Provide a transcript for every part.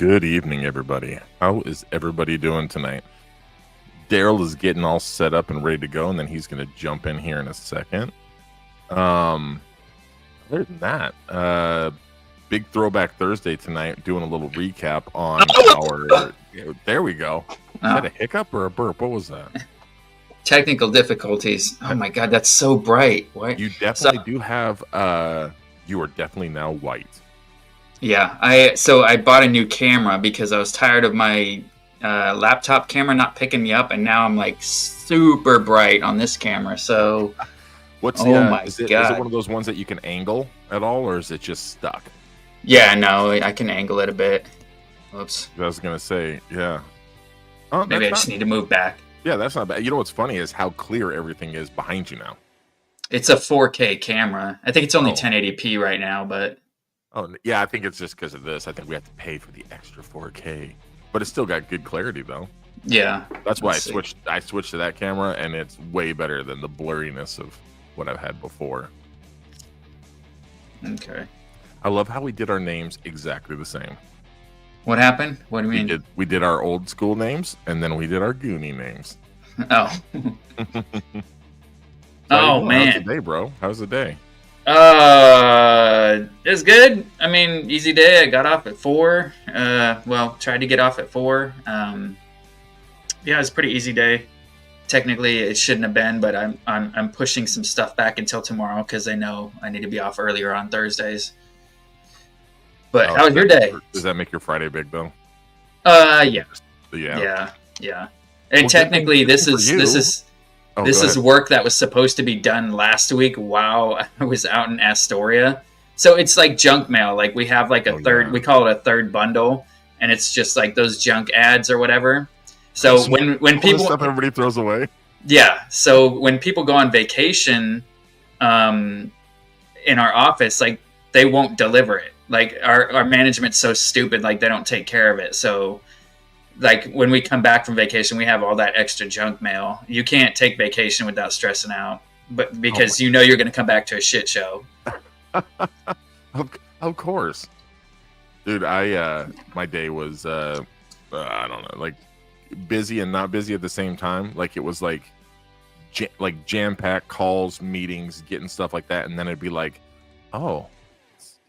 Good evening, everybody. How is everybody doing tonight? Daryl is getting all set up and ready to go, and then he's going to jump in here in a second. Other than that, big Throwback Thursday tonight, doing a little recap on our... There we go. Is that a hiccup or a burp? What was that? Technical difficulties. Oh my God, that's so bright. What? You definitely do have... you are definitely now white. Yeah, I bought a new camera because I was tired of my laptop camera not picking me up, and now I'm like super bright on this camera. So, what's the? Is it one of those ones that you can angle at all, or is it just stuck? Yeah, no, I can angle it a bit. Oops. I was gonna say, yeah. Oh, maybe I just need to move back. Yeah, that's not bad. You know what's funny is how clear everything is behind you now. It's a 4K camera. I think it's only 1080p right now, but. Oh, yeah, I think it's just because of this. I think we have to pay for the extra 4K. But it's still got good clarity, though. Yeah. That's why I switched to that camera, and it's way better than the blurriness of what I've had before. Okay. I love how we did our names exactly the same. What happened? What do you mean? We did our old school names, and then we did our Goonie names. Oh. Oh, man. How's the day, bro? How's the day? It's good. I mean, easy day. I got off at 4. Tried to get off at 4. Yeah, it's a pretty easy day. Technically, it shouldn't have been, but I'm pushing some stuff back until tomorrow because I know I need to be off earlier on Thursdays. But how was your day? Does that make your Friday big though? Yeah. Yeah. And technically, this is work that was supposed to be done last week while I was out in Astoria. So it's like junk mail. Like we have like we call it a third bundle, and it's just like those junk ads or whatever. So when people stuff everybody throws away. Yeah. So when people go on vacation, in our office, like they won't deliver it. Like our management's so stupid, like they don't take care of it. So like when we come back from vacation, we have all that extra junk mail. You can't take vacation without stressing out, but because you know you're going to come back to a shit show. Of course, dude. My day was I don't know, like busy and not busy at the same time. Like it was like jam-packed calls, meetings, getting stuff like that, and then it'd be like, oh,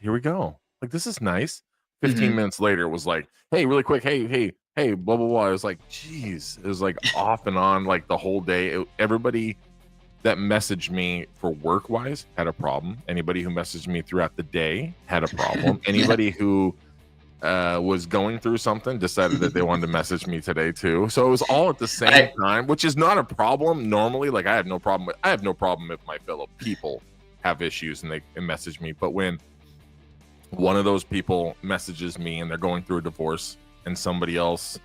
here we go. Like this is nice. 15 minutes later, it was like, hey, really quick, hey, blah, blah, blah. It was like, geez. It was like off and on like the whole day. Everybody that messaged me for work-wise had a problem. Anybody who messaged me throughout the day had a problem. Anybody who was going through something decided that they wanted to message me today too. So it was all at the same time, which is not a problem normally. Like I have no problem if my fellow people have issues and they message me. But when one of those people messages me and they're going through a divorce, and somebody else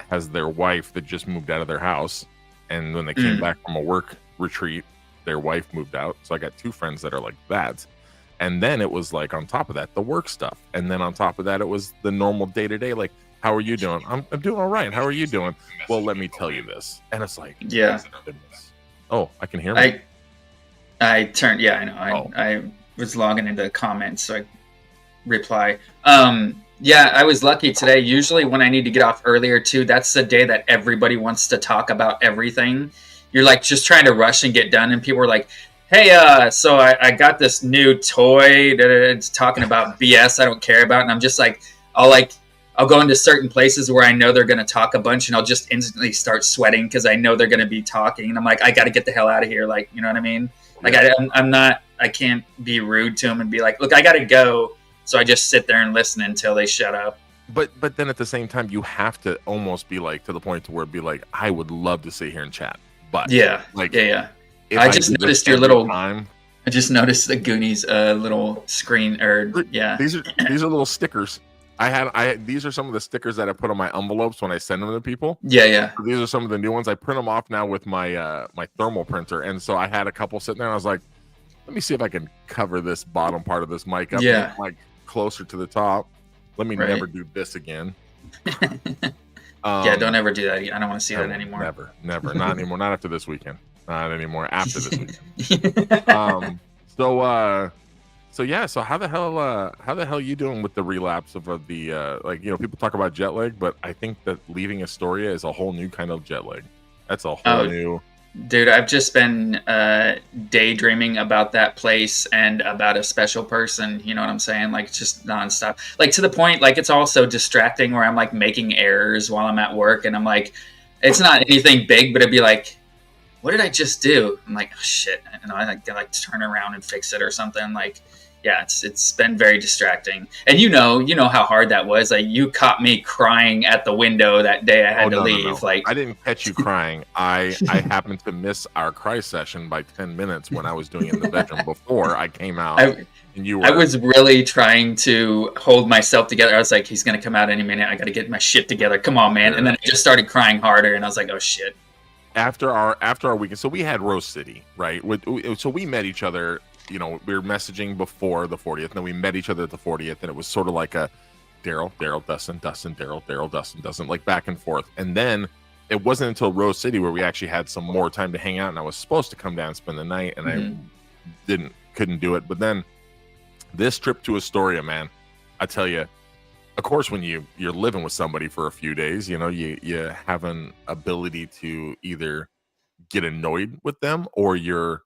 has their wife that just moved out of their house, and when they came back from a work retreat, their wife moved out. So I got two friends that are like that. And then it was like on top of that, the work stuff. And then on top of that, it was the normal day-to-day, like, how are you doing? I'm doing all right. How are you doing? Well, let me tell you this. And it's like, yeah. Oh, I can hear me. I turned, yeah, I know. I was logging into comments, so I reply. Yeah, I was lucky today. Usually when I need to get off earlier too, that's the day that everybody wants to talk about everything. You're like just trying to rush and get done, and people are like, hey, so I got this new toy that it's talking about BS I don't care about, and I'm just like, I'll go into certain places where I know they're going to talk a bunch, and I'll just instantly start sweating because I know they're going to be talking, and I'm like, I got to get the hell out of here, like, you know what I mean? Like I can't be rude to them and be like, look, I got to go. So I just sit there and listen until they shut up. But then at the same time, you have to almost be like to the point to where it'd be like, I would love to sit here and chat. But yeah, like yeah. I just noticed your little. I just noticed the Goonies little screen These are little stickers. These are some of the stickers that I put on my envelopes when I send them to people. Yeah. So these are some of the new ones. I print them off now with my my thermal printer, and so I had a couple sitting there. And I was like, let me see if I can cover this bottom part of this mic up. Yeah. Like closer to the top. Let me never do this again. Yeah, don't ever do that. I don't want to see that anymore. Never. Not anymore. Not after this weekend. Not anymore after this weekend. So So yeah, so how the hell you doing with the relapse of the like, you know, people talk about jet lag, but I think that leaving Astoria is a whole new kind of jet lag. That's a whole Oh, new. dude, I've just been daydreaming about that place and about a special person. You know what I'm saying? Like just nonstop. Like to the point, like it's also distracting where I'm like making errors while I'm at work, and I'm like, it's not anything big, but it'd be like, what did I just do? I'm like, oh, shit, and I like turn around and fix it or something. Like, yeah, it's been very distracting. And you know how hard that was. Like you caught me crying at the window that day I Oh had to no, no, leave. no. Like, I didn't catch you crying. I happened to miss our cry session by 10 minutes when I was doing it in the bedroom before I came out, I and you I were was really trying to hold myself together. I was like, he's gonna come out any minute. I got to get my shit together. Come on, man. And then I just started crying harder, and I was like, oh shit. after our weekend. So we had Rose City, right? So we met each other. You know, we were messaging before the 40th, and then we met each other at the 40th, and it was sort of like a Daryl, Dustin, Daryl, Dustin, like back and forth. And then it wasn't until Rose City where we actually had some more time to hang out, and I was supposed to come down and spend the night, and I couldn't do it. But then this trip to Astoria, man, I tell you, of course, when you're living with somebody for a few days, you know, you have an ability to either get annoyed with them or you're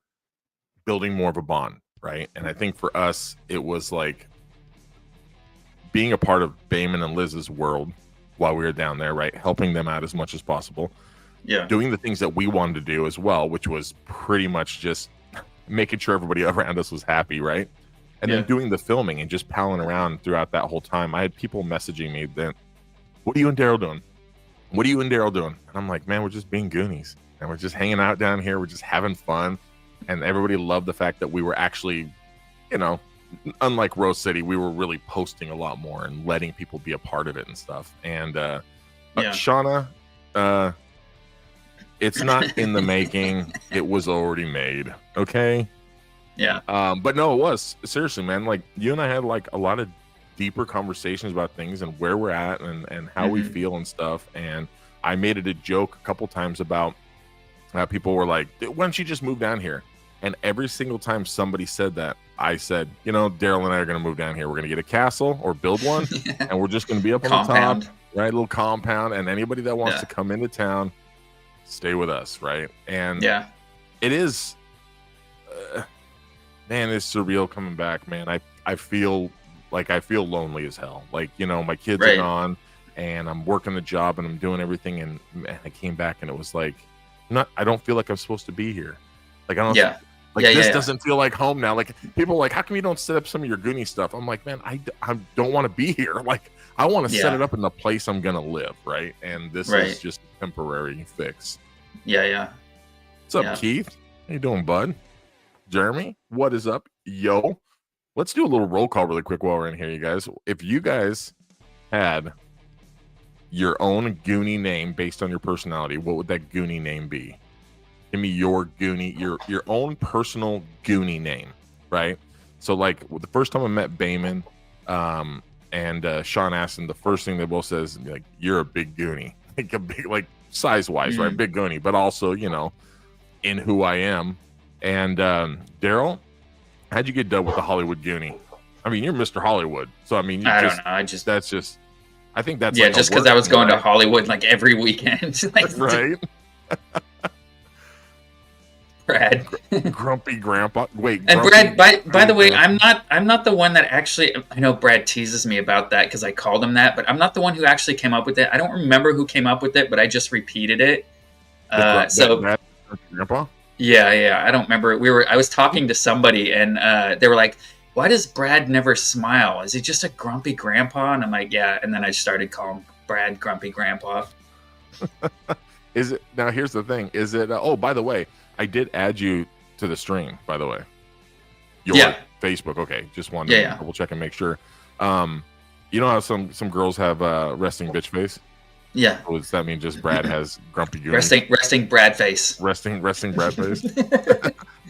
building more of a bond, right? And I think for us, it was like being a part of Bayman and Liz's world while we were down there, right? Helping them out as much as possible. Yeah. Doing the things that we wanted to do as well, which was pretty much just making sure everybody around us was happy, right? And then doing the filming and just palling around throughout that whole time. I had people messaging me then, what are you and Daryl doing? What are you and Daryl doing? And I'm like, man, we're just being Goonies. And we're just hanging out down here. We're just having fun. And everybody loved the fact that we were actually, you know, unlike Rose City, we were really posting a lot more and letting people be a part of it and stuff. And Shauna, it's not in the making. It was already made. Okay. Yeah. But no, it was seriously, man. Like you and I had like a lot of deeper conversations about things and where we're at and how we feel and stuff. And I made it a joke a couple times about people were like, why don't you just move down here? And every single time somebody said that, I said, you know, Daryl and I are going to move down here. We're going to get a castle or build one, and we're just going to be up on the top, right? A little compound. And anybody that wants to come into town, stay with us, right? And it is, man, it's surreal coming back, man. I feel lonely as hell. Like, you know, my kids are gone, and I'm working the job, and I'm doing everything, and man, I came back, and it was like, I don't feel like I'm supposed to be here. Like, I don't. This doesn't feel like home now. Like people are like, how come you don't set up some of your Goonie stuff? I'm like, man, I don't want to be here. Like I want to set it up in the place I'm gonna live, right? And this is just a temporary fix. Yeah. What's up, Keith? How you doing, bud? Jeremy, what is up, yo? Let's do a little roll call really quick while we're in here, you guys. If you guys had your own Goonie name based on your personality, what would that Goonie name be? Give me your Goonie, your own personal Goonie name, right? So, like, the first time I met Bayman and Sean Astin, the first thing they both says, like, you're a big Goonie. Like, a big, like, size-wise, right? Big Goonie, but also, you know, in who I am. And Daryl, how'd you get done with the Hollywood Goonie? I mean, you're Mr. Hollywood. So, I mean, I don't know. I think that's like just because I was going to Hollywood, like, every weekend. Like, right? Brad. Grumpy grandpa. Wait, and Brad, by the way, I'm not the one that actually, I know Brad teases me about that because I called him that, but I'm not the one who actually came up with it. I don't remember who came up with it, but I just repeated it. Grandpa? Yeah, I don't remember. I was talking to somebody and they were like, why does Brad never smile? Is he just a grumpy grandpa? And I'm like, yeah, and then I started calling Brad Grumpy Grandpa. Is it, now here's the thing, is it oh, by the way, I did add you to the stream, by the way. Your Facebook. Okay. Just wanted to double check and make sure. You know how some girls have resting bitch face? Yeah. Or does that mean just Brad has grumpy goonies? Resting Brad face. Resting Brad face.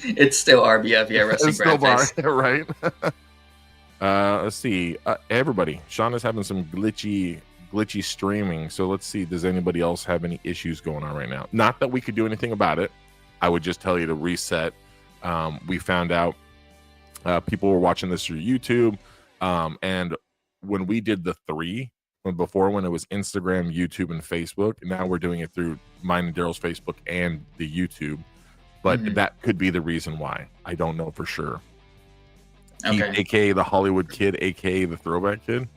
It's still RBF, yeah, resting Brad face. Right. Let's see. Everybody, Sean is having some glitchy streaming. So let's see. Does anybody else have any issues going on right now? Not that we could do anything about it. I would just tell you to reset. We found out People were watching this through YouTube. And when we did the 3, when it was Instagram, YouTube, and Facebook, now we're doing it through mine and Daryl's Facebook and the YouTube. But that could be the reason why. I don't know for sure. Keith, Okay. aka the Hollywood Kid, aka the Throwback Kid.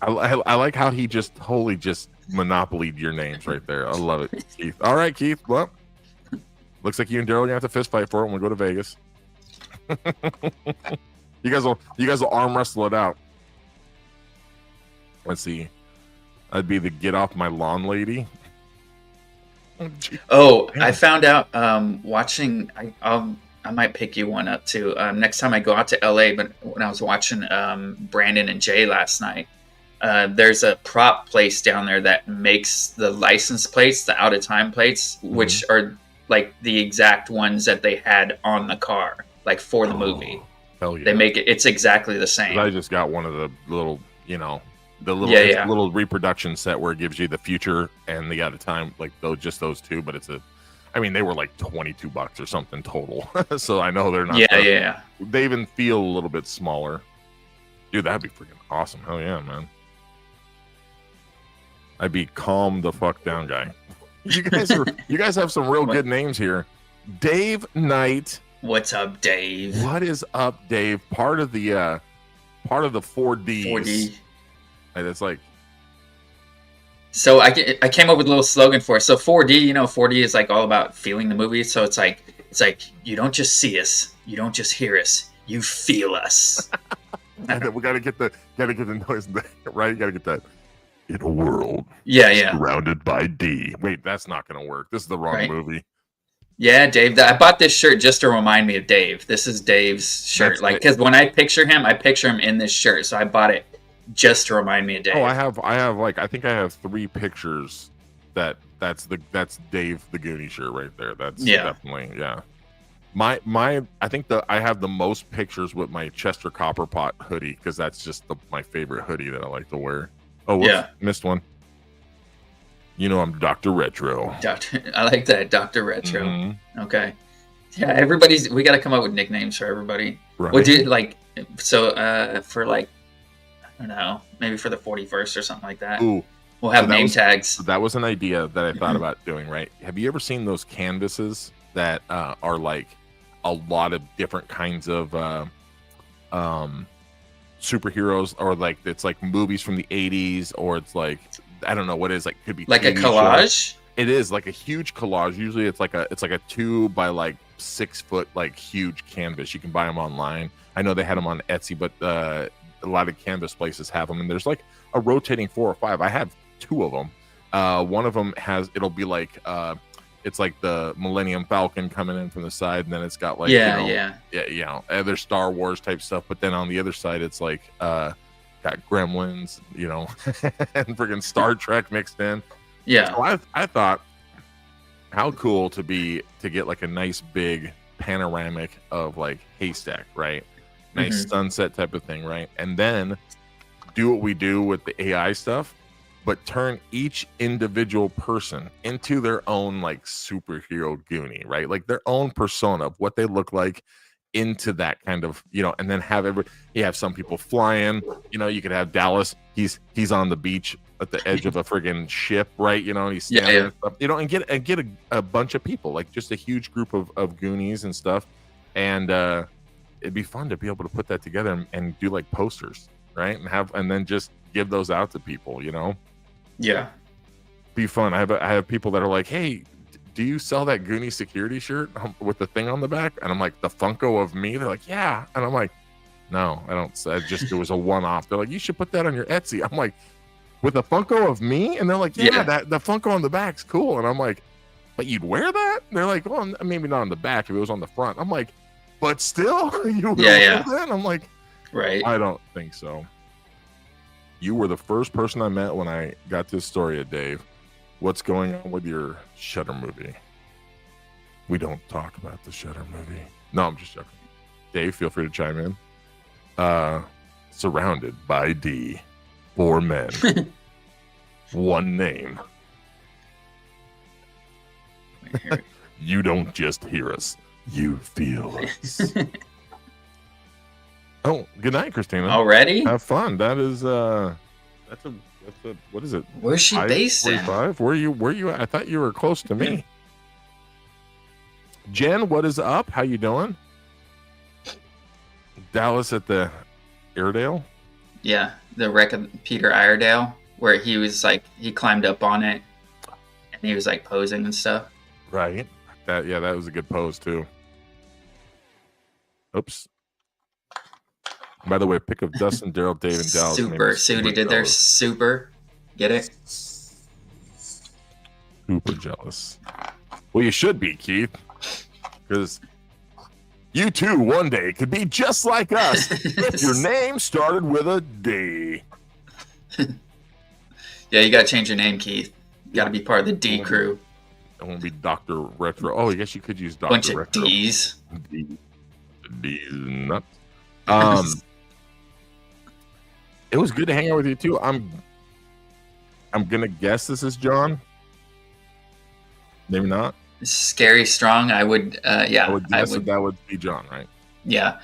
I like how he just totally just monopolied your names right there. I love it, Keith. All right, Keith. Well, looks like you and Daryl are gonna have to fist fight for it when we go to Vegas. you guys will arm wrestle it out. Let's see. I'd be the get off my lawn lady. Oh, I found out watching. I might pick you one up too next time I go out to LA. But when I was watching Brandon and Jay last night, there's a prop place down there that makes the license plates, the out of time plates, which are like the exact ones that they had on the car, like for the movie. Hell yeah! They make it. It's exactly the same. I just got one of the little, little reproduction set where it gives you the future and the out of time, like those two. But they were like $22 or something total. So I know they're not. Yeah. They even feel a little bit smaller. Dude, that'd be freaking awesome. Hell yeah, man. I'd be calm the fuck down guy. You guys have some real good names here. Dave Knight. What's up, Dave? What is up, Dave? Part of the 4Ds. 4D. And it's like. So I came up with a little slogan for it. So 4D, 4D is like all about feeling the movie. So it's like you don't just see us, you don't just hear us, you feel us. And we gotta get the noise right. You gotta get that. In a world, surrounded by D. Wait, that's not gonna work. This is the wrong movie. Yeah, Dave. I bought this shirt just to remind me of Dave. This is Dave's shirt. Because when I picture him in this shirt. So I bought it just to remind me of Dave. Oh, I have I think I have 3 pictures that's Dave the Goonie shirt right there. That's definitely My I think I have the most pictures with my Chester Copperpot hoodie because that's just my favorite hoodie that I like to wear. Oh, whoops, missed one. I'm Dr. Retro. I like that, Dr. Retro. Mm-hmm. Okay. Yeah, we got to come up with nicknames for everybody. Right. Would you for like, I don't know, maybe for the 41st or something like that. Ooh. We'll have name tags. That was an idea that I thought about doing, right? Have you ever seen those canvases that are like a lot of different kinds of superheroes, or like it's like movies from the 80s, or it's like I don't know what it is, like could be like TV a collage show. It is like a huge collage. Usually it's like a 2 by like 6 foot like huge canvas. You can buy them online. I know they had them on Etsy, but a lot of canvas places have them, and there's like a rotating 4 or 5. I have 2 of them. One of them it'll be like it's like the Millennium Falcon coming in from the side, and then it's got like other Star Wars type stuff. But then on the other side, it's like got Gremlins, and freaking Star Trek mixed in. Yeah. So I thought, how cool to get like a nice big panoramic of like Haystack, right? Nice sunset type of thing, right? And then do what we do with the AI stuff, but turn each individual person into their own like superhero Goonie, right? Like their own persona of what they look like into that kind of, and then you have some people flying, you could have Dallas. He's on the beach at the edge of a friggin' ship, right? And he's standing and stuff, and get a bunch of people, like just a huge group of Goonies and stuff. And it'd be fun to be able to put that together and do like posters, right? And then just give those out to people, Yeah. Be fun. I have people that are like, hey, do you sell that Goonie security shirt with the thing on the back? And I'm like, the Funko of me? They're like, yeah. And I'm like, no, I don't. It was a one-off. They're like, you should put that on your Etsy. I'm like, with a Funko of me? And they're like, yeah. That the Funko on the back's cool. And I'm like, but you'd wear that? And they're like, well, maybe not on the back if it was on the front. I'm like, but still, you would wear that? I'm like, right. I don't think so. You were the first person I met when I got this story of Dave. What's going on with your Shutter movie? We don't talk about the Shutter movie. No, I'm just joking. Dave, feel free to chime in. Surrounded by D. 4 men. 1 name. You don't just hear us. You feel us. Oh, good night, Christina. Already? Have fun. That is that's a what is it? Where's she based in? 5:45? Where you at? I thought you were close to me. Jen, what is up? How you doing? Dallas at the Airedale? Yeah, the wreck of Peter Iredale, where he was like, he climbed up on it and he was like posing and stuff. Right. That was a good pose too. Oops. By the way, pick of Dustin, Daryl, Dave, and Dallas. Super. See what he did there? Super. Get it? Super jealous. Well, you should be, Keith. Because you too one day could be just like us if your name started with a D. Yeah, you got to change your name, Keith. You got to be part of the D crew. I won't be Dr. Retro. Oh, I guess you could use Dr. Bunch Retro. of D's. D's nuts. It was good to hang out with you too. I'm gonna guess this is John. Maybe not. Scary Strong. I would. Yeah. I would guess that would be John, right? Yeah.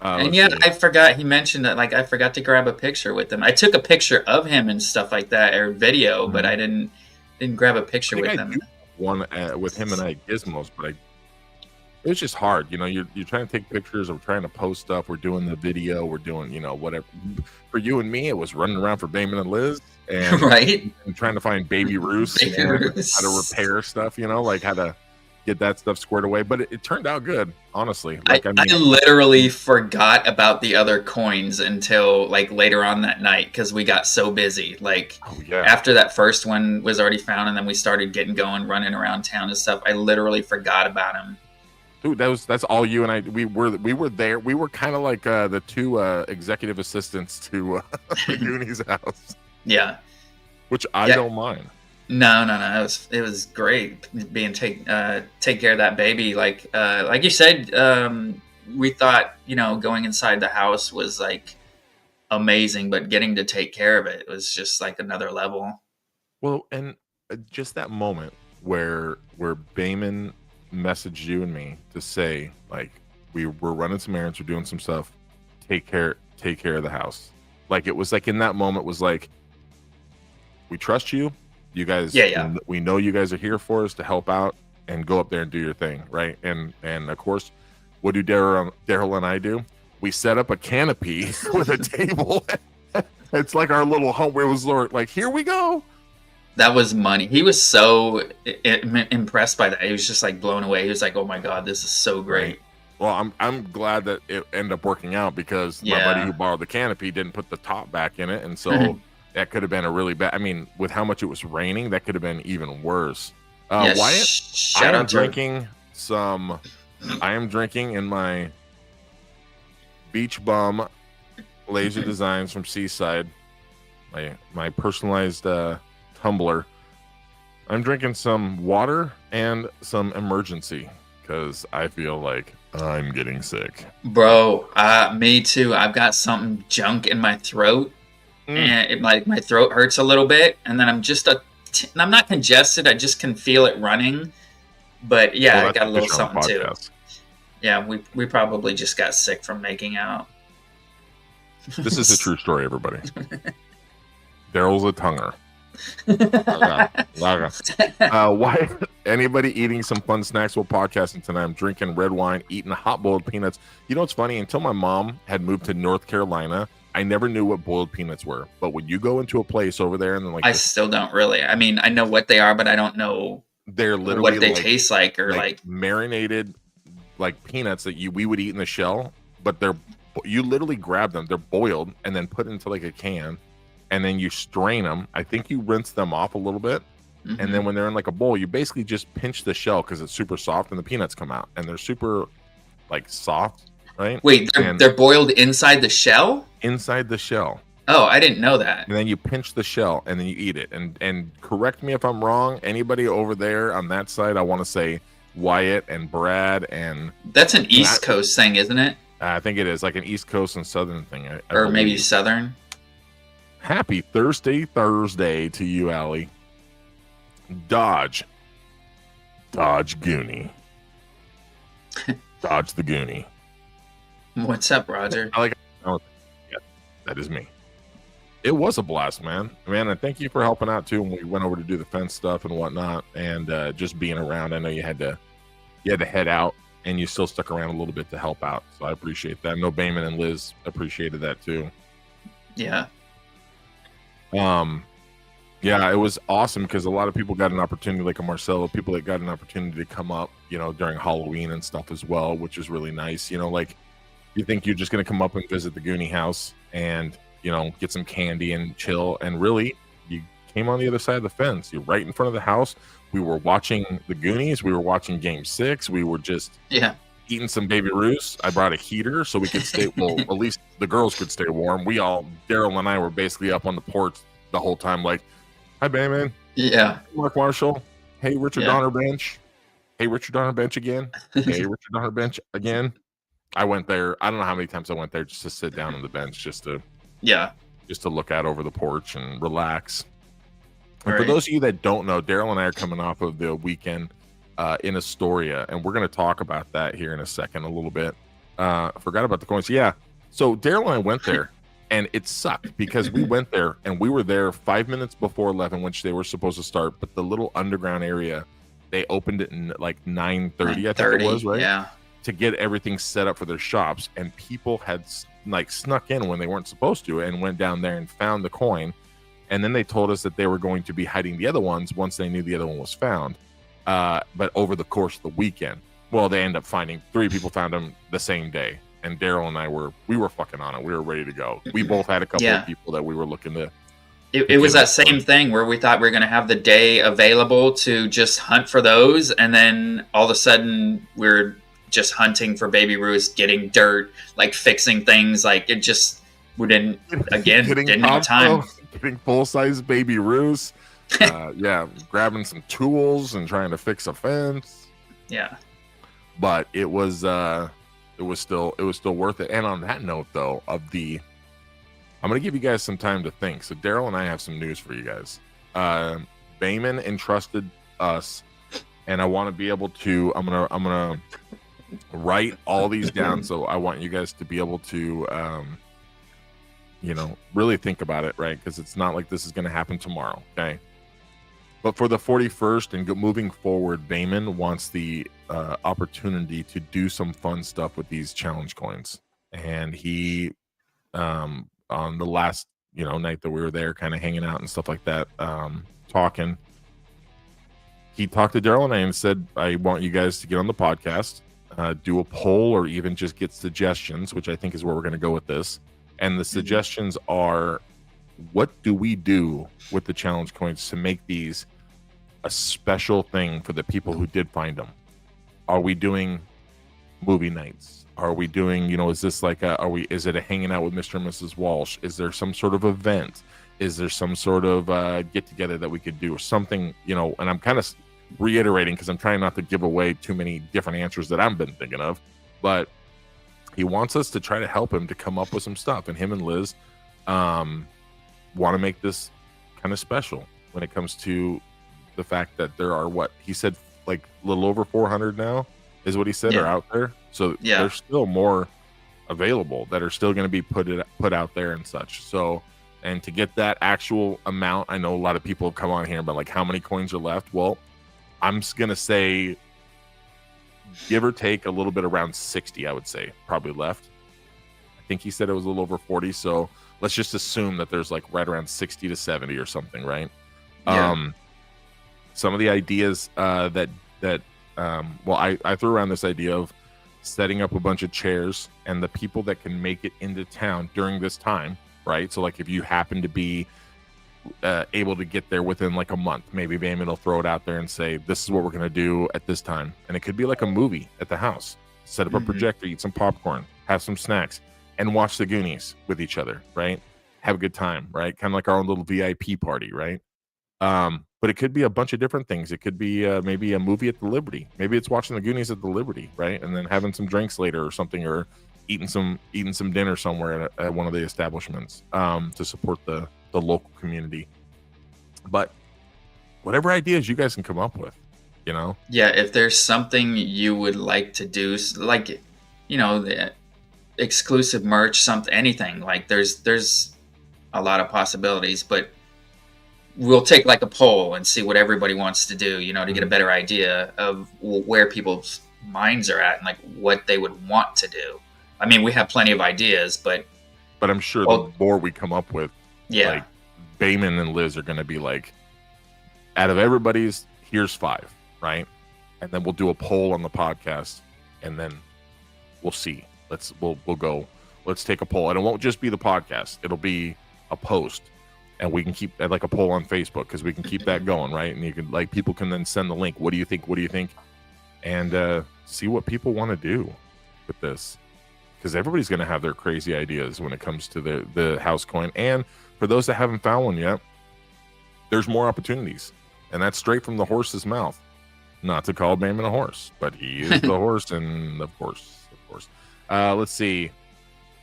And yeah, I forgot. He mentioned that. Like, I forgot to grab a picture with him. I took a picture of him and stuff like that, or video, but I didn't grab a picture with him. One with him and I at Gizmos, but it was just hard. You know, you're trying to take pictures, or trying to post stuff. We're doing the video. We're doing, whatever. For you and me, it was running around for Bayman and Liz, and right, and trying to find Baby Ruth and how to repair stuff. Like how to get that stuff squared away. But it turned out good, honestly. Like I literally forgot about the other coins until like later on that night because we got so busy. Like after that first one was already found, and then we started getting going, running around town and stuff. I literally forgot about him. Dude, that's all you and I. We were there. We were kind of like the two executive assistants to the Goonies house. Yeah, which I don't mind. No. It was great being take care of that baby. Like you said, we thought going inside the house was like amazing, but getting to take care of it was just like another level. Well, and just that moment where Bayman messaged you and me to say, like, we're running some errands, we're doing some stuff, take care of the house. Like, it was like in that moment was like, we trust you guys. We know you guys are here for us to help out and go up there and do your thing, right? And of course, what do Daryl and I do? We set up a canopy with a table. It's like our little home where it was like, here we go. That was money. He was so impressed by that. He was just like blown away. He was like, "Oh my god, this is so great." Well, I'm glad that it ended up working out because my buddy who borrowed the canopy didn't put the top back in it, and so that could have been a really bad. I mean, with how much it was raining, that could have been even worse. Wyatt, I am drinking in my Beach Bum Laser Designs from Seaside, my personalized tumbler. I'm drinking some water and some Emergency because I feel like I'm getting sick. Bro, me too. I've got some junk in my throat, and my throat hurts a little bit, and then I'm not congested. I just can feel it running. But yeah, I got a little something too. Yeah, we probably just got sick from making out. This is a true story, everybody. Daryl's a tonger. Why anybody eating some fun snacks while podcasting tonight? I'm drinking red wine, eating hot boiled peanuts. You know what's funny? Until my mom had moved to North Carolina, I never knew what boiled peanuts were. But when you go into a place over there and then I still don't really. I mean, I know what they are, but I don't know they're literally what they taste like, or like marinated like peanuts that we would eat in the shell, but you literally grab them, they're boiled and then put into like a can. And then you strain them. I think you rinse them off a little bit. Mm-hmm. And then when they're in like a bowl, you basically just pinch the shell because it's super soft and the peanuts come out. And they're super like soft, right? Wait, they're boiled inside the shell? Inside the shell. Oh, I didn't know that. And then you pinch the shell and then you eat it. And correct me if I'm wrong. Anybody over there on that side, I want to say Wyatt and Brad and... That's an East Coast thing, isn't it? I think it is like an East Coast and Southern thing. Or maybe Southern. Happy Thursday to you, Allie. Dodge Goonie. Dodge the Goonie. What's up, Roger? I like. Oh, yeah, that is me. It was a blast, man. And thank you for helping out too when we went over to do the fence stuff and whatnot, and just being around. I know you had to head out, and you still stuck around a little bit to help out. So I appreciate that. I know Bayman and Liz appreciated that too. Yeah. Yeah, it was awesome because a lot of people got an opportunity, like a Marcelo, people that got an opportunity to come up, during Halloween and stuff as well, which is really nice. Like you think you're just going to come up and visit the Goonie house and, get some candy and chill. And really, you came on the other side of the fence. You're right in front of the house. We were watching the Goonies. We were watching Game 6. We were just eating some Baby Ruths. I brought a heater so we could stay, well, at least the girls could stay warm. Daryl and I were basically up on the porch the whole time, like, hi, Bayman. Yeah. Mark Marshall. Hey, Richard Donner Bench. Hey, Richard Donner Bench again. Hey, Richard Donner Bench again. I went there. I don't know how many times I went there just to sit down on the bench, just to look out over the porch and relax. And for those of you that don't know, Daryl and I are coming off of the weekend in Astoria, and we're going to talk about that here in a second a little bit. Forgot about the coins. Yeah. So Daryl and I went there. And it sucked because we went there and we were there 5 minutes before 11, which they were supposed to start. But the little underground area, they opened it in like 9:30, I think it was, right? Yeah. To get everything set up for their shops. And people had like snuck in when they weren't supposed to and went down there and found the coin. And then they told us that they were going to be hiding the other ones once they knew the other one was found. But over the course of the weekend, well, they ended up finding 3 people found them the same day. And Daryl and I were fucking on it. We were ready to go. We both had a couple of people that we were looking to. It was that same thing where we thought we were going to have the day available to just hunt for those. And then all of a sudden we're just hunting for Baby Ruth, getting dirt, like fixing things. Like it just, we didn't have time. Getting full-size Baby Ruth. Grabbing some tools and trying to fix a fence. Yeah. But it was still worth it. And on that note, though, I'm going to give you guys some time to think. So Daryl and I have some news for you guys. Bayman entrusted us, and I want to be able to. I'm gonna write all these down. So I want you guys to be able to, really think about it, right? Because it's not like this is going to happen tomorrow. Okay. But for the 41st and moving forward, Bayman wants the opportunity to do some fun stuff with these challenge coins. And he, on the last, night that we were there, kind of hanging out and stuff like that, talking, he talked to Daryl and I and said, I want you guys to get on the podcast, do a poll or even just get suggestions, which I think is where we're going to go with this. And the suggestions are, what do we do with the challenge coins to make these a special thing for the people who did find them? Are we doing movie nights? Are we doing, is this like is it a hanging out with Mr. and Mrs. Walsh? Is there some sort of event? Is there some sort of get together that we could do or something, and I'm kind of reiterating because I'm trying not to give away too many different answers that I've been thinking of, but he wants us to try to help him to come up with some stuff. And him and Liz want to make this kind of special when it comes to the fact that there are, what he said, like a little over 400 now is what he said are out there. So there's still more available that are still going to be put out there and such. So, and to get that actual amount, I know a lot of people have come on here, but like how many coins are left? Well, I'm just going to say, give or take a little bit, around 60, I would say, probably left. I think he said it was a little over 40. So let's just assume that there's like right around 60 to 70 or something, right? Yeah. Some of the ideas I threw around this idea of setting up a bunch of chairs, and the people that can make it into town during this time, right? So like if you happen to be able to get there within like a month, maybe Bayman will throw it out there and say, this is what we're going to do at this time. And it could be like a movie at the house. Set up a projector, eat some popcorn, have some snacks, and watch the Goonies with each other, right? Have a good time, right? Kind of like our own little VIP party, right? But it could be a bunch of different things. It could be maybe a movie at the Liberty. Maybe it's watching the Goonies at the Liberty, right? And then having some drinks later or something, or eating some dinner somewhere at one of the establishments to support the local community. But whatever ideas you guys can come up with, Yeah, if there's something you would like to do, like, exclusive merch, something, anything. Like there's a lot of possibilities, but we'll take like a poll and see what everybody wants to do, you know, to get a better idea of where people's minds are at and like what they would want to do. I mean, we have plenty of ideas, but I'm sure the more we come up with, like Bayman and Liz are going to be like, out of everybody's, here's 5, right? And then we'll do a poll on the podcast, and then we'll see. We'll go. Let's take a poll, and it won't just be the podcast. It'll be a post. And we can keep like a poll on Facebook, because we can keep that going, right? And you can, like, people can then send the link. What do you think? What do you think? And see what people want to do with this, because everybody's going to have their crazy ideas when it comes to the house coin. And for those that haven't found one yet, there's more opportunities, and that's straight from the horse's mouth. Not to call Bayman a horse, but he is the horse, and of course. Let's see.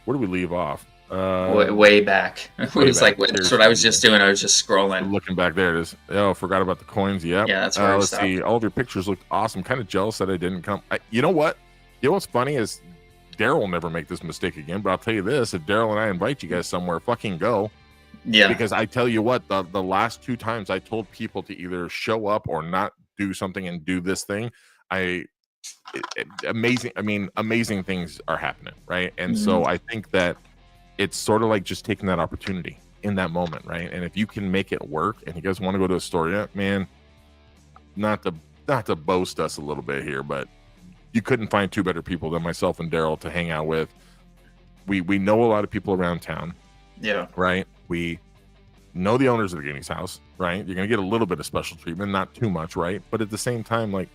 Where do we leave off? Way back. It was like, that's what I was just doing. I was just scrolling. Looking back, there it is. Oh, forgot about the coins. Yep. Yeah, that's where let's see. All of your pictures looked awesome. Kind of jealous that I didn't come. You know what? You know what's funny is Daryl will never make this mistake again. But I'll tell you this: if Daryl and I invite you guys somewhere, fucking go. Yeah. Because I tell you what, the last 2 times I told people to either show up or not do something and do this thing, amazing. I mean, amazing things are happening, right? And so I think that it's sort of like just taking that opportunity in that moment, right? And if you can make it work, and you guys want to go to Astoria, man, not to boast us a little bit here, but you couldn't find 2 better people than myself and Daryl to hang out with. We know a lot of people around town. Yeah. Right? We know the owners of the Goonies house, right? You're going to get a little bit of special treatment, not too much, right? But at the same time, like,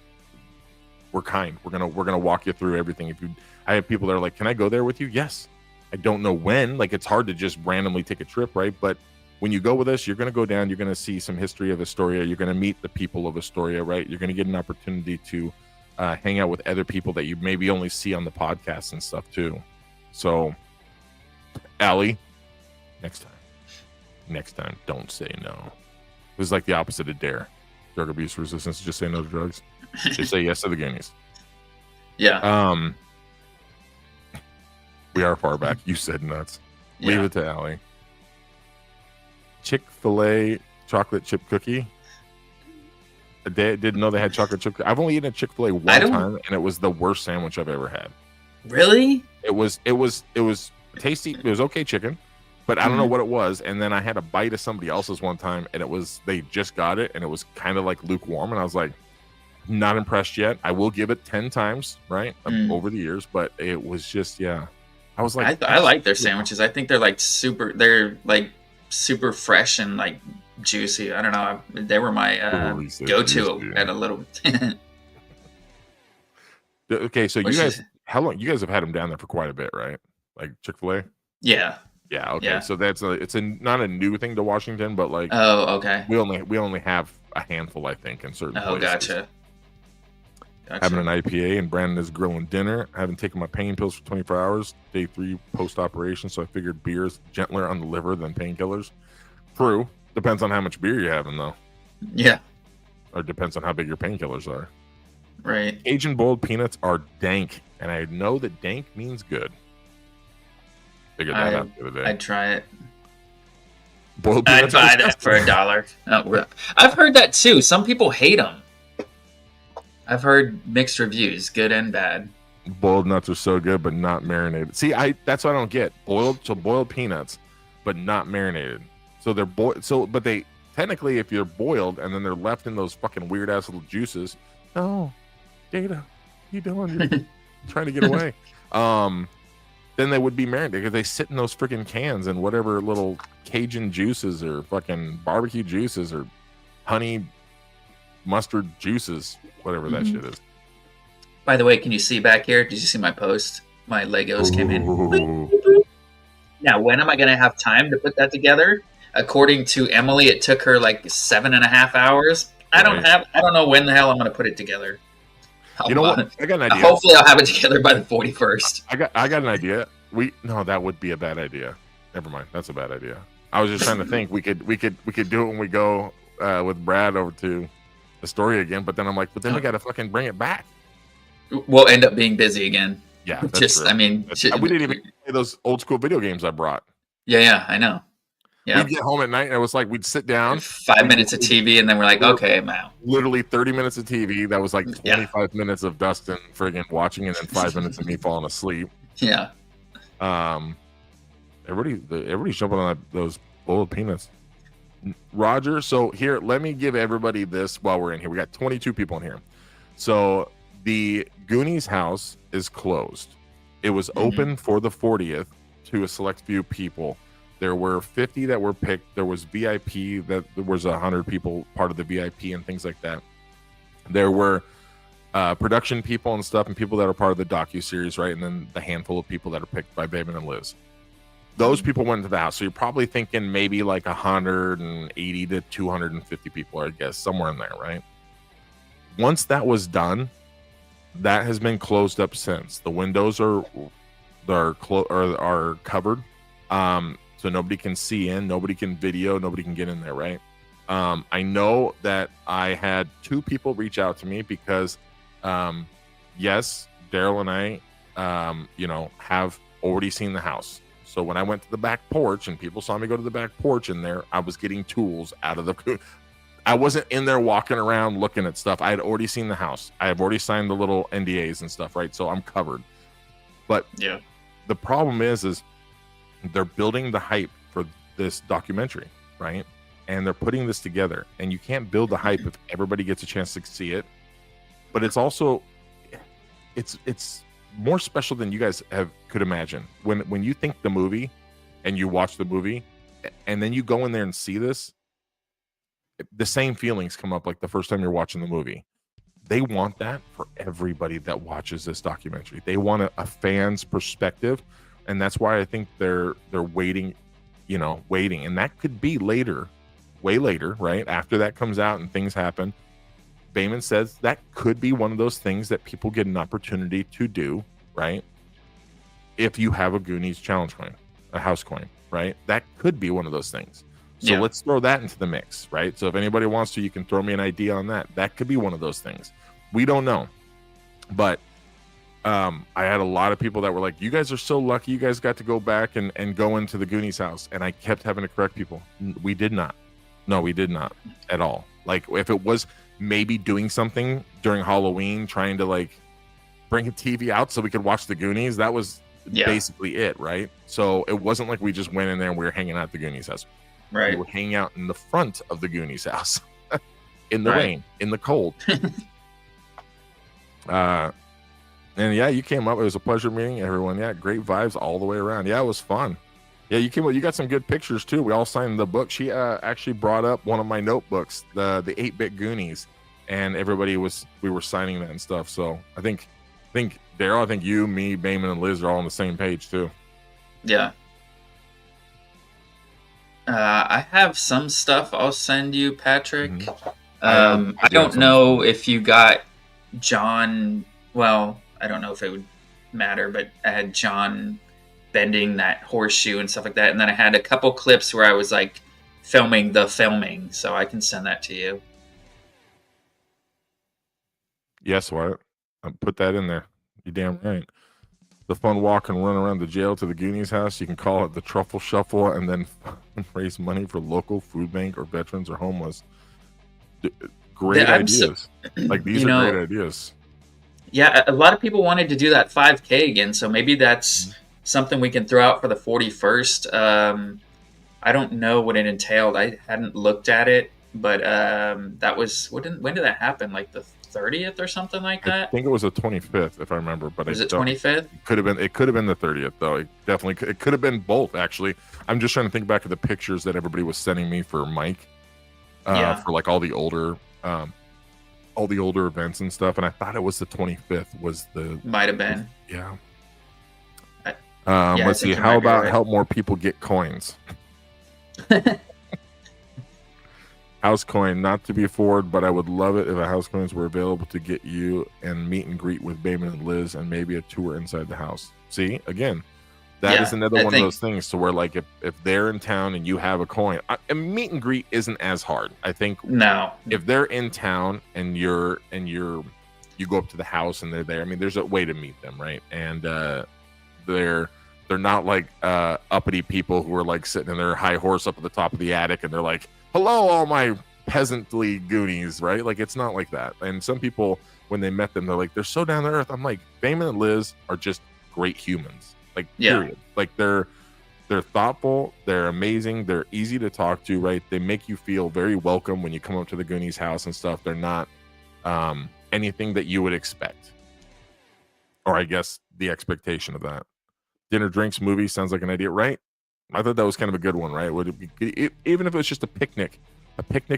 we're kind. We're going to walk you through everything. I have people that are like, "Can I go there with you?" Yes. I don't know when. Like, it's hard to just randomly take a trip, right? But when you go with us, you're going to go down. You're going to see some history of Astoria. You're going to meet the people of Astoria, right? You're going to get an opportunity to hang out with other people that you maybe only see on the podcast and stuff too. So, Allie, next time, don't say no. It was like the opposite of DARE. Drug abuse resistance. Just say no to drugs. Just say yes to the Goonies. Yeah. We are far back. You said nuts. Leave it to Allie. Chick-fil-A chocolate chip cookie. I didn't know they had chocolate chip cookie. I've only eaten a Chick-fil-A one time, and it was the worst sandwich I've ever had. Really? It was tasty. It was okay chicken, but I don't know what it was. And then I had a bite of somebody else's one time, and they just got it, and it was kind of like lukewarm, and I was like, not impressed yet. I will give it 10 times, right, over the years, but it was just, I was like, I like their sandwiches. I think they're like super super fresh and like juicy. I don't know. They were my go-to at a little. Okay, so you guys, how long? You guys have had them down there for quite a bit, right? Like Chick-fil-A. Yeah. Yeah. Okay. Yeah. So it's not a new thing to Washington, but like, oh, okay. We only have a handful, I think, in certain places. Gotcha. Having an IPA, and Brandon is grilling dinner. I haven't taken my pain pills for 24 hours. Day 3 post-operation, so I figured beer is gentler on the liver than painkillers. True. Depends on how much beer you're having, though. Yeah. Or depends on how big your painkillers are. Right. Aged boiled peanuts are dank, and I know that dank means good. Figured that out the other day. I'd try it. Boiled peanuts. I'd buy that for $1. Oh, I've heard that too. Some people hate them. I've heard mixed reviews, good and bad. Boiled nuts are so good, but not marinated. See, that's what I don't get. Boiled peanuts, but not marinated. So they're boiled. So, but they technically, if you're boiled and then they're left in those fucking weird ass little juices. Oh, Data, what you doing? You're trying to get away. Then they would be marinated because they sit in those freaking cans and whatever little Cajun juices or fucking barbecue juices or honey mustard juices, whatever that shit is. By the way, can you see back here? Did you see my post? My Legos came in. Now, when am I going to have time to put that together? According to Emily, it took her like 7.5 hours. I don't know when the hell I'm going to put it together. You know what? I got an idea. Hopefully, I'll have it together by the 41st. I got an idea. No, that would be a bad idea. Never mind. That's a bad idea. I was just trying to think we could do it when we go with Brad over to Astoria again. But then I'm like, then we got to fucking bring it back. We'll end up being busy again. Yeah, that's Just, true. I mean, We didn't even play those old school video games I brought. Yeah, I know. Yeah. We'd get home at night and it was like we'd sit down. 5 minutes of TV and then we're like, okay, wow. Literally 30 minutes of TV. That was like 25 minutes of Dustin friggin' watching and then 5 minutes of me falling asleep. Yeah. Everybody's jumping on those bowl of peanuts. Roger, so here, let me give everybody this while we're in here. We got 22 people in here. So the Goonies house is closed. It was open for the 40th to a select few people. There were 50 that were picked. There was VIP, that there was 100 people part of the VIP and things like that. There were production people and stuff and people that are part of the docuseries, right? And then the handful of people that are picked by Bateman and Liz. Those people went into the house. So you're probably thinking maybe like 180 to 250 people, I guess, somewhere in there, right? Once that was done, that has been closed up since. The windows are covered. So nobody can see in, nobody can video, nobody can get in there, right? I know that I had 2 people reach out to me because, yes, Daryl and I, have already seen the house. So when I went to the back porch and people saw me go to the back porch in there, I was getting tools out of the... I wasn't in there walking around looking at stuff. I had already seen the house. I have already signed the little NDAs and stuff, right? So I'm covered. But the problem is they're building the hype for this documentary, right? And they're putting this together. And you can't build the hype if everybody gets a chance to see it. But it's also... It's more special than you guys could imagine. When you think the movie and you watch the movie and then you go in there and see this, the same feelings come up like the first time you're watching the movie. They want that for everybody that watches this documentary. They want a fan's perspective, and that's why I think they're waiting, and that could be later, way later, right? After that comes out and things happen. Bayman says that could be one of those things that people get an opportunity to do, right? If you have a Goonies challenge coin, a house coin, right? That could be one of those things. So let's throw that into the mix, right? So if anybody wants to, you can throw me an idea on that. That could be one of those things. We don't know. But I had a lot of people that were like, you guys are so lucky you guys got to go back and go into the Goonies house. And I kept having to correct people. We did not. No, we did not at all. Like if it was maybe doing something during Halloween, trying to like bring a TV out so we could watch the Goonies, that was basically it, right? So it wasn't like we just went in there and we were hanging out at the Goonies house. Right. We were hanging out in the front of the Goonies house in the rain, in the cold. And yeah, you came up. It was a pleasure meeting everyone. Yeah, great vibes all the way around. Yeah, it was fun. Yeah, you came up. You got some good pictures too. We all signed the book. She actually brought up one of my notebooks, the 8-bit Goonies, and we were signing that and stuff. So I think Daryl, I think you, me, Bayman, and Liz are all on the same page too. Yeah. I have some stuff I'll send you, Patrick. I don't know if you got John. Well, I don't know if it would matter, but I had John bending that horseshoe and stuff like that. And then I had a couple clips where I was like filming the filming. So I can send that to you. Yes, Wyatt. I'll put that in there. You're damn right. The fun walk and run around the jail to the Goonies house. You can call it the Truffle Shuffle and then raise money for local food bank or veterans or homeless. Great ideas. Like these are great ideas. Yeah, a lot of people wanted to do that 5K again, so maybe that's something we can throw out for the 41st. I don't know what it entailed. I hadn't looked at it, but that was when did that happen? Like the 30th or something like that? I think it was the 25th, if I remember. But was it 25th? It could have been the 30th, though. It could have been both. Actually, I'm just trying to think back of the pictures that everybody was sending me for Mike, for like all the older events and stuff. And I thought it was the 25th. Might have been. Yeah. Let's see. How about help more people get coins? House coin, not to be afforded, but I would love it if a house coins were available to get you and meet and greet with Bayman and Liz and maybe a tour inside the house. See, again, that is another one of those things to where like if they're in town and you have a coin, and meet and greet isn't as hard. I think no. If they're in town and you're you go up to the house and they're there. I mean, there's a way to meet them, right? And they're not like uppity people who are like sitting in their high horse up at the top of the attic and they're like, hello, all my peasantly Goonies, right? Like, it's not like that. And some people, when they met them, they're like, they're so down to earth. I'm like, Damon and Liz are just great humans, like, period. Like, they're thoughtful, they're amazing, they're easy to talk to, right? They make you feel very welcome when you come up to the Goonies house and stuff. They're not anything that you would expect, or I guess the expectation of that. Dinner, drinks, movie sounds like an idea, right? I thought that was kind of a good one, right? Would it be, even if it was just a picnic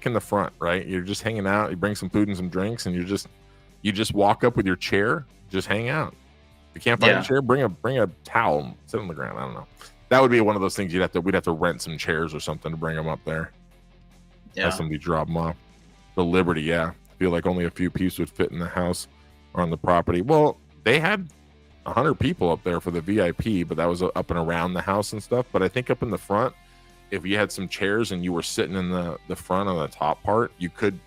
in the front, right? You're just hanging out, you bring some food and some drinks, and you just walk up with your chair, just hang out. If you can't find a chair, bring a towel, sit on the ground. I don't know. That would be one of those things we'd have to rent some chairs or something to bring them up there. Yeah. Have somebody drop them off. The Liberty, yeah. I feel like only a few pieces would fit in the house or on the property. Well, they had 100 people up there for the VIP, but that was up and around the house and stuff. But I think up in the front, if you had some chairs and you were sitting in the front on the top part, you could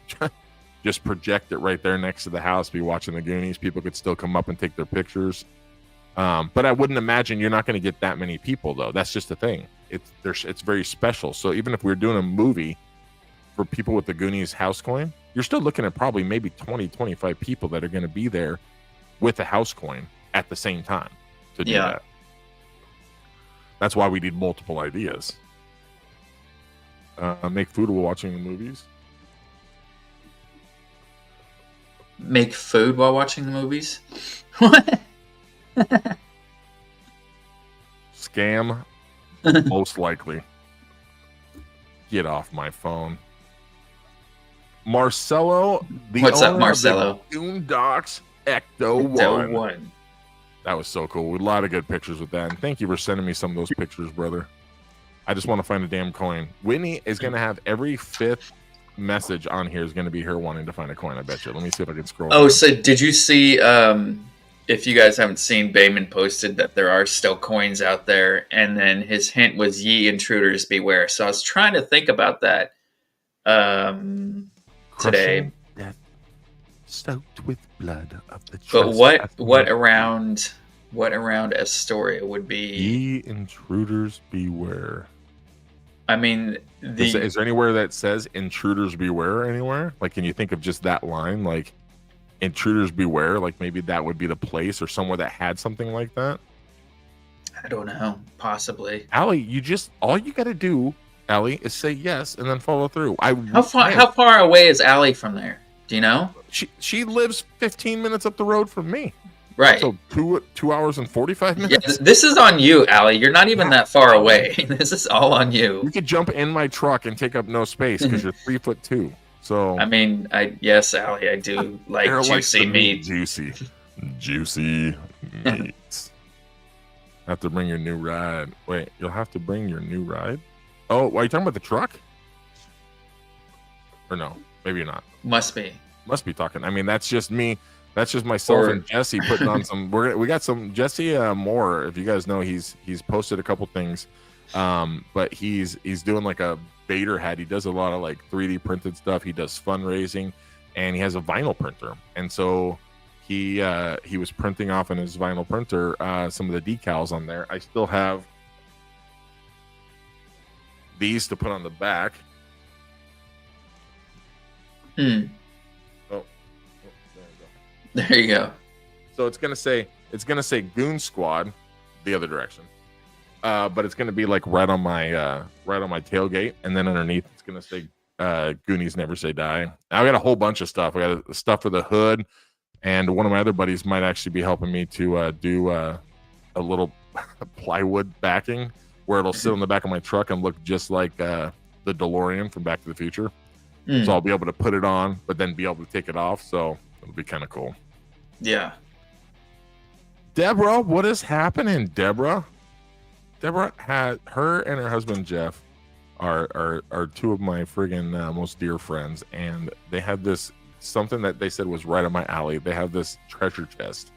just project it right there next to the house, be watching the Goonies. People could still come up and take their pictures. But I wouldn't imagine you're not going to get that many people, though. That's just the thing. It's very special. So even if we're doing a movie for people with the Goonies house coin, you're still looking at probably maybe 20, 25 people that are going to be there with a house coin at the same time to do that. That's why we need multiple ideas. Make food while watching the movies. Make food while watching the movies? What? Scam, most likely. Get off my phone. Marcelo, what's up, Marcelo? Boondocks Ecto 1. That was so cool. A lot of good pictures with that. And thank you for sending me some of those pictures, brother. I just want to find a damn coin. Whitney is going to have every 5th message on here is going to be her wanting to find a coin, I bet you. Let me see if I can scroll. Oh, so did you see, if you guys haven't seen, Bayman posted that there are still coins out there, and then his hint was ye intruders beware. So I was trying to think about that today. Death, soaked with blood of the but what around Astoria would be ye intruders beware? I mean, is there anywhere that says intruders beware anywhere? Like, can you think of just that line, like intruders beware? Like, maybe that would be the place or somewhere that had something like that. I don't know, possibly. Allie, all you got to do, Allie, is say yes and then follow through. How far away is Allie from there? Do you know? She lives 15 minutes up the road from me. Right. So 2 hours and 45 minutes. Yeah, this is on you, Allie. You're not even that far away. This is all on you. You could jump in my truck and take up no space because you're 3'2". So I mean, yes, Allie, I do like juicy meat. Juicy meats. Have to bring your new ride. Wait, you'll have to bring your new ride? Oh, are you talking about the truck? Or no? Maybe you're not. Must be talking. I mean, that's just me. That's just myself and Jesse putting on some. We got some Jesse Moore. If you guys know, he's posted a couple things, but he's doing like a Vader hat. He does a lot of like 3D printed stuff. He does fundraising, and he has a vinyl printer. And so he was printing off in his vinyl printer some of the decals on there. I still have these to put on the back. There you go. So it's gonna say Goon Squad, the other direction, but it's gonna be like right on my tailgate, and then underneath it's gonna say Goonies Never Say Die. I got a whole bunch of stuff. I got stuff for the hood, and one of my other buddies might actually be helping me to do a little plywood backing where it'll sit on the back of my truck and look just like the DeLorean from Back to the Future. So I'll be able to put it on, but then be able to take it off. So it'll be kind of cool. Yeah. Deborah, what is happening, Deborah? Deborah had her and her husband Jeff are two of my friggin' most dear friends, and they had this something that they said was right up my alley. They have this treasure chest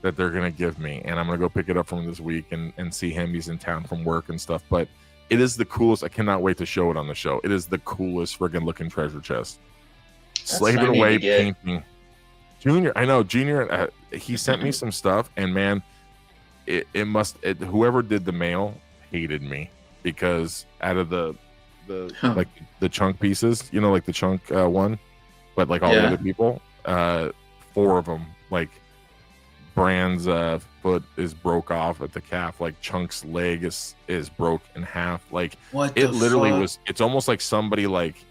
that they're gonna give me, and I'm gonna go pick it up from this week and see him. He's in town from work and stuff, but it is the coolest. I cannot wait to show it on the show. It is the coolest friggin' looking treasure chest. Slaving away painting. Junior, I know Junior. He sent me some stuff, and man, whoever did the mail hated me because out of the like the chunk pieces, like the chunk one, but like all the other people, 4 of them, like Brand's foot is broke off at the calf, like Chunk's leg is broke in half. Like it literally was. It's almost like somebody like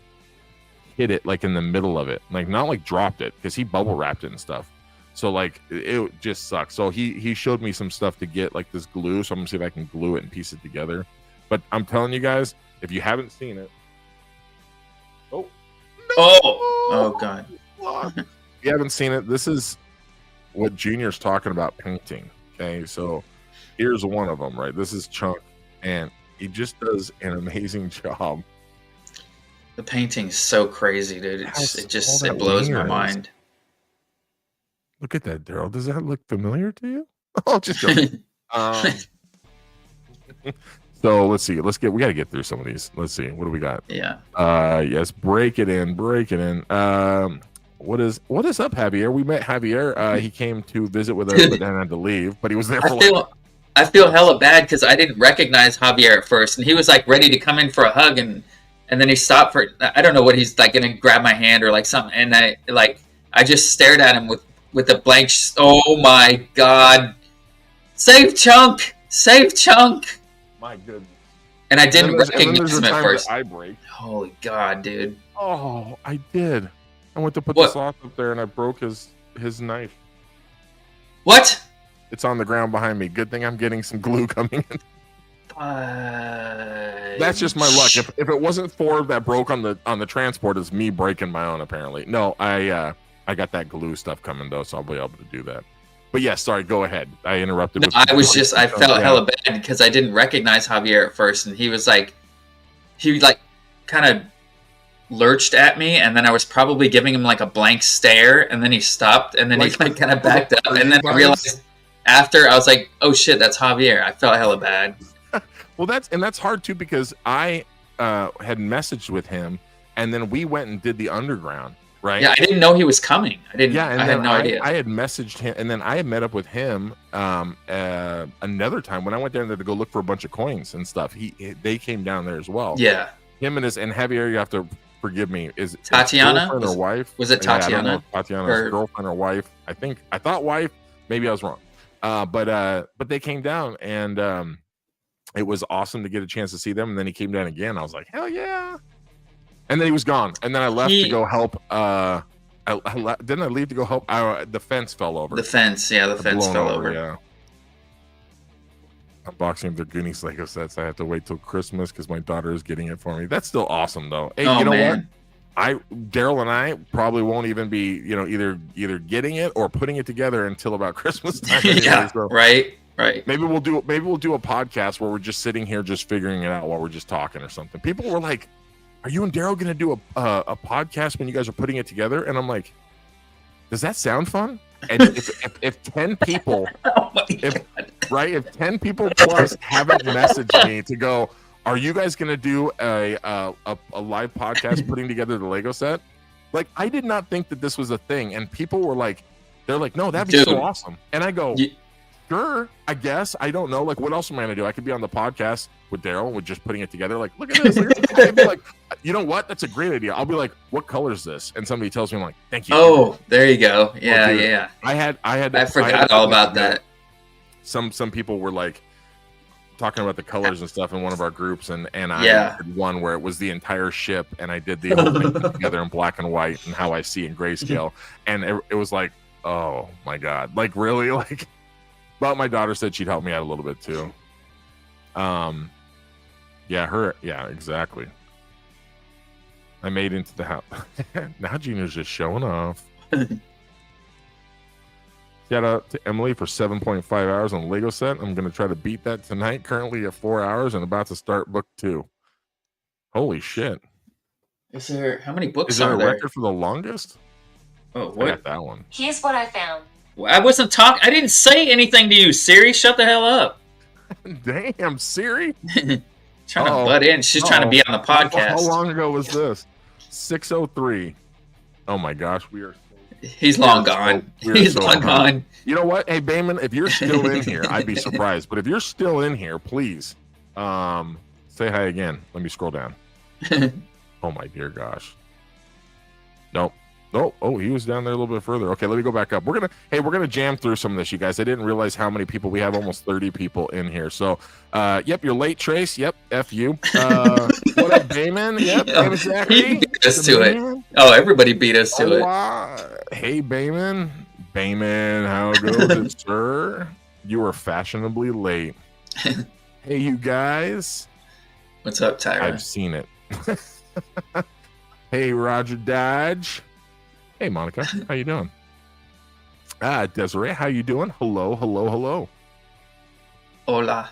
hit it like in the middle of it, like not like dropped it because he bubble wrapped it and stuff. So like it just sucks. So he showed me some stuff to get like this glue. So I'm gonna see if I can glue it and piece it together. But I'm telling you guys, if you haven't seen it, oh god, if you haven't seen it, this is what Junior's talking about painting. Okay, so here's one of them, right? This is Chunk, and he just does an amazing job. The painting's so crazy, dude. It blows my mind. Look at that, Daryl. Does that look familiar to you? Oh, just joking. So let's see. We got to get through some of these. Let's see. What do we got? Yeah. Yes. Break it in. What is up, Javier? We met Javier. He came to visit with us, but then had to leave. But he was there for I feel hella bad because I didn't recognize Javier at first, and he was like ready to come in for a hug, and then he stopped for, I don't know what he's like, gonna grab my hand or like something, and I just stared at him with a blank. Oh my god! Save Chunk! My goodness. And I didn't recognize him at first. I break. Holy god, dude! Oh, I did. I went to put the sauce up there and I broke his knife. What? It's on the ground behind me. Good thing I'm getting some glue coming in. That's just my luck. If it wasn't 4 that broke on the transport, it's me breaking my own apparently. No, I got that glue stuff coming though, so I'll be able to do that. But yeah, sorry, go ahead. I interrupted. No, I felt hella bad because I didn't recognize Javier at first, and he kind of lurched at me, and then I was probably giving him like a blank stare, and then he stopped, and then he like kind of backed up, and then I realized after I was like, oh shit, that's Javier. I felt hella bad. Well, that's hard too because I had messaged with him, and then we went and did the underground. Right. Yeah, I didn't know he was coming. I had no idea. I had messaged him, and then I had met up with him another time when I went down there to go look for a bunch of coins and stuff. They came down there as well. Yeah. Him and Javier, you have to forgive me. Is Tatiana girlfriend or wife? Was it Tatiana? Yeah, Tatiana's girlfriend or wife? I thought wife. Maybe I was wrong. But they came down, and it was awesome to get a chance to see them. And then he came down again. I was like, hell yeah. And then he was gone. And then I left to go help. Didn't I leave to go help? The fence fell over. The fence fell over. Yeah. Unboxing of the Goonies Lego sets. I have to wait till Christmas because my daughter is getting it for me. That's still awesome, though. Hey, you know what? Daryl and I probably won't even be, either getting it or putting it together until about Christmas time. Anyway, yeah. So right. Maybe we'll do a podcast where we're just sitting here just figuring it out while we're just talking or something. People were like, are you and Daryl going to do a podcast when you guys are putting it together? And I'm like, does that sound fun? And if 10 people, if 10 people plus haven't messaged me to go, are you guys going to do a live podcast putting together the Lego set? Like, I did not think that this was a thing. And people were like, they're like, no, that'd be so awesome. And I go, sure, I guess. I don't know. Like, what else am I going to do? I could be on the podcast with Daryl with just putting it together. Like, look at this. I'd be like, you know what? That's a great idea. I'll be like, what color is this? And somebody tells me, I'm like, thank you. Oh, there you go. Yeah, yeah. I forgot all about that. Some people were like talking about the colors and stuff in one of our groups, and I did one where it was the entire ship, and I did the whole thing together in black and white and how I see in grayscale, and it was like, oh my god, like really, like. But my daughter said she'd help me out a little bit too. Yeah, exactly. I made into the house. Now Junior's just showing off. Shout out to Emily for 7.5 hours on the Lego set. I'm going to try to beat that tonight. Currently at 4 hours and about to start book 2. Holy shit. Is there, how many books is there are a there? record for the longest? Oh, what? I got that one. Here's what I found. I wasn't talking. I didn't say anything to you, Siri. Shut the hell up. Damn, Siri. Trying to butt in. She's trying to be on the podcast. How long ago was this? 6:03. Oh my gosh, we are. He's long gone. He's long gone. You know what? Hey, Bayman, if you're still in here, I'd be surprised. But if you're still in here, please say hi again. Let me scroll down. Oh, my dear gosh. Nope. Oh, he was down there a little bit further. Okay, let me go back up. We're gonna jam through some of this, you guys. I didn't realize how many people we have. Almost 30 people in here. So, yep, you're late, Trace. Yep, F you. What up, Bayman? Yep, exactly. He beat us to it. Oh, everybody beat us to it. Hey, Bayman. Bayman, how goes it, sir? You were fashionably late. Hey, you guys. What's up, Tyra? I've seen it. Hey, Roger Dodge. Hey, Monica, how you doing? Desiree, how you doing? Hello. Hola.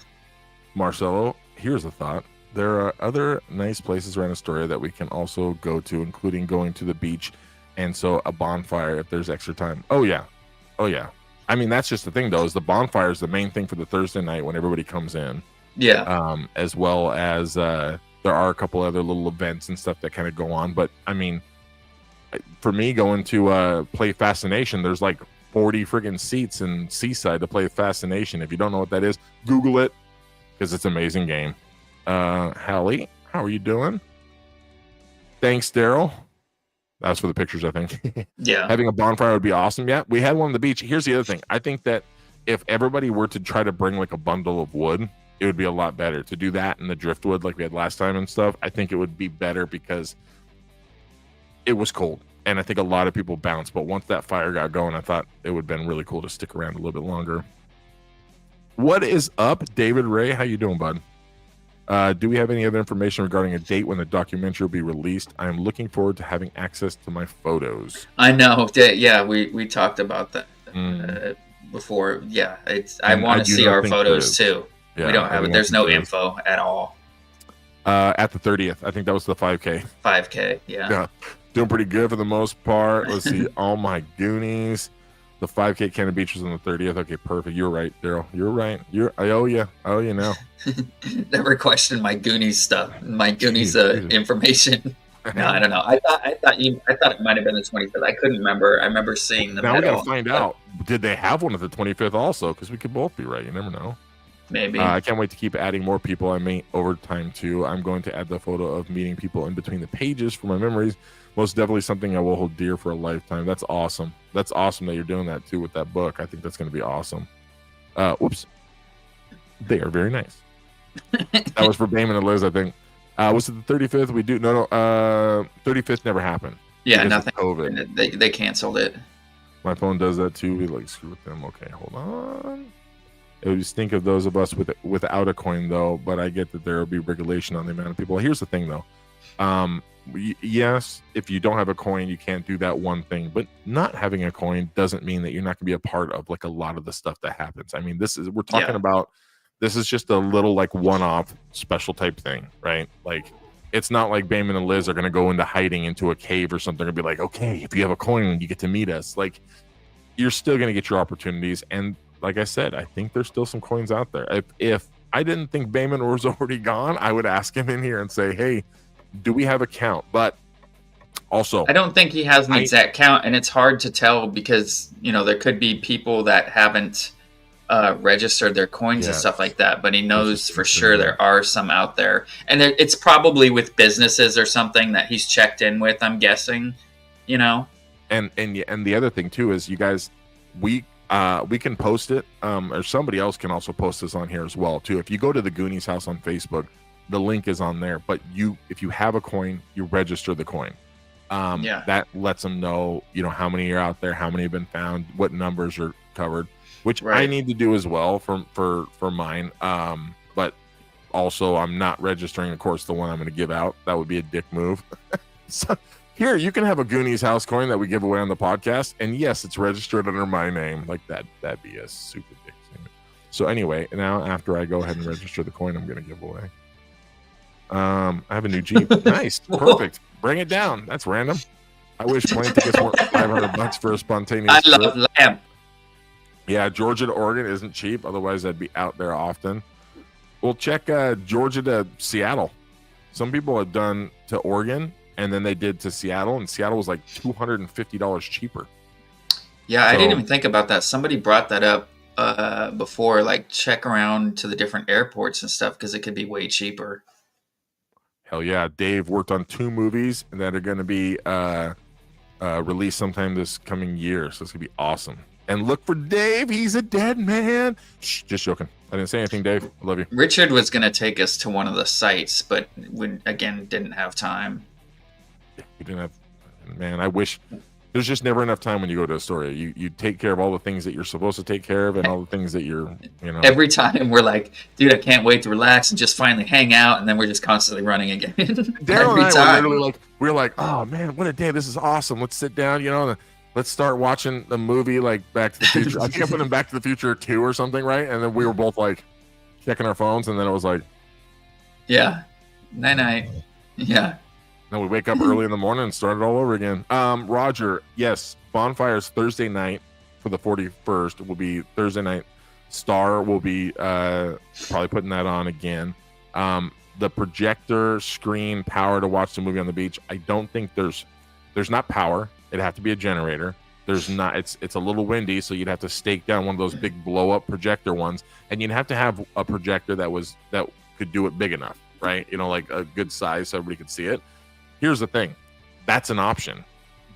Marcelo, here's a thought. There are other nice places around Astoria that we can also go to, including going to the beach, and so a bonfire if there's extra time. Oh yeah. I mean, that's just the thing, though, is the bonfire is the main thing for the Thursday night when everybody comes in. Yeah. As well as there are a couple other little events and stuff that kind of go on, but I mean, for me, going to play Fascination, there's like 40 friggin' seats in Seaside to play Fascination. If you don't know what that is, Google it, because it's an amazing game. Hallie, how are you doing? Thanks, Daryl. That's for the pictures, I think. Yeah. Having a bonfire would be awesome. Yeah, we had one on the beach. Here's the other thing. I think that if everybody were to try to bring like a bundle of wood, it would be a lot better to do that in the driftwood like we had last time and stuff. I think it would be better because it was cold, and I think a lot of people bounced. But once that fire got going, I thought it would have been really cool to stick around a little bit longer. What is up, David Ray? How you doing, bud? Do we have any other information regarding a date when the documentary will be released? I am looking forward to having access to my photos. I know. Yeah, we talked about that before. Yeah, I want to see our photos too. Yeah, we don't have it. There's no info at all. At the 30th, I think that was the 5K. 5K, yeah. Doing pretty good for the most part. Let's see. All my Goonies. The 5K Cannon Beach was on the 30th. Okay, perfect. You're right, Daryl. You're right. I owe you. I owe you now. Never questioned my Goonies stuff. My Goonies information. No, I don't know. I thought it might have been the 25th. I couldn't remember. I remember seeing the now medal. We gotta find out. Did they have one at the 25th also? Because we could both be right. You never know. Maybe. I can't wait to keep adding more people. I may over time too. I'm going to add the photo of meeting people in between the pages for my memories. Most definitely something I will hold dear for a lifetime. That's awesome. That's awesome that you're doing that too with that book. I think that's going to be awesome. Whoops. They are very nice. That was for Bayman and Liz, I think. Was it the 35th? We do no. 35th never happened. Yeah, nothing. COVID. They canceled it. My phone does that too. We like screw with them. Okay, hold on. It would stink of those of us without a coin, though. But I get that there will be regulation on the amount of people. Here's the thing, though. Yes, if you don't have a coin, you can't do that one thing. But not having a coin doesn't mean that you're not going to be a part of like a lot of the stuff that happens. I mean, we're talking about. This is just a little like one-off special type thing, right? Like, it's not like Bayman and Liz are going to go into hiding into a cave or something and be like, okay, if you have a coin, you get to meet us. Like, you're still going to get your opportunities. And like I said, I think there's still some coins out there. If I didn't think Bayman was already gone, I would ask him in here and say, hey, do we have a count? But also, I don't think he has an exact count, and it's hard to tell because, there could be people that haven't registered their coins and stuff like that, but he knows for sure there are some out there, and it's probably with businesses or something that he's checked in with, I'm guessing, And the other thing too is, you guys, we can post it, or somebody else can also post this on here as well too. If you go to the Goonies house on Facebook, the link is on there. But if you have a coin, you register the coin. That lets them know, how many are out there, how many have been found, what numbers are covered, which I need to do as well for mine. But also, I'm not registering, of course, the one I'm going to give out. That would be a dick move. So here, you can have a Goonies house coin that we give away on the podcast, and yes, it's registered under my name. Like that. That'd be a super dick thing. So anyway, now after I go ahead and register the coin, I'm going to give away. I have a new Jeep. Nice, perfect. Bring it down. That's random. I wish plane tickets weren't $500 for a spontaneous trip. I love lamp. Yeah, Georgia to Oregon isn't cheap. Otherwise, I'd be out there often. We'll check Georgia to Seattle. Some people have done to Oregon, and then they did to Seattle, and Seattle was like $250 cheaper. Yeah, I So didn't even think about that. Somebody brought that up before, like check around to the different airports and stuff because it could be way cheaper. hell yeah, Dave worked on 2 movies that are going to be released sometime this coming year, so it's gonna be awesome. And look for Dave, he's a dead man. Shh, just joking. I didn't say anything, Dave. I love you. Richard was going to take us to one of the sites, but we again didn't have time. We didn't have, man, I wish. There's just never enough time when you go to Astoria. You take care of all the things that you're supposed to take care of and all the things that you're, Every time we're like, dude, I can't wait to relax and just finally hang out, and then we're just constantly running again. Daryl and I were literally like, oh man, what a day. This is awesome. Let's sit down, and let's start watching the movie like Back to the Future. I think I put in Back to the Future 2 or something, right? And then we were both like checking our phones, and then it was like, yeah, night. Yeah. Then we wake up early in the morning and start it all over again. Roger, yes, Bonfire's Thursday night for the 41st will be Thursday night. Star will be probably putting that on again. The projector screen power to watch the movie on the beach. I don't think there's not power. It'd have to be a generator. There's not. It's a little windy, so you'd have to stake down one of those big blow up projector ones, and you'd have to have a projector that could do it big enough, right? Like a good size so everybody could see it. Here's the thing, that's an option,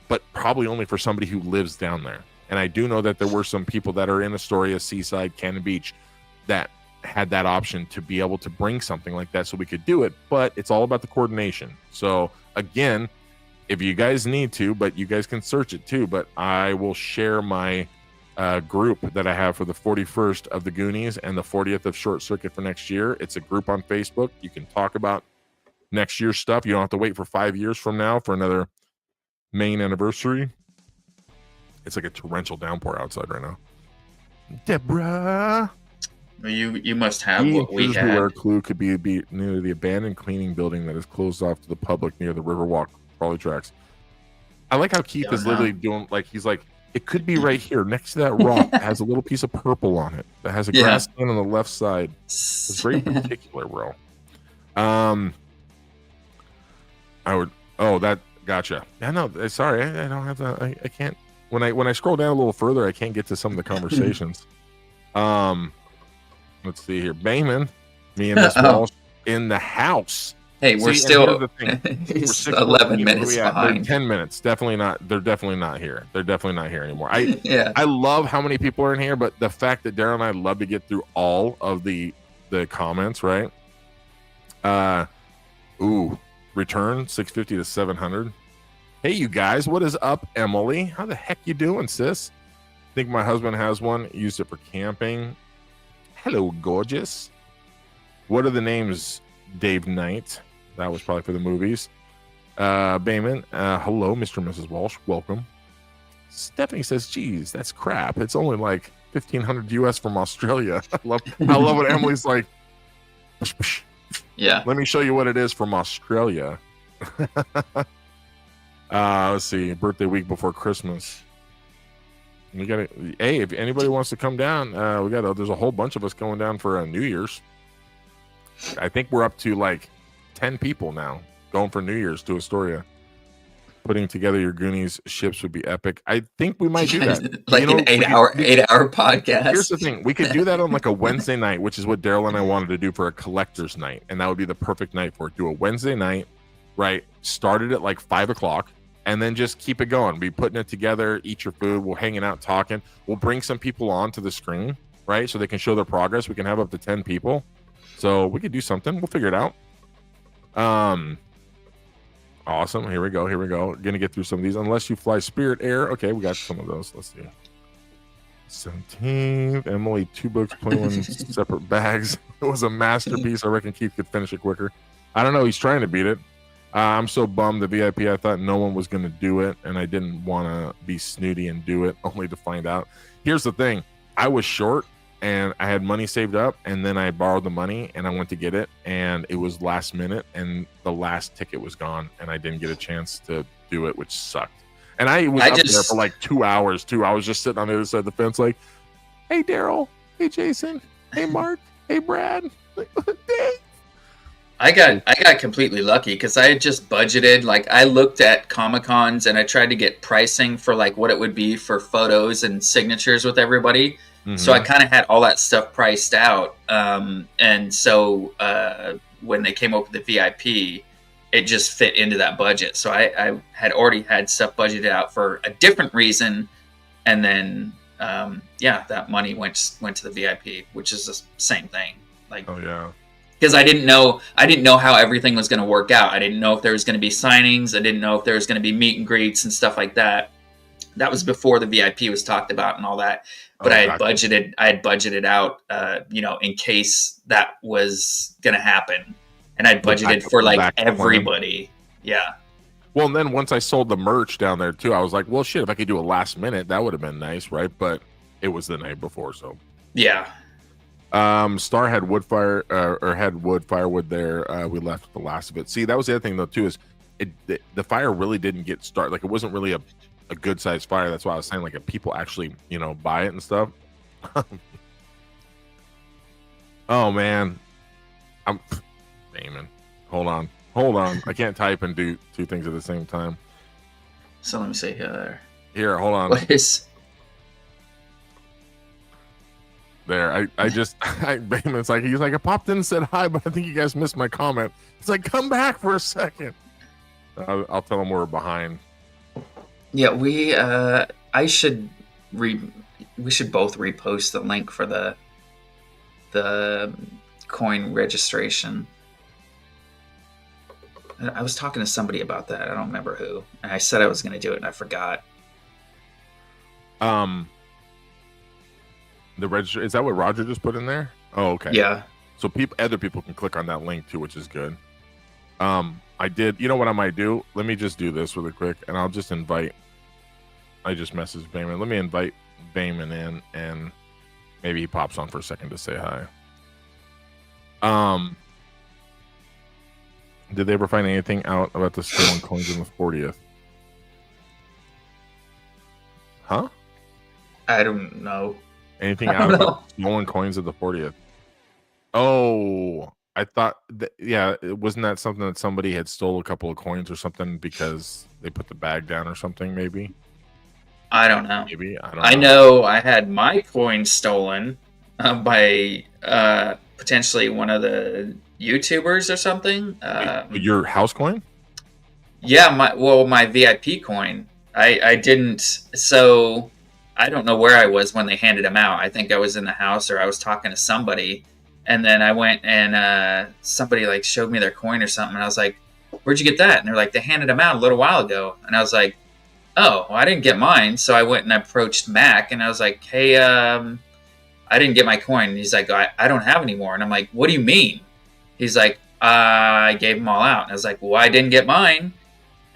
but probably only for somebody who lives down there. And I do know that there were some people that are in Astoria, Seaside, Cannon Beach that had that option to be able to bring something like that so we could do it, but it's all about the coordination. So again, if you guys need to, but you guys can search it too, but I will share my group that I have for the 41st of the Goonies and the 40th of Short Circuit for next year. It's a group on Facebook. You can talk about next year's stuff. You don't have to wait for 5 years from now for another main anniversary. It's like a torrential downpour outside right now. Deborah, you must have what we had. Beware clue could be near the abandoned cleaning building that is closed off to the public near the Riverwalk trolley tracks. I like how Keith is literally doing, like, he's like, it could be right here next to that rock that has a little piece of purple on it that has a grass stand on the left side. It's very particular, bro. That gotcha. Yeah, no, sorry, I don't have that. I can't. When I scroll down a little further, I can't get to some of the conversations. Let's see here. Bayman, me and Miss Walsh in the house. Hey, we're still he's 11 minutes behind. They're 10 minutes. Definitely not. They're definitely not here. They're definitely not here anymore. I love how many people are in here, but the fact that Daryl and I love to get through all of the comments, right? Return 650 to 700. Hey, you guys, what is up, Emily? How the heck you doing, sis? I think my husband has one. Used it for camping. Hello, gorgeous. What are the names? Dave Knight. That was probably for the movies. Bayman. Hello, Mr. and Mrs. Walsh. Welcome. Stephanie says, geez, that's crap. It's only like 1,500 US from Australia. I love what Emily's like. Yeah. Let me show you what it is from Australia. Let's see. Birthday week before Christmas. We got to. Hey, if anybody wants to come down, there's a whole bunch of us going down for New Year's. I think we're up to like 10 people now going for New Year's to Astoria. Putting together your Goonies ships would be epic. I think we might do that. Like an 8-hour podcast. Here's the thing. We could do that on like a Wednesday night, which is what Daryl and I wanted to do for a collector's night. And that would be the perfect night for it. Do a Wednesday night, right? Started at like 5 o'clock and then just keep it going. Be putting it together, eat your food. We're hanging out, talking. We'll bring some people on to the screen, right? So they can show their progress. We can have up to 10 people. So we could do something. We'll figure it out. Awesome. Here we go. Gonna get through some of these. Unless you fly Spirit Air. Okay, we got some of those. Let's see. 17th. Emily, 2 books, 21 separate bags. It was a masterpiece. I reckon Keith could finish it quicker. I don't know. He's trying to beat it. I'm so bummed the VIP. I thought no one was going to do it, and I didn't want to be snooty and do it, only to find out. Here's the thing. I was short, and I had money saved up, and then I borrowed the money, and I went to get it, and it was last minute, and the last ticket was gone, and I didn't get a chance to do it, which sucked. And I was there for like 2 hours, just sitting on the other side of the fence like, hey, Daryl. Hey, Jason. Hey, Mark. Hey, Brad. Like, dang. I got completely lucky because I had just budgeted. Like I looked at Comic Cons and I tried to get pricing for like what it would be for photos and signatures with everybody. So I Mm-hmm. kind of had all that stuff priced out. And so when they came up with the VIP, it just fit into that budget. So I had already had stuff budgeted out for a different reason, and then yeah, that money went to the VIP, which is the same thing. Like, Oh yeah. because I didn't know how everything was going to work out. I didn't know if there was going to be signings. I didn't know if there was going to be meet and greets and stuff like that. That was before the VIP was talked about and all that. But Oh, I gotcha. had budgeted out, in case that was going to happen, and I'd budgeted for like everybody. Yeah. Well, and then once I sold the merch down there too, I was like, well, shit, if I could do a last minute, that would have been nice, right? But it was the night before, so Yeah. Star had wood firewood there. We left the last of it. See, that was the other thing though too, is the fire really didn't get started. Like it wasn't really a good sized fire. That's why I was saying, like, if people actually buy it and stuff. Oh man, I'm Damon. Hold on. I can't type and do two things at the same time. So let me see here. Here, hold on. What is? There, Bateman's like, he's like, I popped in and said hi, but I think you guys missed my comment. It's like, come back for a second. I'll tell him we're behind. Yeah, we should both repost the link for the coin registration. I was talking to somebody about that. I don't remember who. And I said I was going to do it, and I forgot. The register, is that what Roger just put in there? Oh, okay. Yeah. So other people can click on that link too, which is good. I did. You know what I might do? Let me just do this really quick, and I'll just invite. I just messaged Bayman. Let me invite Bayman in, and maybe he pops on for a second to say hi. Did they ever find anything out about the stolen coins in the 40th? Huh? I don't know. Anything out about stolen coins of the 40th? Oh, I thought that, yeah, wasn't that something that somebody had stole a couple of coins or something because they put the bag down or something? Maybe. I don't know. Maybe I don't. I know I had my coin stolen by potentially one of the YouTubers or something. Your house coin? Yeah, my VIP coin. I didn't. So I don't know where I was when they handed them out. I think I was in the house or I was talking to somebody, and then I went and somebody like showed me their coin or something, and I was like, "Where'd you get that?" And they're like, "They handed them out a little while ago," and I was like, "Oh, well, I didn't get mine." So I went and approached Mac, and I was like, "Hey, I didn't get my coin." And he's like, I don't have any more. And I'm like, "What do you mean?" He's like, "I gave them all out." And I was like, "Well, I didn't get mine."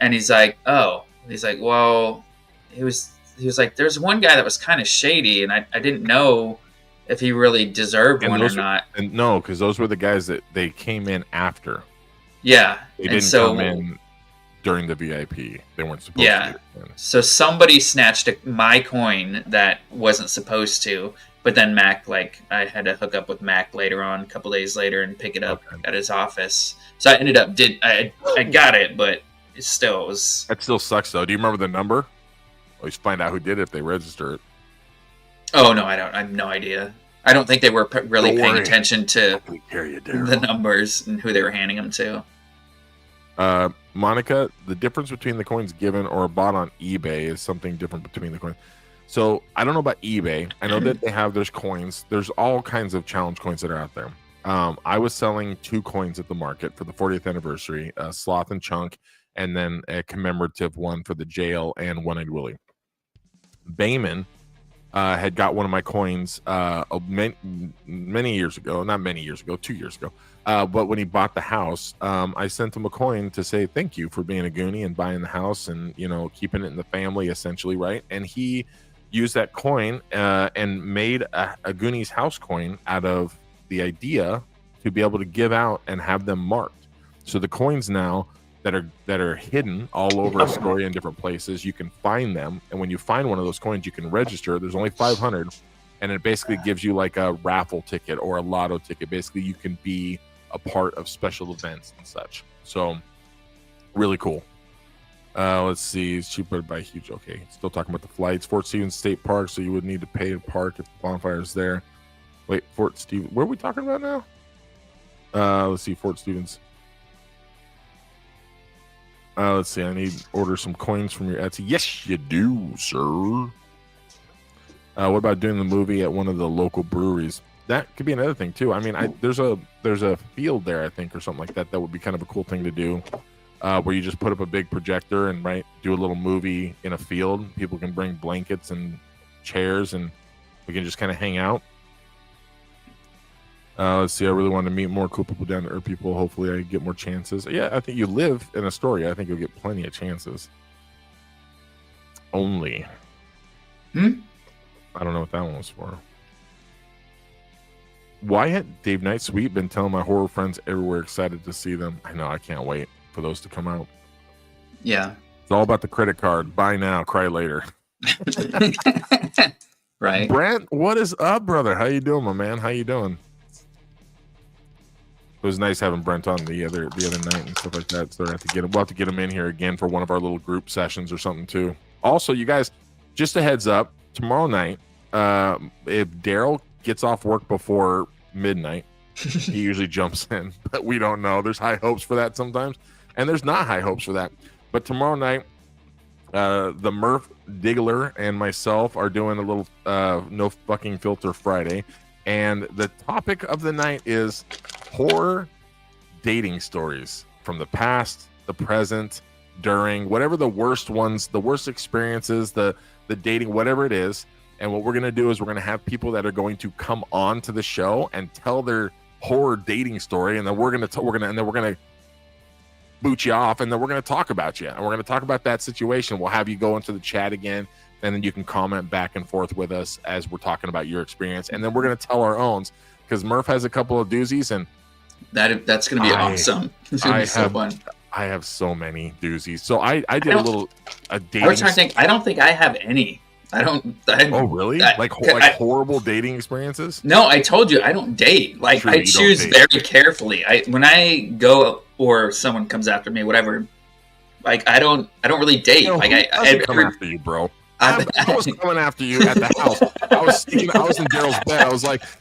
And he's like, "Oh." He's like, "Well," he was like, "There's one guy that was kind of shady, and I didn't know if he really deserved one or not." And no, because those were the guys that they came in after. Yeah. They didn't come in during the VIP. They weren't supposed to. So somebody snatched my coin that wasn't supposed to, but then Mac, like, I had to hook up with Mac later on, a couple days later, and pick it up at his office. So I ended up I got it, but it still was. That still sucks though. Do you remember the number? Always find out who did it if they register it. Oh no, I don't. I have no idea. I don't think they were really paying attention to the numbers and who they were handing them to. Monica, the difference between the coins given or bought on eBay is something different between the coins. So I don't know about eBay. I know that there's coins. There's all kinds of challenge coins that are out there. I was selling 2 coins at the market for the 40th anniversary, Sloth and Chunk, and then a commemorative one for the jail and One-Eyed Willie. Bayman had got one of my coins many years ago, not many years ago, 2 years ago. But when he bought the house, I sent him a coin to say thank you for being a Goonie and buying the house and, keeping it in the family, essentially, right? And he used that coin and made a Goonies house coin out of the idea to be able to give out and have them marked. So the coins now that are hidden all over Astoria in different places, you can find them, and when you find one of those coins, you can register. There's only 500, and it basically gives you like a raffle ticket or a lotto ticket. Basically, you can be a part of special events and such. So really cool. Let's see. It's cheaper to buy huge. Okay, still talking about the flights. Fort Stevens State Park, so you would need to pay to park if the bonfire is there. Wait, Fort Stevens. Where are we talking about now? Let's see. Fort Stevens. Let's see. I need to order some coins from your Etsy. Yes, you do, sir. What about doing the movie at one of the local breweries? That could be another thing too. I mean, there's a field there, I think, or something like that. That would be kind of a cool thing to do, where you just put up a big projector and do a little movie in a field. People can bring blankets and chairs, and we can just kind of hang out. Let's see. I really want to meet more cool people, down to earth people. Hopefully, I get more chances. Yeah, I think you live in Astoria. I think you'll get plenty of chances. Only. I don't know what that one was for. Why had Dave Knight Sweet been telling my horror friends everywhere excited to see them? I know. I can't wait for those to come out. Yeah. It's all about the credit card. Buy now, cry later. Right. Brent, what is up, brother? How you doing, my man? How you doing? It was nice having Brent on the other night and stuff like that. So we'll have to get him in here again for one of our little group sessions or something too. Also, you guys, just a heads up, tomorrow night, if Daryl gets off work before midnight, he usually jumps in, but we don't know. There's high hopes for that sometimes, and there's not high hopes for that. But tomorrow night, the Murph Diggler and myself are doing a little no fucking filter Friday, and the topic of the night is horror dating stories from the past, the present, during, whatever the worst ones, the worst experiences, the dating, whatever it is. And what we're going to do is we're going to have people that are going to come on to the show and tell their horror dating story, and then we're going to boot you off, and then we're going to talk about you, and we're going to talk about that situation. We'll have you go into the chat again, and then you can comment back and forth with us as we're talking about your experience, and then we're going to tell our own, because Murph has a couple of doozies, and that's going to be awesome. It's going to be so fun. I have so many doozies. So I did a dating. I was trying to think. I don't think I have any. Oh really? Like horrible dating experiences? No, I told you I don't date. Like, I choose very carefully. When I go or someone comes after me, whatever. Like, I don't really date. Like, I come after you, bro. I was coming after you at the house. I was in Daryl's bed.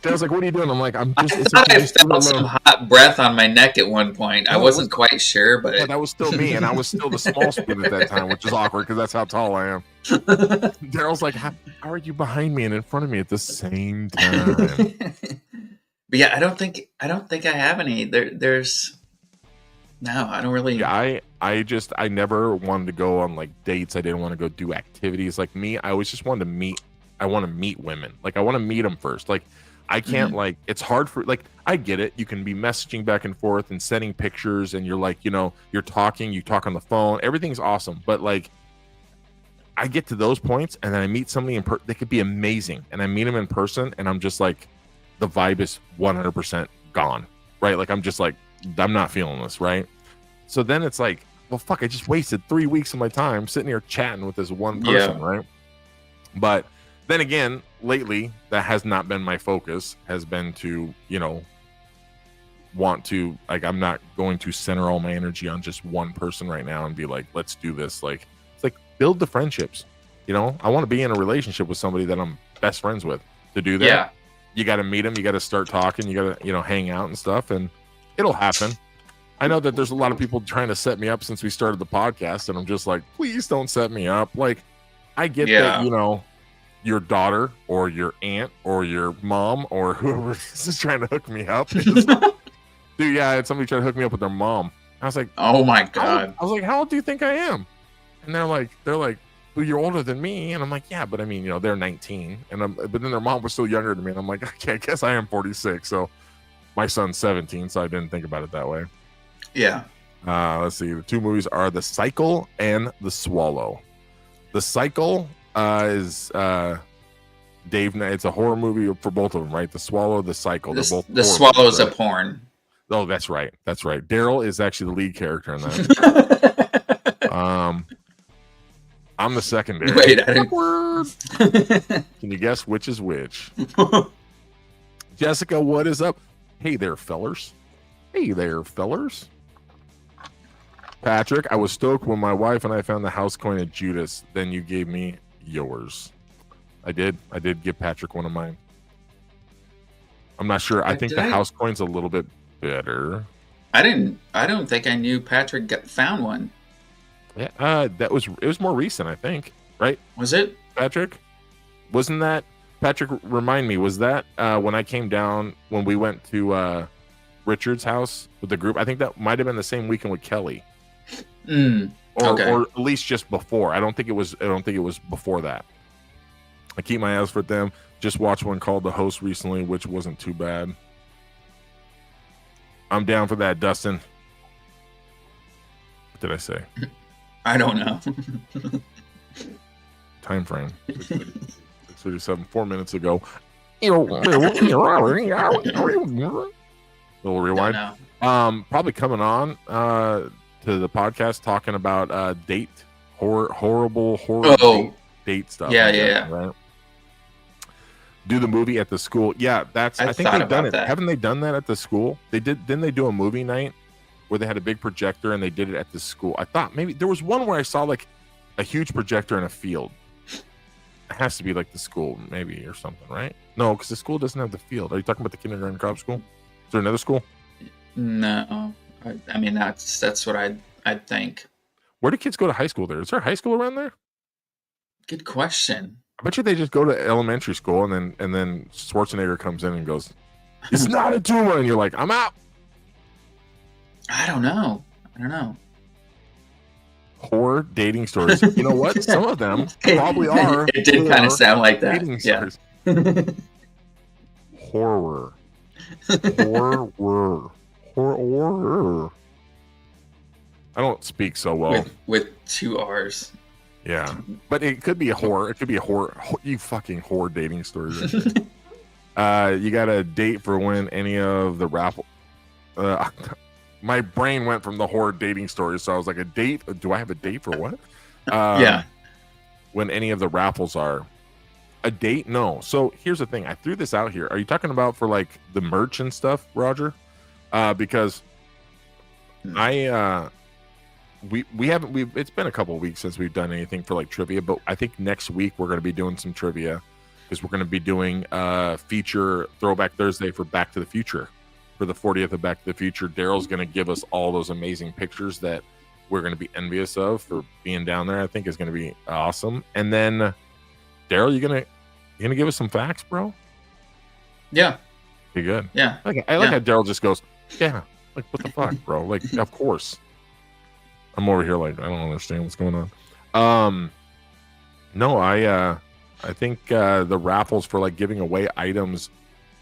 Daryl's like, what are you doing? I'm like, I felt some hot breath on my neck at one point. I wasn't quite sure, but that was still me, and I was still the small spoon at that time, which is awkward because that's how tall I am. Daryl's like, how are you behind me and in front of me at the same time? But yeah, I don't think I have any. There's no, I don't really. Yeah, I never wanted to go on like dates. I didn't want to go do activities. Like me, I always just wanted to meet. I want to meet women. Like, I want to meet them first. Like, I can't like, it's hard for, like, I get it. You can be messaging back and forth and sending pictures, and you're like, you're talking, you talk on the phone. Everything's awesome. But like, I get to those points, and then I meet somebody in person. They could be amazing, and I meet them in person, and I'm just like, the vibe is 100% gone, right? Like, I'm just like, I'm not feeling this, right? So then it's like, well, fuck, I just wasted 3 weeks of my time sitting here chatting with this one person, right? But then again, lately, that has not been my focus, has been to, want to, like, I'm not going to center all my energy on just one person right now and be like, let's do this. Like, it's like, build the friendships, I want to be in a relationship with somebody that I'm best friends with. To do that, you got to meet them, you got to start talking, you got to, hang out and stuff, and it'll happen. I know that there's a lot of people trying to set me up since we started the podcast, and I'm just like, please don't set me up. Like, I get that, your daughter or your aunt or your mom or whoever is trying to hook me up. Dude, yeah, I had somebody try to hook me up with their mom. I was like, oh my God. I was like, how old do you think I am? And they're like, well, you're older than me. And I'm like, yeah, but I mean, they're 19. But then their mom was still younger than me. And I'm like, okay, I guess I am 46. So my son's 17. So I didn't think about it that way. Yeah. Let's see. The two movies are The Cycle and The Swallow. The Cycle is Dave Knight. It's a horror movie for both of them, right? The Swallow, The Cycle. They're both. The Swallow is a porn. Oh, that's right. That's right. Daryl is actually the lead character in that. I'm the secondary. Wait, Can you guess which is which? Jessica, what is up? Hey there, fellers. Hey there, fellers. Patrick, I was stoked when my wife and I found the house coin at Judas. Then you gave me yours. I did give Patrick one of mine. I'm not sure. I think the house coin's a little bit better. I don't think I knew Patrick found one. Yeah, it was more recent, I think. Right? Was it? Patrick? Wasn't that Patrick? Remind me. Was that when I came down when we went to Richard's house with the group? I think that might have been the same weekend with Kelly. Or at least just before. I don't think it was before that. I keep my eyes for them. Just watched one called The Host recently, which wasn't too bad. I'm down for that, Dustin. What did I say? I don't know. Time frame. 6:37, 4 minutes ago. Little rewind. Probably coming on to the podcast talking about horrible date stuff. Yeah. Right? Do the movie at the school. Yeah, I think they've done it. That. Haven't they done that at the school? Didn't they do a movie night where they had a big projector and they did it at the school? I thought maybe there was one where I saw like a huge projector in a field. It has to be like the school, maybe, or something, right? No, because the school doesn't have the field. Are you talking about the kindergarten co-op school? Is there another school? No, I mean that's what I'd think. Where do kids go to high school there? Is there a high school around there? Good question. I bet you they just go to elementary school and then Schwarzenegger comes in and goes, "It's not a tumor," and you're like, "I'm out." I don't know. Horror dating stories. You know what? Some of them probably are. It did kind of sound like that. Yeah. Horror. I don't speak so well. With 2 R's. Yeah, but it could be a horror. It could be a horror. You fucking horror dating story. Right? You got a date for when any of the raffle. My brain went from the horror dating stories, so I was like, a date? Do I have a date for what? Yeah. When any of the raffles are. A date? No. So here's the thing. I threw this out here. Are you talking about for like the merch and stuff, Roger? Because it's been a couple of weeks since we've done anything for like trivia, but I think next week we're going to be doing some trivia because we're going to be doing feature Throwback Thursday for Back to the Future. For the 40th of Back to the Future, Daryl's going to give us all those amazing pictures that we're going to be envious of for being down there. I think is going to be awesome. And then Daryl, you gonna give us some facts, bro? Yeah. Be good. Yeah. I like how Daryl just goes, yeah. Like, what the fuck, bro? Like, of course. I'm over here like, I don't understand what's going on. No, I think the raffles for like giving away items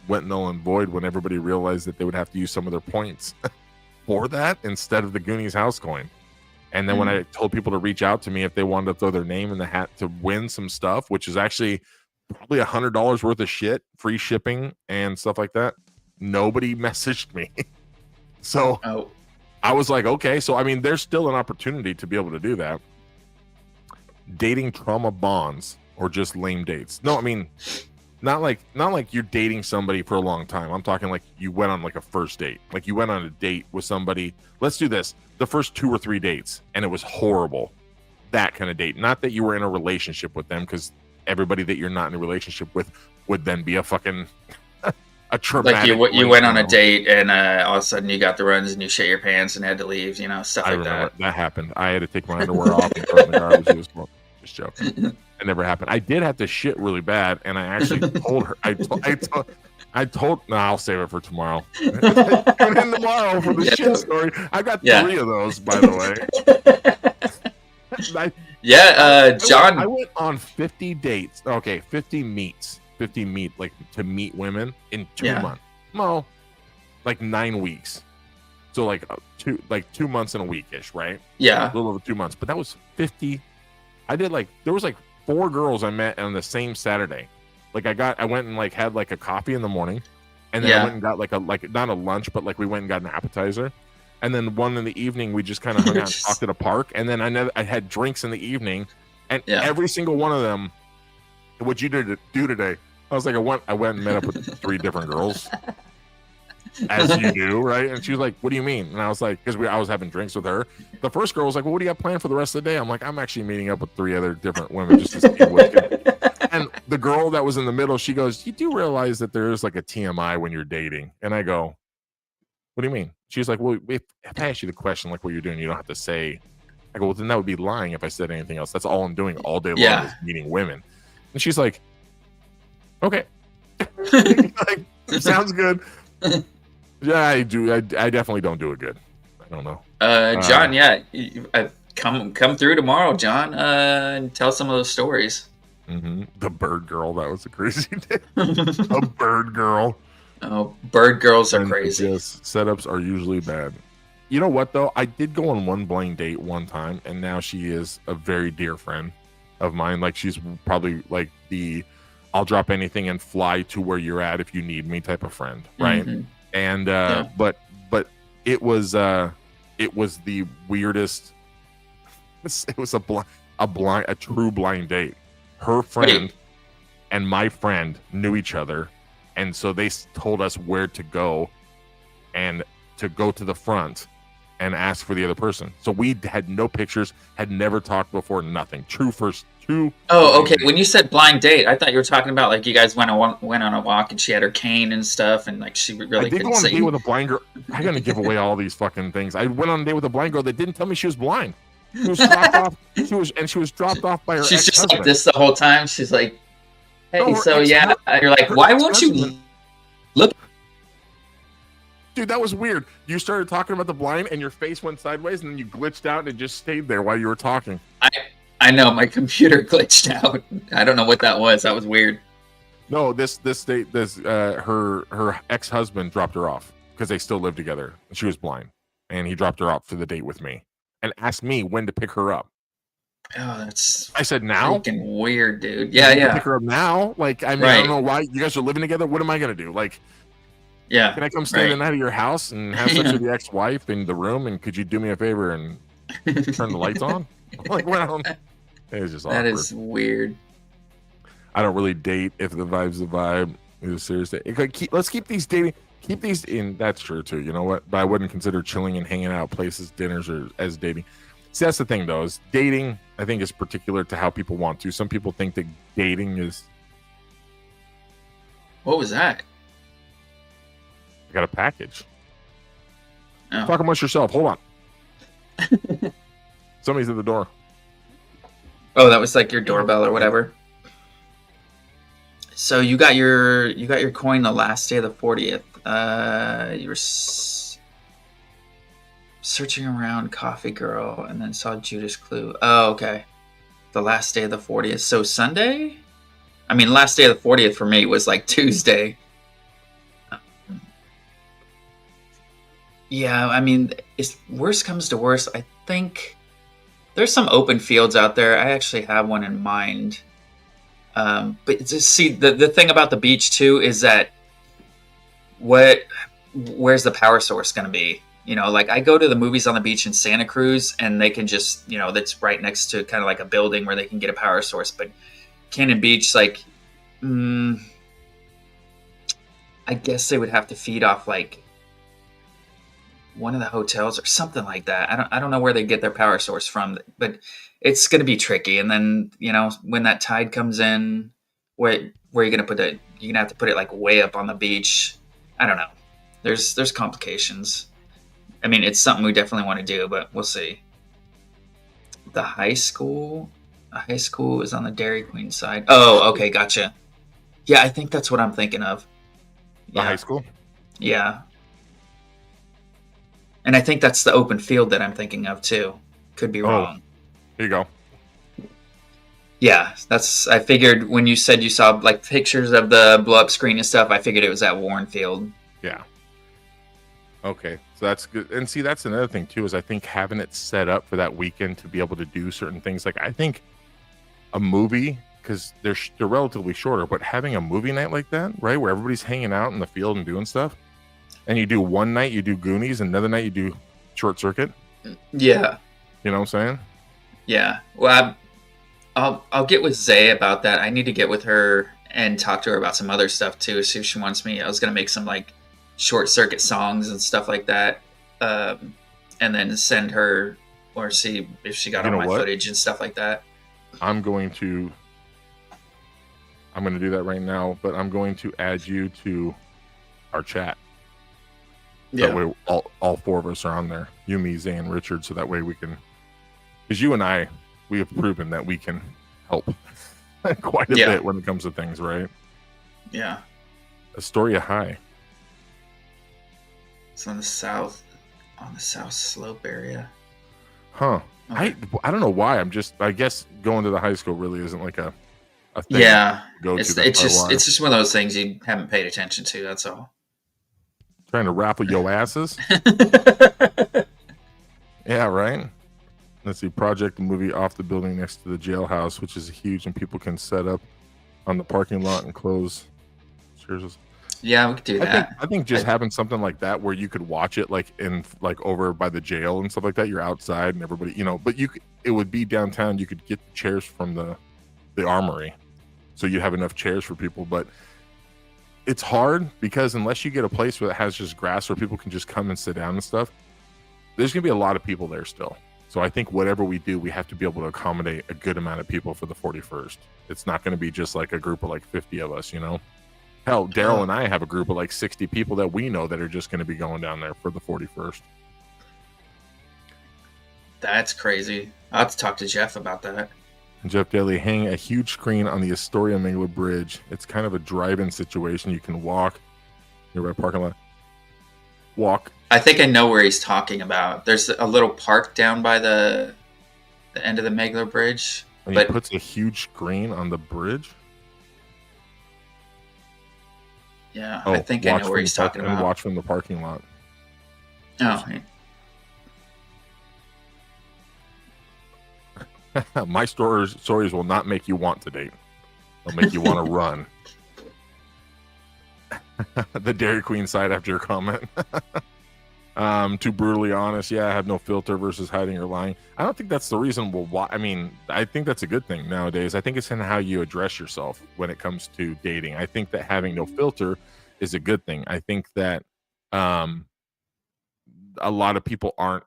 went null and void when everybody realized that they would have to use some of their points for that instead of the Goonies house coin. And then when I told people to reach out to me if they wanted to throw their name in the hat to win some stuff, which is actually probably $100 worth of shit, free shipping and stuff like that, nobody messaged me. So I was like, okay. So, I mean, there's still an opportunity to be able to do that. Dating trauma bonds or just lame dates. No, I mean, not like you're dating somebody for a long time. I'm talking like you went on like a first date. Like you went on a date with somebody. Let's do this. The first 2 or 3 dates and it was horrible. That kind of date. Not that you were in a relationship with them, because everybody that you're not in a relationship with would then be a fucking a traumatic. Like you went on a date and all of a sudden you got the runs and you shit your pants and had to leave, stuff like that. That happened. I had to take my underwear off and throw it in the garbage. It was just joking. It never happened. I did have to shit really bad, and I actually told her. I told. No, I'll save it for tomorrow. Tune in tomorrow for the shit story. I got 3 of those, by the way. John. I went on 50 dates. Okay, 50 meets. 50 like to meet women in 2 months. No, like 9 weeks. So like 2 months and a week-ish, right? Yeah. A little over 2 months. But that was 50. I did there was 4 girls I met on the same Saturday. Like I went and like had like a coffee in the morning, and then I went and got like not a lunch, but like we went and got an appetizer, and then one in the evening we just kind of hung out and talked at a park, and then I had drinks in the evening, and every single one of them, what you did do today, I was like I went and met up with 3 different girls. as you do, right? And she was like, "What do you mean?" And I was like, because I was having drinks with her. The first girl was like, "Well, what do you have planned for the rest of the day?" I'm like, "I'm actually meeting up with 3 other different women just to see what." And the girl that was in the middle, she goes, "You do realize that there is like a TMI when you're dating?" And I go, "What do you mean?" She's like, "Well, if I ask you the question like what you're doing, you don't have to say." I go, "Well, then that would be lying if I said anything else. That's all I'm doing all day long Yeah. is meeting women." And she's like, "Okay." Like, sounds good. Yeah, I do. I definitely don't do it good. I don't know. John, yeah, come through tomorrow, John, and tell some of those stories. The bird girl, that was a crazy day. A bird girl. Oh, bird girls are crazy. Yes, setups are usually bad. You know what though? I did go on one blind date one time, and now she is a very dear friend of mine. Like she's probably like the I'll drop anything and fly to where you're at if you need me type of friend, right? And but it was the weirdest. It was a true blind date. Her friend and my friend knew each other, and so they told us where to go, and to go to the front and ask for the other person. So we had no pictures, had never talked before, nothing. True first two. Oh, okay. When you said blind date, I thought you were talking about like you guys went on a walk and she had her cane and stuff, and like she really I did go on a date with a blind girl. I'm gonna give away all these fucking things. I went on a date with a blind girl that didn't tell me she was blind. She was dropped off. She was dropped off by her. She's ex-husband. just like this the whole time. She's like, "Hey, so yeah." You're like, "Why won't you look?" Dude, that was weird. You started talking about the blind, and your face went sideways, and then you glitched out, and it just stayed there while you were talking. I know my computer glitched out. I don't know what that was. That was weird. No, her ex-husband dropped her off because they still lived together. She was blind, and he dropped her off for the date with me, and asked me when to pick her up. Oh, that's. I said now. Freaking weird, dude. Yeah. Pick her up now. Like, I mean, I don't know why you guys are living together. What am I gonna do? Like, yeah. Can I come stay the night at your house and have sex with the ex-wife in the room? And could you do me a favor and turn the lights on? Like, well, it's just awkward. That is weird. I don't really date if the vibe's the vibe. It's a serious date. Let's keep these dating. Keep these in. That's true too. You know what? But I wouldn't consider chilling and hanging out places, dinners, or as dating. See, that's the thing though. Is dating? I think is particular to how people want to. Some people think that dating is. What was that? I got a package. Oh. Talk amongst yourself. Hold on. Somebody's at the door. Oh, that was like your doorbell or whatever. So you got your coin the last day of the 40th. You were searching around Coffee Girl and then saw Judas Clue. Oh, okay. The last day of the 40th. So Sunday? I mean, last day of the 40th for me was like Tuesday. Yeah, I mean, if worst comes to worst, I think there's some open fields out there. I actually have one in mind. But just see, the thing about the beach too is that where's the power source going to be? You know, like I go to the movies on the beach in Santa Cruz, and they can just, you know, that's right next to kind of like a building where they can get a power source. But Cannon Beach, like, I guess they would have to feed off like one of the hotels or something like that. I don't know where they get their power source from, but it's going to be tricky. And then, you know, when that tide comes in, where are you going to put it? You're going to have to put it like way up on the beach. I don't know. There's complications. I mean, it's something we definitely want to do, but we'll see. The high school is on the Dairy Queen side. Oh, okay. Gotcha. Yeah. I think that's what I'm thinking of. The high school? Yeah. And I think that's the open field that I'm thinking of too. Could be wrong. Here you go. Yeah, I figured when you said you saw like pictures of the blow up screen and stuff, I figured it was at Warren Field. Yeah. Okay, so that's good. And see, that's another thing too, is I think having it set up for that weekend to be able to do certain things. Like I think a movie, because they're relatively shorter, but having a movie night like that, right, where everybody's hanging out in the field and doing stuff, and you do one night you do Goonies, another night you do Short Circuit. Yeah. You know what I'm saying? Yeah. Well, I'll get with Zay about that. I need to get with her and talk to her about some other stuff too. See if she wants me. I was gonna make some like short circuit songs and stuff like that, and then send her or see if she got all my footage and stuff like that. I'm going to do that right now, but I'm going to add you to our chat. Yeah. That way all four of us are on there. You, me, Zay, and Richard, so that way we can, because you and I, we have proven that we can help quite a bit when it comes to things, right? Yeah. Astoria High. It's on the south slope area. Huh. Okay. I don't know why. I guess going to the high school really isn't like a thing. Yeah. To it's just one of those things you haven't paid attention to, that's all. Trying to raffle your asses. Yeah, right. Let's see. Project the movie off the building next to the jailhouse, which is huge, and people can set up on the parking lot and close. Yeah, we could do that. I think just having something like that where you could watch it like over by the jail and stuff like that. You're outside and everybody, but it would be downtown. You could get the chairs from the armory, so you have enough chairs for people. But it's hard because unless you get a place where it has just grass where people can just come and sit down and stuff, there's gonna be a lot of people there still. So I think whatever we do, we have to be able to accommodate a good amount of people for the 41st. It's not going to be just like a group of like 50 of us, Hell, Daryl and I have a group of like 60 people that we know that are just going to be going down there for the 41st. That's crazy. I'll have to talk to Jeff about that. Jeff Daly, hang a huge screen on the Astoria Mangler Bridge. It's kind of a drive-in situation. You can walk. You're right, parking lot. Walk. I think I know where he's talking about. There's a little park down by the end of the Mangler Bridge. And he puts a huge screen on the bridge? Yeah, I think I know where he's talking about. And watch from the parking lot. Oh. My stories will not make you want to date. They'll make you want to run. The Dairy Queen side after your comment. Too brutally honest. Yeah, I have no filter versus hiding or lying. I don't think that's the reason I think that's a good thing nowadays. I think it's in how you address yourself when it comes to dating. I think that having no filter is a good thing. I think that a lot of people aren't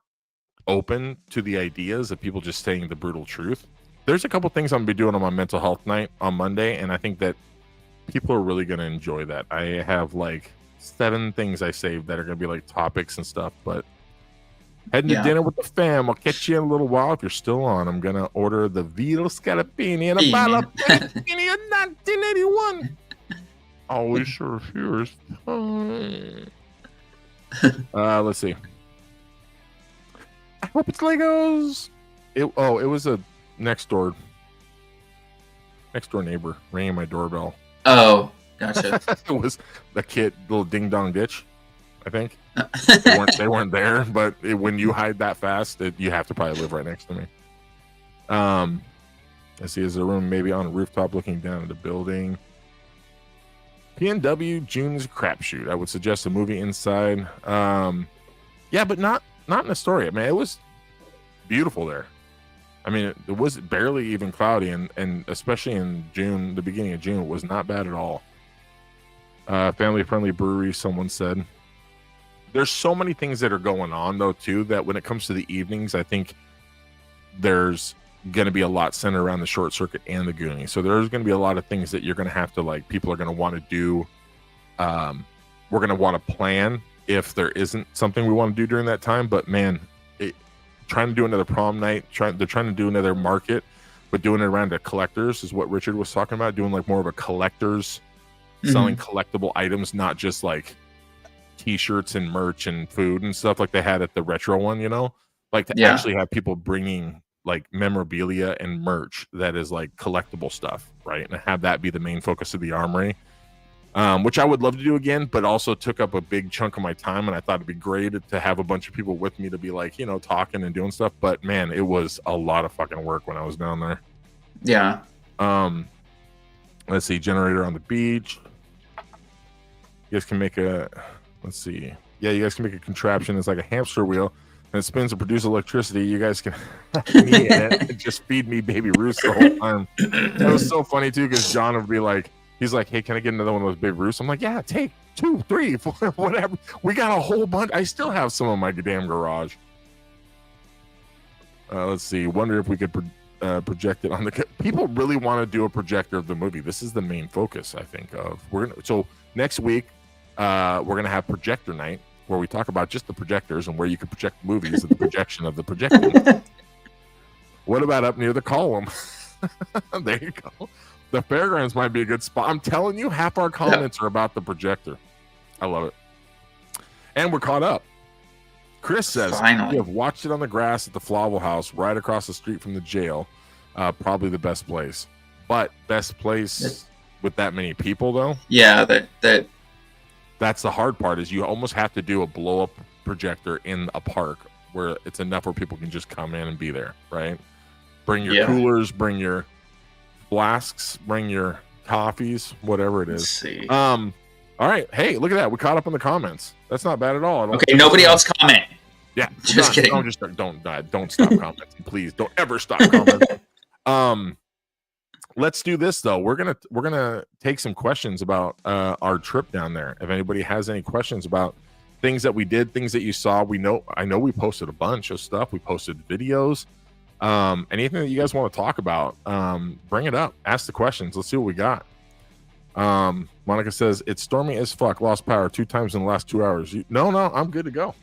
open to the ideas of people just saying the brutal truth. There's a couple things I'm gonna be doing on my mental health night on Monday, and I think that people are really gonna enjoy that. I have like 7 things I saved that are gonna be like topics and stuff, but heading to dinner with the fam. I'll catch you in a little while. If you're still on, I'm gonna order the Vito Scalapini and a bottle of Pellegrino 1981. Always sure of yours. Let's see. I hope it's Legos. It was a next door neighbor ringing my doorbell. Oh, gotcha. It was the kid, little ding dong ditch, I think. They weren't there, but when you hide that fast, you have to probably live right next to me. Let's see, is there a room maybe on a rooftop looking down at the building? PNW June's crapshoot. I would suggest a movie inside. Yeah, but not in Astoria, man. It was beautiful there. I mean, it was barely even cloudy, and especially in June, the beginning of June, it was not bad at all. Family-friendly brewery, someone said. There's so many things that are going on, though, too, that when it comes to the evenings, I think there's going to be a lot centered around the Short Circuit and the Goonies. So there's going to be a lot of things that you're going to have to, like, people are going to want to do. We're going to want to plan if there isn't something we want to do during that time. But, man, trying to do another prom night, they're trying to do another market, but doing it around the collectors is what Richard was talking about, doing, like, more of a collector's, selling collectible items, not just, like, T-shirts and merch and food and stuff like they had at the retro one, like to actually have people bringing like memorabilia and merch that is like collectible stuff, right? And have that be the main focus of the armory, which I would love to do again, but also took up a big chunk of my time, and I thought it'd be great to have a bunch of people with me to be like, talking and doing stuff. But man, it was a lot of fucking work when I was down there. Yeah. Let's see, generator on the beach. You guys can make a, let's see. Yeah, you guys can make a contraption. It's like a hamster wheel, and it spins to produce electricity. You guys can me in it and just feed me Baby Ruth the whole time. It was so funny too, because John would be like, He's like, hey, can I get another one with Babe Ruth? I'm like, yeah, take 2, 3, 4, whatever. We got a whole bunch. I still have some in my damn garage. Let's see. Wonder if we could project it on the. People really want to do a projector of the movie. This is the main focus, I think. So next week, we're gonna have projector night where we talk about just the projectors and where you can project movies and the projection of the projecting. What about up near the column? There you go. The fairgrounds might be a good spot. I'm telling you, half our comments are about the projector. I love it. And we're caught up. Chris says, we have watched it on the grass at the Flavel House right across the street from the jail. Probably the best place. But best place with that many people, though? Yeah, that's the hard part, is you almost have to do a blow-up projector in a park where it's enough where people can just come in and be there, right? Bring your coolers, bring your flasks, bring your coffees, whatever it is. Let's see. All right. Hey, look at that. We caught up in the comments. That's not bad at all. Okay, nobody else comment. Yeah. Just kidding. Don't stop commenting. Please don't ever stop commenting. Let's do this though. We're gonna take some questions about our trip down there. If anybody has any questions about things that we did, things that you saw, I know we posted a bunch of stuff. We posted videos. Anything that you guys want to talk about, bring it up. Ask the questions. Let's see what we got. Monica says it's stormy as fuck. Lost power 2 times in the last 2 hours. No, I'm good to go.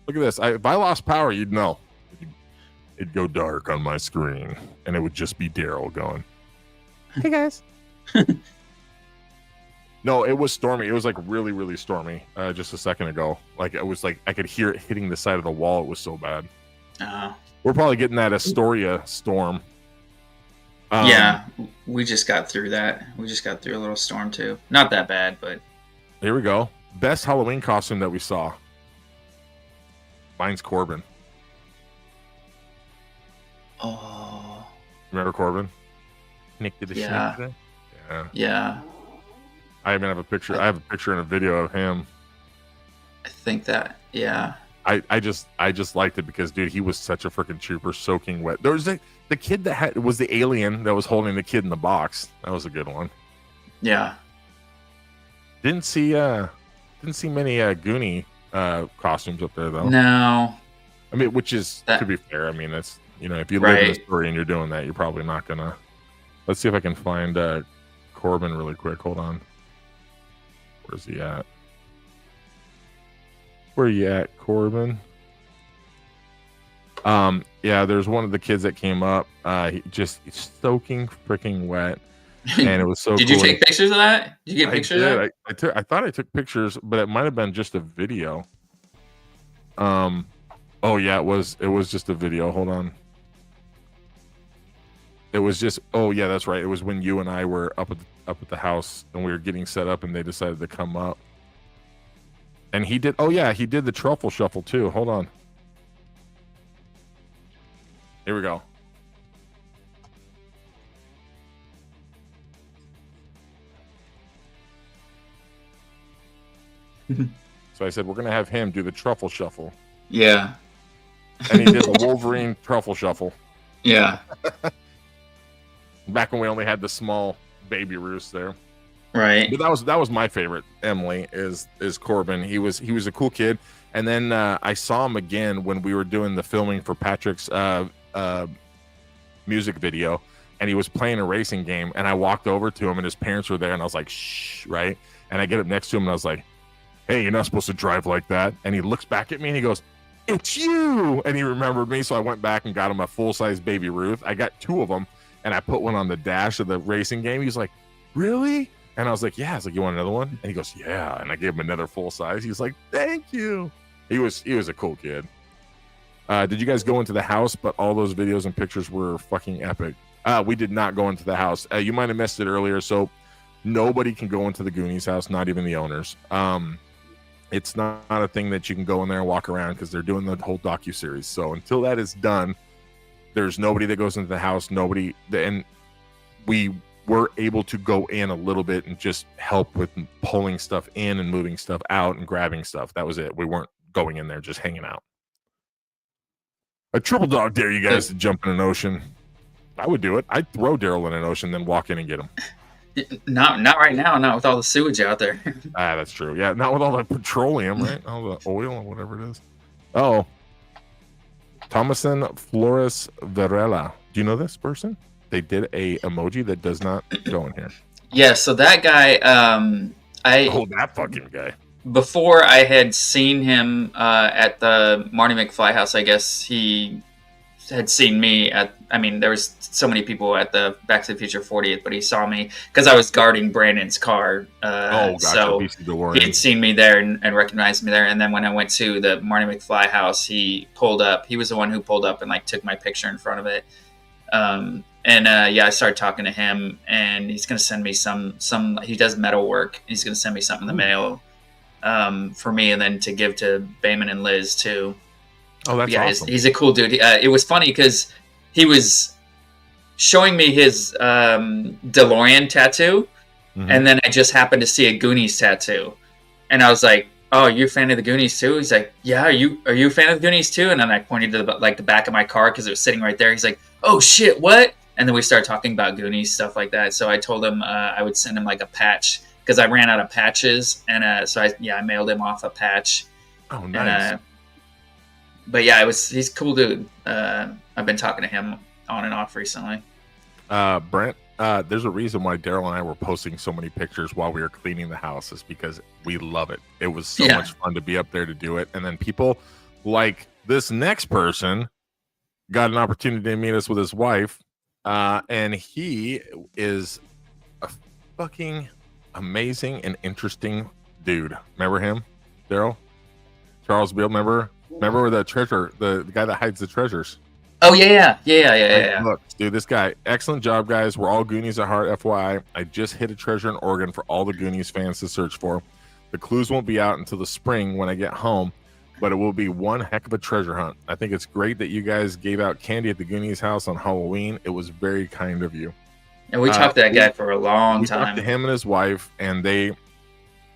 Look at this. If I lost power, you'd know. It'd go dark on my screen, and it would just be Daryl going, "Hey guys." No, it was stormy. It was like really, really stormy. Just a second ago, like it was like I could hear it hitting the side of the wall. It was so bad. We're probably getting that Astoria storm. Yeah, we just got through that. We just got through a little storm too. Not that bad, but here we go. Best Halloween costume that we saw. Mine's Corbin. Oh, remember Corbin? Nick did a yeah. Today? Yeah. I even have a picture. I have a picture and a video of him. I think that. Yeah. I just liked it because, dude, he was such a freaking trooper, soaking wet. There was the kid that was the alien that was holding the kid in the box. That was a good one. Yeah. Didn't see many Goonie costumes up there though. No. I mean, which is to be fair. I mean, that's, if you live in the story and you're doing that, you're probably not gonna. Let's see if I can find Corbin really quick. Hold on. Where's he at? Where you at, Corbin? Yeah, there's one of the kids that came up, just soaking freaking wet, and it was so. Did cool. You take pictures of that? Did you get pictures of that? I thought I took pictures, but it might have been just a video. Oh yeah, it was just a video. Hold on. It was just. Oh yeah, that's right. It was when you and I were up at the house and we were getting set up, and they decided to come up. And he did. Oh yeah, he did the truffle shuffle too. Hold on. Here we go. So I said we're gonna have him do the truffle shuffle. Yeah. And he did the Wolverine truffle shuffle. Yeah. Back when we only had the small baby Ruths there. Right. But that was my favorite. Emily is Corbin. He was a cool kid. And then I saw him again when we were doing the filming for Patrick's music video, and he was playing a racing game, and I walked over to him and his parents were there, and I was like, shh, right? And I get up next to him and I was like, hey, you're not supposed to drive like that. And he looks back at me and he goes, it's you. And he remembered me. So I went back and got him a full-size baby Ruth. I got 2 of them, and I put one on the dash of the racing game. He's like, really? And I was like, yeah. I was like, you want another one? And he goes, yeah. And I gave him another full size. He's like, thank you. He was a cool kid. Did you guys go into the house? But all those videos and pictures were fucking epic. We did not go into the house. You might have missed it earlier. So nobody can go into the Goonies house, not even the owners. It's not a thing that you can go in there and walk around because they're doing the whole docuseries. So until that is done, there's nobody that goes into the house. Nobody. And we were able to go in a little bit and just help with pulling stuff in and moving stuff out and grabbing stuff. That was it. We weren't going in there just hanging out. A triple dog dare you guys to jump in an ocean. I would do it. I'd throw Daryl in an ocean, then walk in and get him. Not right now. Not with all the sewage out there. That's true. Yeah, not with all the petroleum, right? All the oil or whatever it is. Oh, Thomason Flores Varela. Do you know this person? They did a emoji that does not go in here. Yeah, so that guy, that fucking guy. Before I had seen him at the Marty McFly house, I guess he had seen me there was so many people at the Back to the Future 40th, but he saw me because I was guarding Brandon's car. Gotcha. So he had seen me there and recognized me there. And then when I went to the Marty McFly house, he pulled up. He was the one who pulled up and like took my picture in front of it. I started talking to him, and he's going to send me some, he does metal work. He's going to send me something in the mail for me, and then to give to Bayman and Liz too. Oh, that's awesome. He's a cool dude. It was funny because he was showing me his DeLorean tattoo, and then I just happened to see a Goonies tattoo, and I was like, "Oh, you a fan of the Goonies too?" He's like, "Yeah, are you a fan of the Goonies too?" And then I pointed to the back of my car because it was sitting right there. He's like, "Oh shit, what?" And then we started talking about Goonies, stuff like that. So I told him I would send him like a patch because I ran out of patches, and I mailed him off a patch. Oh, nice. And, but yeah, he's a cool dude. I've been talking to him on and off recently. Brent, there's a reason why Daryl and I were posting so many pictures while we were cleaning the house, is because we love it. It was so much fun to be up there to do it. And then people like this next person got an opportunity to meet us with his wife. And he is a fucking amazing and interesting dude. Remember him, Daryl? Charles Beal, remember the treasure, the guy that hides the treasures? Oh yeah. Look, dude, this guy, excellent job, guys. We're all Goonies at heart, FYI. I just hid a treasure in Oregon for all the Goonies fans to search for. The clues won't be out until the spring when I get home, but it will be one heck of a treasure hunt. I think it's great that you guys gave out candy at the Goonies house on Halloween. It was very kind of you. And we talked to that guy for a long time. We talked to him and his wife, and they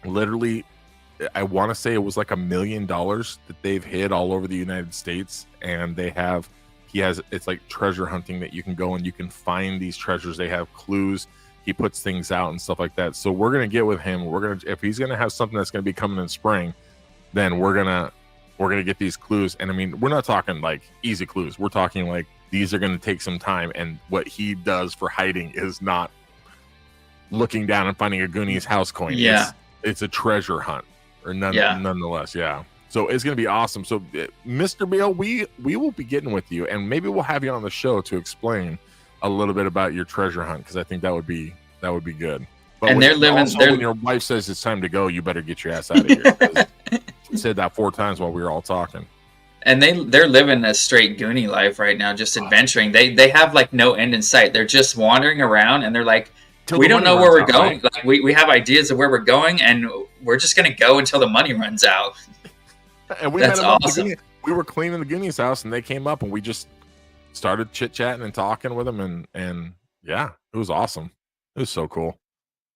literally, I want to say it was like $1 million that they've hid all over the United States, and it's like treasure hunting that you can go and you can find these treasures. They have clues. He puts things out and stuff like that. So we're gonna get with him. If he's gonna have something that's gonna be coming in spring, then we're gonna get these clues. And I mean, we're not talking like easy clues. We're talking like these are gonna take some time. And what he does for hiding is not looking down and finding a Goonies house coin. Yeah, it's a treasure hunt. Nonetheless, yeah. So it's going to be awesome. So, Mr. Beal, we will be getting with you, and maybe we'll have you on the show to explain a little bit about your treasure hunt, because I think that would be good. But and when your wife says it's time to go, you better get your ass out of here. She said that 4 times while we were all talking. And they're living a straight Goonie life right now, just adventuring. They have like no end in sight. They're just wandering around, and they're like, we don't know where we're going. Right? Like we have ideas of where we're going, and we're just gonna go until the money runs out. And that's awesome. We were cleaning the Goonies house, and they came up, and we just started chit chatting and talking with them, and yeah, it was awesome. It was so cool.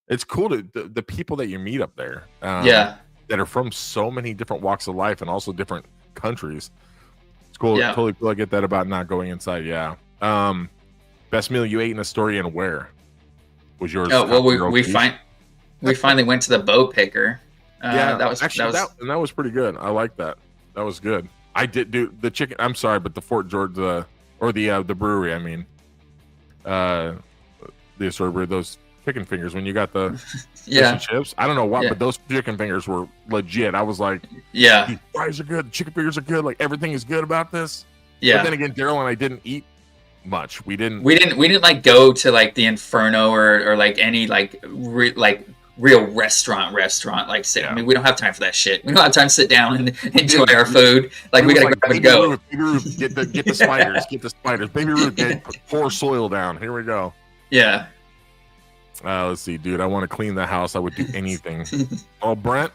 It's cool to the people that you meet up there. That are from so many different walks of life and also different countries. It's cool. Yeah. Totally cool. I get that about not going inside. Yeah. Best meal you ate in Astoria, and where was yours? Oh well, we finally went to the Bow Picker. That was pretty good. I like that. That was good. I did do the chicken. I'm sorry, but the Fort George, the brewery. I mean, the Astoria brewery. Those chicken fingers when you got the fish and chips. I don't know what, but those chicken fingers were legit. I was like, these fries are good. The chicken fingers are good. Like everything is good about this. Yeah. But then again, Daryl and I didn't eat much. We didn't like go to like the Inferno or like any like real restaurant like sit. I mean, we don't have time for that shit. We don't have time to sit down and enjoy our food. Like we gotta grab and go. Baby Ruth, get the spiders. Get the spiders. Baby Ruth, pour soil down. Here we go. Yeah. Let's see, dude. I want to clean the house. I would do anything. Oh, Brent,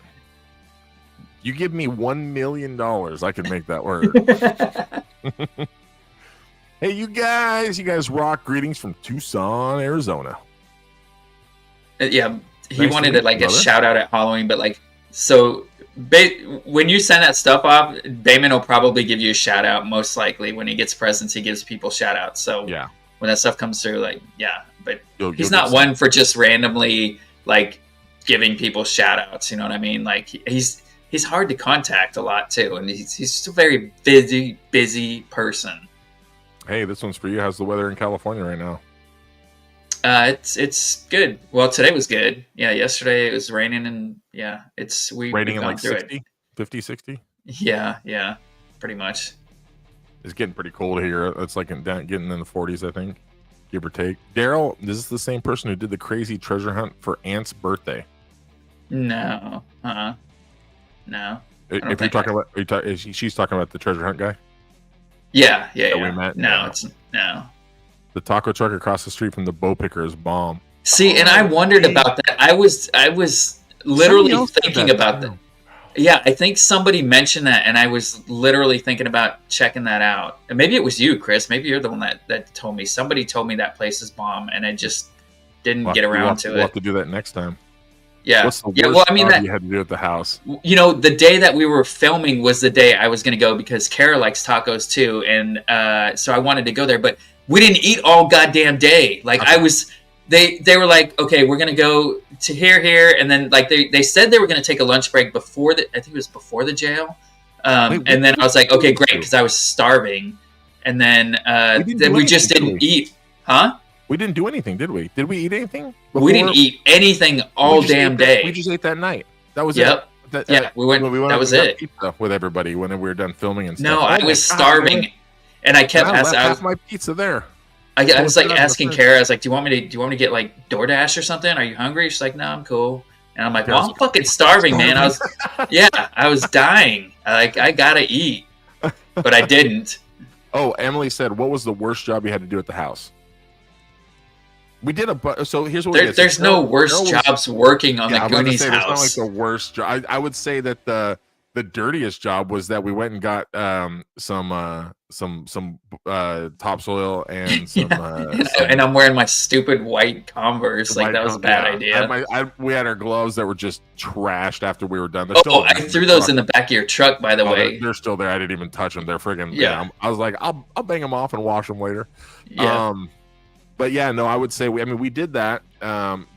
you give me $1 million, I can make that work. Hey, you guys rock. Greetings from Tucson, Arizona. Yeah, he wanted to like a shout out at Halloween, but like, so when you send that stuff off, Bayman will probably give you a shout out. Most likely, when he gets presents, he gives people shout outs. So yeah, when that stuff comes through, like but You'll he's get not some. one for just randomly like giving people shout outs. You know what I mean? Like he's hard to contact a lot too, and he's just a very busy person. Hey, this one's for you. How's the weather in California right now? It's good. Well, today was good. Yeah, yesterday it was raining, and yeah, we've Raining in gone like through 60, 50, 60? Yeah, pretty much. It's getting pretty cold here. It's like getting in the 40s, I think, give or take. Daryl, is this the same person who did the crazy treasure hunt for Aunt's birthday? No. No. If you're talking about, she's talking about the treasure hunt guy? Yeah. We met? No, Yeah. it's no. The taco truck across the street from the bow picker is bomb. See, and I wondered about that. I was literally thinking about that. Yeah, I think somebody mentioned that, and I was literally thinking about checking that out. And maybe it was you, Chris. Maybe you're the one that told me. Somebody told me that place is bomb, and I just didn't get around to it. We'll have to do that next time. Yeah. What's the worst well, I mean, job you had to do at the house? You know, the day that we were filming was the day I was going to go because Kara likes tacos too, and so I wanted to go there, but we didn't eat all goddamn day. Like they were like, okay, we're gonna go to here, and then like they said they were gonna take a lunch break before I think it was before the jail, and then I was like, okay, great, because I was starving, and then we just didn't eat, huh? We didn't do anything, did we? Did we eat anything? We didn't eat anything all damn day. We just ate that night. That was it. Yeah, we went. That was it. Pizza with everybody when we were done filming and stuff. No, I was starving, and I kept asking. I left half my pizza there. I was like asking Kara. I was like, "Do you want me to get like DoorDash or something? Are you hungry?" She's like, "No, I'm cool." And I'm like, "Well, I'm fucking starving, man." I was dying. I gotta eat, but I didn't. Oh, Emily said, "What was the worst job you had to do at the house?" We did so here's what there's no worse jobs working on the Goonies house. It's not like the worst job. I would say that the dirtiest job was that we went and got some topsoil and some, and I'm wearing my stupid white Converse. Like that was a bad idea. We had our gloves that were just trashed after we were done. I threw those in the back of your truck, by the way. They're still there. I didn't even touch them. They're friggin' I was like, I'll bang them off and wash them later. Yeah. But yeah, no, I would say we did that.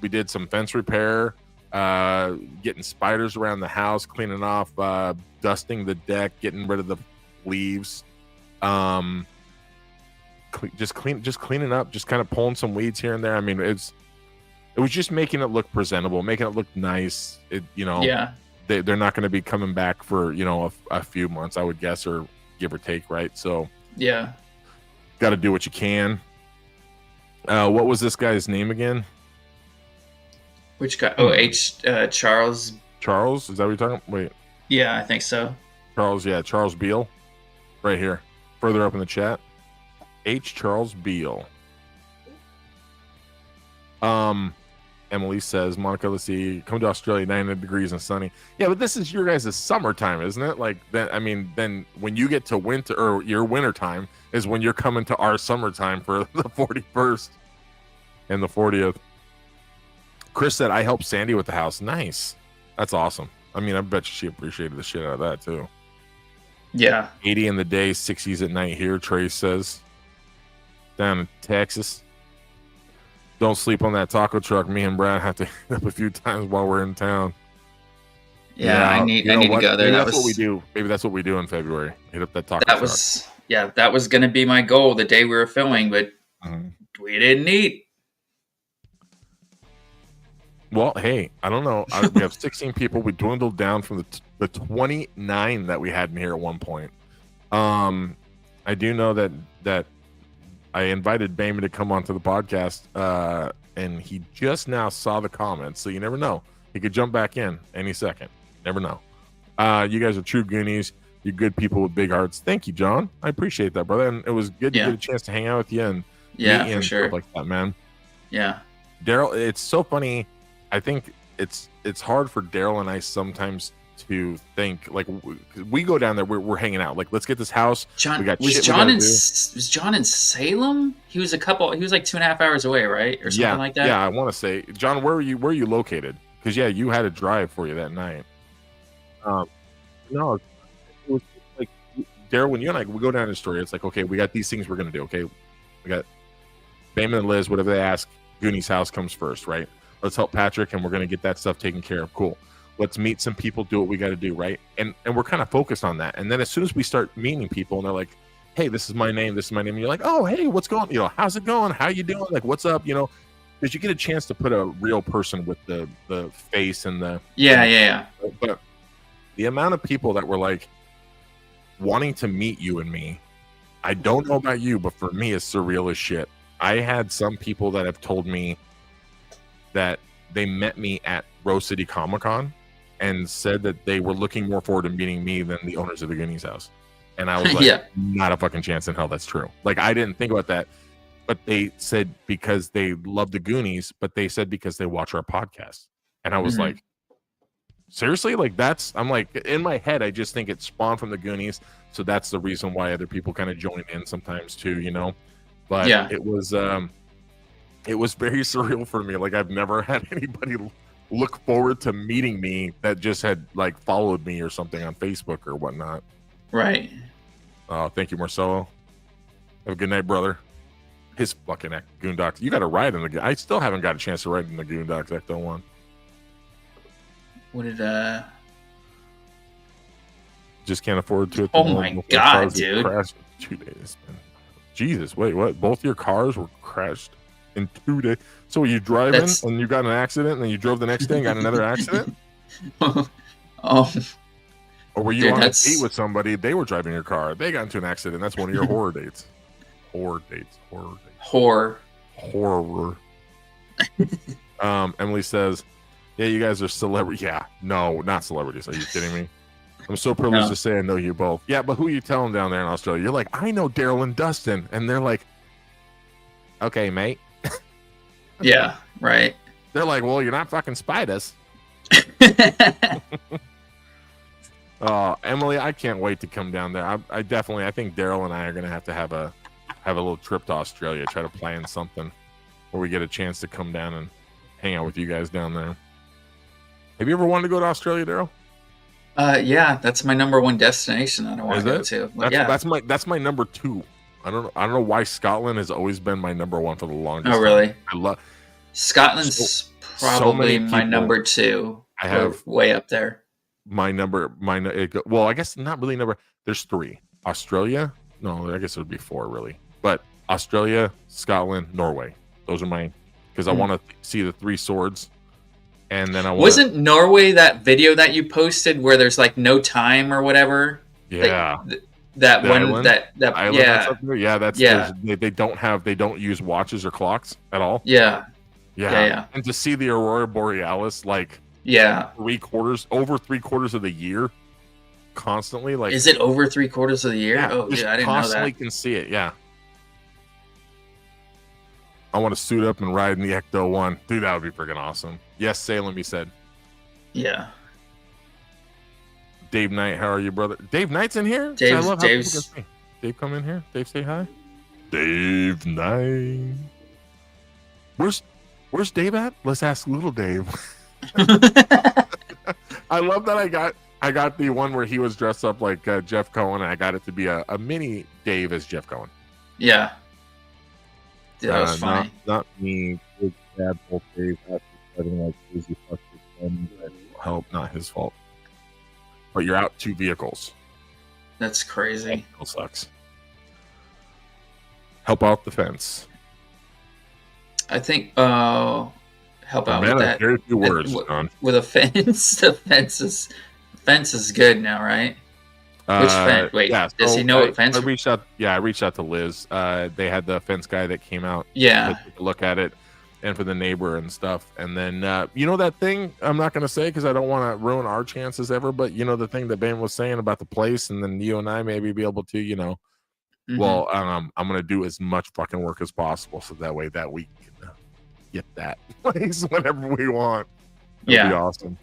We did some fence repair, getting spiders around the house, cleaning off, dusting the deck, getting rid of the leaves, just cleaning up, just kind of pulling some weeds here and there. I mean, it was just making it look presentable, making it look nice. They're not going to be coming back for a few months, I would guess, or give or take, right? So yeah, got to do what you can. What was this guy's name again? Which guy? Charles. Charles? Is that what you're talking about? Wait. Yeah, I think so. Charles Beal. Right here. Further up in the chat. Charles Beal. Emily says, Monica, let's see, come to Australia, 90 degrees and sunny. Yeah, but this is your guys' summertime, isn't it? Like, then when you get to winter, or your winter time, is when you're coming to our summertime for the 41st and the 40th. Chris said, I helped Sandy with the house. Nice. That's awesome. I mean, I bet you she appreciated the shit out of that, too. Yeah. 80 in the day, 60s at night here, Trace says. Down in Texas. Don't sleep on that taco truck. Me and Brad have to hit up a few times while we're in town. Yeah, I need to go there. Maybe that's what we do. Maybe that's what we do in February. Hit up that taco truck. That was going to be my goal the day we were filming, but we didn't eat. Well, hey, I don't know. We have 16 people. We dwindled down from the 29 that we had in here at one point. I do know that I invited Bayman to come onto the podcast, and he just now saw the comments, so you never know. He could jump back in any second. Never know. You guys are true Goonies. You're good people with big hearts. Thank you, John. I appreciate that, brother. And it was good to get a chance to hang out with you and for sure, stuff like that, man. Yeah, Daryl, it's so funny. I think it's hard for Daryl and I sometimes to think, like, we go down there, we're hanging out, like, let's get this house. Was John in Salem? He was like 2.5 hours away, right, or something like that. Yeah, I want to say, John, where are you located? Because you had a drive for you that night. No, it was like, Daryl, when you and I we go down the story, it's like, okay, we got these things we're gonna do. Okay, we got Bayman and Liz, whatever they ask, Goonies house comes first, right? Let's help Patrick, and we're going to get that stuff taken care of. Cool. Let's meet some people, do what we got to do, right? And we're kind of focused on that. And then as soon as we start meeting people, and they're like, hey, this is my name, and you're like, oh, hey, what's going, how's it going? How you doing? Like, what's up? Because you get a chance to put a real person with the face and the But the amount of people that were like wanting to meet you and me, I don't know about you, but for me, it's surreal as shit. I had some people that have told me that they met me at Rose City Comic Con and said that they were looking more forward to meeting me than the owners of the Goonies house. And I was like, not a fucking chance in hell that's true. Like, I didn't think about that. But they said because they love the Goonies, but they said because they watch our podcast. And I was like, seriously? Like, I'm like, in my head, I just think it spawned from the Goonies. So that's the reason why other people kind of join in sometimes too, But it was very surreal for me. Like, I've never had anybody look forward to meeting me that just had like followed me or something on Facebook or whatnot. Right. Thank you, Marcelo. Have a good night, brother. His fucking Goondocks. You got to ride in the. I still haven't got a chance to ride in the Goondocks Ecto 1. What did Just can't afford to. Oh my god, dude! Crashed in 2 days. Man. Jesus, wait, what? Both your cars were crashed in 2 days. So were you driving and you got an accident, and then you drove the next day and got another accident? Oh. Or were you on a date with somebody? They were driving your car. They got into an accident. That's one of your horror dates. Horror dates. Horror. Emily says, "Yeah, you guys are celebrity." Yeah, no, not celebrities. Are you kidding me? I'm so privileged to say I know you both. Yeah, but who are you telling down there in Australia? You're like, I know Daryl and Dustin, and they're like, okay, mate. Yeah, right. They're like, well, you're not fucking spiders. Emily, I can't wait to come down there. I think Daryl and I are gonna have a little trip to Australia, try to plan something where we get a chance to come down and hang out with you guys down there. Have you ever wanted to go to Australia, Daryl? Yeah, that's my number one destination that I want to go to. That's my number two. I don't know why Scotland has always been my number one for the longest time. Oh, really? I love Scotland's probably my number two. I have way up there. Well, I guess not really number. There's three. Australia. No, I guess it would be four really. But Australia, Scotland, Norway. Those are mine because I want to see the three swords. And then wasn't Norway that video that you posted where there's like no time or whatever? Yeah. That one island? that yeah. They don't use watches or clocks at all. Yeah. And to see the aurora borealis like over three quarters of the year constantly, like, is it over 3/4 of the year? Yeah, I didn't know that. Constantly can see it. Yeah. I want to suit up and ride in the Ecto 1. Dude, that would be freaking awesome. Yes, Salem, he said. Yeah. Dave Knight, how are you, brother? Dave Knight's in here? Dave's... Dave, come in here. Dave, say hi. Dave Knight. Where's Dave at? Let's ask little Dave. I love that I got the one where he was dressed up like Jeff Cohen, and I got it to be a mini Dave as Jeff Cohen. Yeah. Dude, that was funny. Not me. Big bad both Dave after driving like crazy fuck help, not his fault. But you're out 2 vehicles. That's crazy. That sucks. Help out the fence. I think help out with that. Very few words, John. With a fence. The fence is good now, right? Which fence? Wait, does he know what fence? I reached out to Liz. They had the fence guy that came out. Yeah. To take a look at it, and for the neighbor and stuff. And then that thing I'm not going to say because I don't want to ruin our chances ever. But the thing that Ben was saying about the place, and then you and I maybe be able to, Well, I'm going to do as much fucking work as possible so that way that we can get that place whenever we want. It'll be awesome.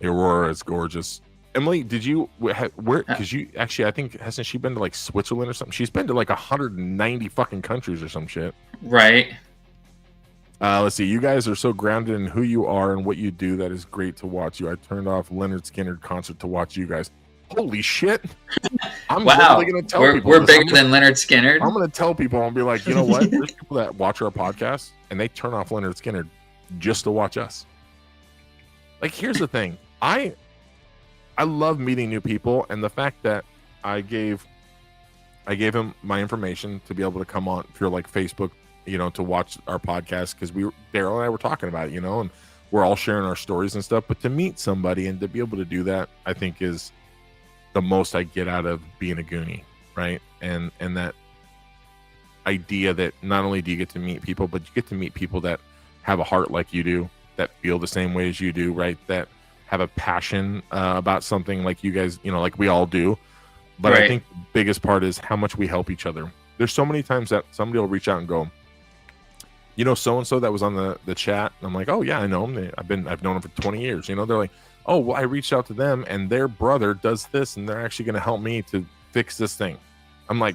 Aurora is gorgeous. Emily, did you where? Because you actually, I think, hasn't she been to like Switzerland or something? She's been to like 190 fucking countries or some shit. Right. Let's see. You guys are so grounded in who you are and what you do. That is great to watch you. I turned off Leonard Skinner concert to watch you guys. Holy shit! I'm Wow, literally going to tell people we're this. bigger than Leonard Skinner. I'm going to tell people and be like, you know what? There's people that watch our podcast and they turn off Leonard Skinner just to watch us. Like, here's the thing. I love meeting new people, and the fact that I gave him my information to be able to come on through like Facebook, you know, to watch our podcast, because Daryl and I were talking about it, you know, and we're all sharing our stories and stuff. But to meet somebody and to be able to do that, I think is the most I get out of being a Goonie, right? And that idea that not only do you get to meet people, but you get to meet people that have a heart like you do, that feel the same way as you do, right? That have a passion about something like you guys, you know, like we all do. But Right. I think the biggest part is how much we help each other. There's so many times that somebody will reach out and go, you know, so-and-so that was on the chat. And I'm like, oh yeah, I know him. I've known him for 20 years. You know, they're like, oh, well, I reached out to them and their brother does this and they're actually going to help me to fix this thing. I'm like,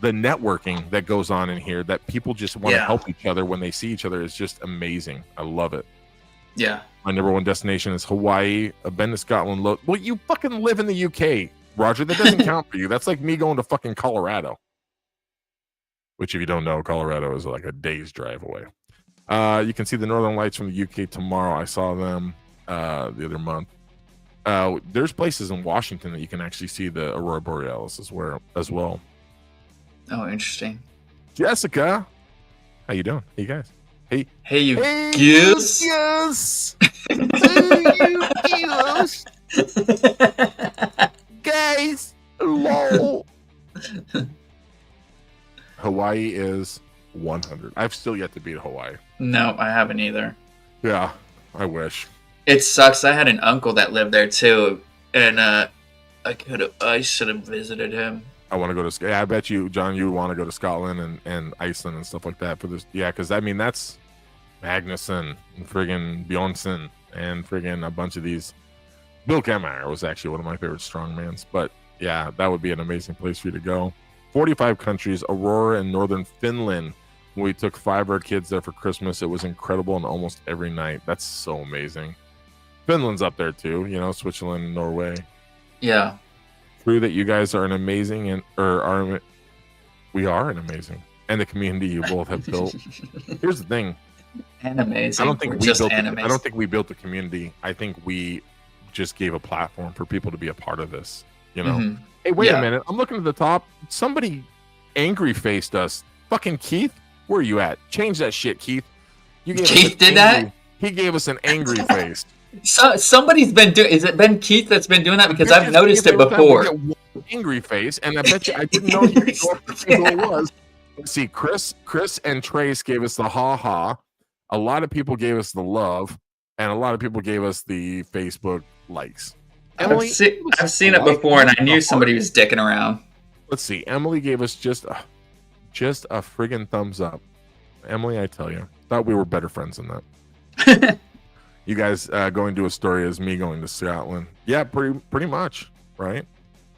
the networking that goes on in here, that people just want to help each other when they see each other, is just amazing. I love it. Yeah. My number one destination is Hawaii. I've been to Scotland. Well, you fucking live in the UK, Roger. That doesn't count for you. That's like me going to fucking Colorado. Which, if you don't know, Colorado is like a day's drive away. You can see the Northern Lights from the UK tomorrow. I saw them the other month. There's places in Washington that you can actually see the Aurora Borealis as well. Oh, interesting. Jessica, how you doing? Hey, you guys. Hey, you goose. Yes. Hey, you goose. Guys, lol. Hawaii is 100. I've still yet to beat Hawaii. No, I haven't either. Yeah, I wish. It sucks. I had an uncle that lived there too, and I should have visited him. I want to go to. I bet you, John, you want to go to Scotland and Iceland and stuff like that for this. Yeah, because I mean that's Magnuson and friggin' Bjornsson and friggin' a bunch of these. Bill Kemmeyer was actually one of my favorite strongmans, but yeah, that would be an amazing place for you to go. 45 countries, Aurora and northern Finland. We took 5 of our kids there for Christmas. It was incredible, and almost every night. That's so amazing. Finland's up there too, you know, Switzerland, Norway. Yeah. True that you guys are an amazing we are an amazing, and the community you both have built. Here's the thing. And amazing. I don't think we built the community. I think we just gave a platform for people to be a part of this, you know. Mm-hmm. Hey, wait a minute. I'm looking at the top. Somebody angry faced us. Fucking Keith, where are you at? Change that shit, Keith. Keith did that? He gave us an angry face. So somebody's been doing. Is it been Keith that's been doing that? Because I've noticed it before. Angry face, and I bet you I didn't know who it was. Let's see, Chris and Trace gave us the ha. A lot of people gave us the love, and a lot of people gave us the Facebook likes. Emily, I've seen it before, and I knew somebody was dicking around. Let's see. Emily gave us just a friggin' thumbs up. Emily, I tell you, thought we were better friends than that. You guys going to Astoria is me going to Scotland. Yeah, pretty much, right?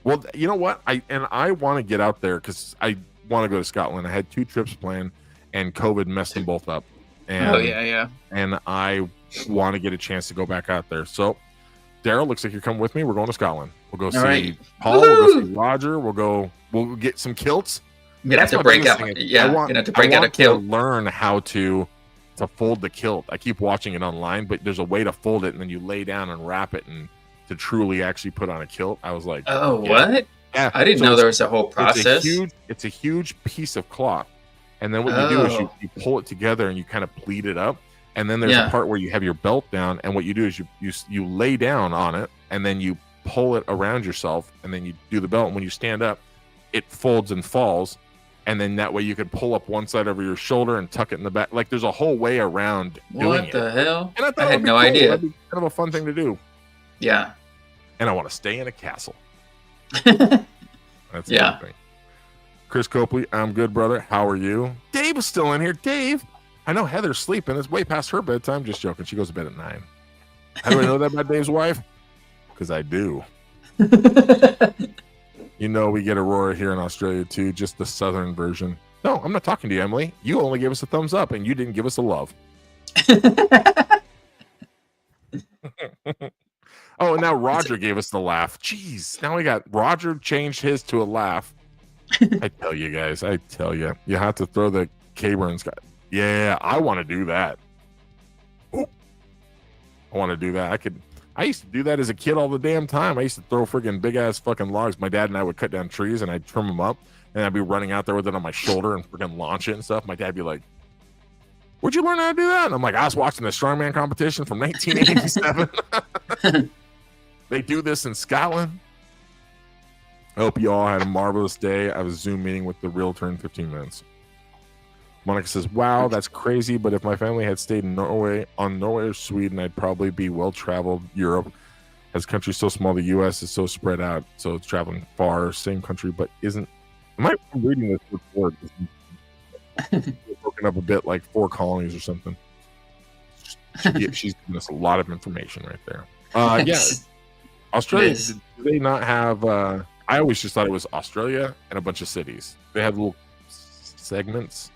Well, you know what? I want to get out there because I want to go to Scotland. I had 2 trips planned, and COVID messed them both up. And, yeah. And I want to get a chance to go back out there. So, Daryl, looks like you're coming with me. We're going to Scotland. We'll go see Paul. Woo! We'll go see Roger. We'll get some kilts. I'm gonna have to break out. Yeah, gonna have to break out a kilt. Learn how to fold the kilt. I keep watching it online, but there's a way to fold it, and then you lay down and wrap it, and to truly actually put on a kilt. I was like, oh, what? Yeah, I didn't know there was a whole process. It's a huge piece of cloth, and then what you do is you pull it together and you kind of pleat it up, and then there's a part where you have your belt down, and what you do is you lay down on it, and then you pull it around yourself, and then you do the belt, and when you stand up, it folds and falls. And then that way you could pull up one side over your shoulder and tuck it in the back. Like there's a whole way around doing it. What the hell? And I had no idea. That'd be kind of a fun thing to do. Yeah. And I want to stay in a castle. That's the thing. Chris Copley, I'm good, brother. How are you? Dave is still in here. Dave, I know Heather's sleeping. It's way past her bedtime. Just joking. She goes to bed at 9. How do I know that about Dave's wife? Because I do. You know, we get Aurora here in Australia too, just the southern version. No, I'm not talking to you, Emily. You only gave us a thumbs up, and you didn't give us a love. Oh, and now Roger gave us the laugh. Jeez, now we got Roger changed his to a laugh. I tell you guys, you have to throw the K-Burns guy. Yeah, I want to do that. Ooh. I want to do that. I used to do that as a kid all the damn time. I used to throw friggin' big ass fucking logs. My dad and I would cut down trees and I'd trim them up, and I'd be running out there with it on my shoulder and friggin' launch it and stuff. My dad'd be like, "Where'd you learn how to do that?" And I'm like, "I was watching the strongman competition from 1987. They do this in Scotland." I hope you all had a marvelous day. I have a Zoom meeting with the realtor in 15 minutes. Monica says, "Wow, that's crazy. But if my family had stayed in Norway or Sweden, I'd probably be well-traveled. Europe, as country's so small, the U.S. is so spread out, so it's traveling far. Same country, but isn't." Am I reading this report? Broken up a bit, like 4 colonies or something. She's giving us a lot of information right there. Yeah, Australia. Do they not have? I always just thought it was Australia and a bunch of cities. They had little segments.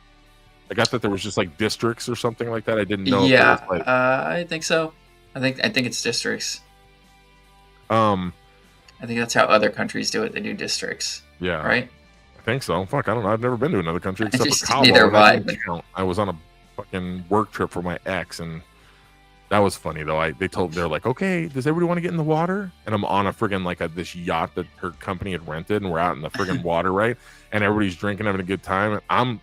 I got that there was just like districts or something like that. I didn't know. Yeah, if it was like, I think so. I think it's districts. I think that's how other countries do it. They do districts. Yeah. Right. I think so. Fuck, I don't know. I've never been to another country except for Cabo. Neither have I. I was on a fucking work trip for my ex, and that was funny though. They're like, "Okay, does everybody want to get in the water?" And I'm on a friggin' like this yacht that her company had rented, and we're out in the friggin' water, right? And everybody's drinking, having a good time. And I'm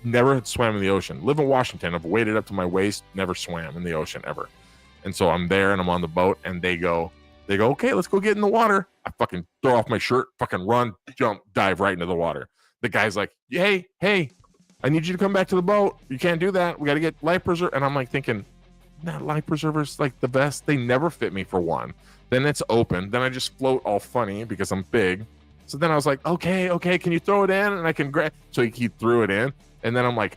never had swam in the ocean. Live in Washington. I've waded up to my waist. Never swam in the ocean ever. And so I'm there, and I'm on the boat, and they go, "Okay, let's go get in the water." I fucking throw off my shirt, fucking run, jump, dive right into the water. The guy's like, hey, I need you to come back to the boat. You can't do that. We got to get life preserver. And I'm like thinking, not life preservers like the best. They never fit me for one. Then it's open. Then I just float all funny because I'm big. So then I was like, okay, can you throw it in? And I can grab. So he threw it in. And then I'm like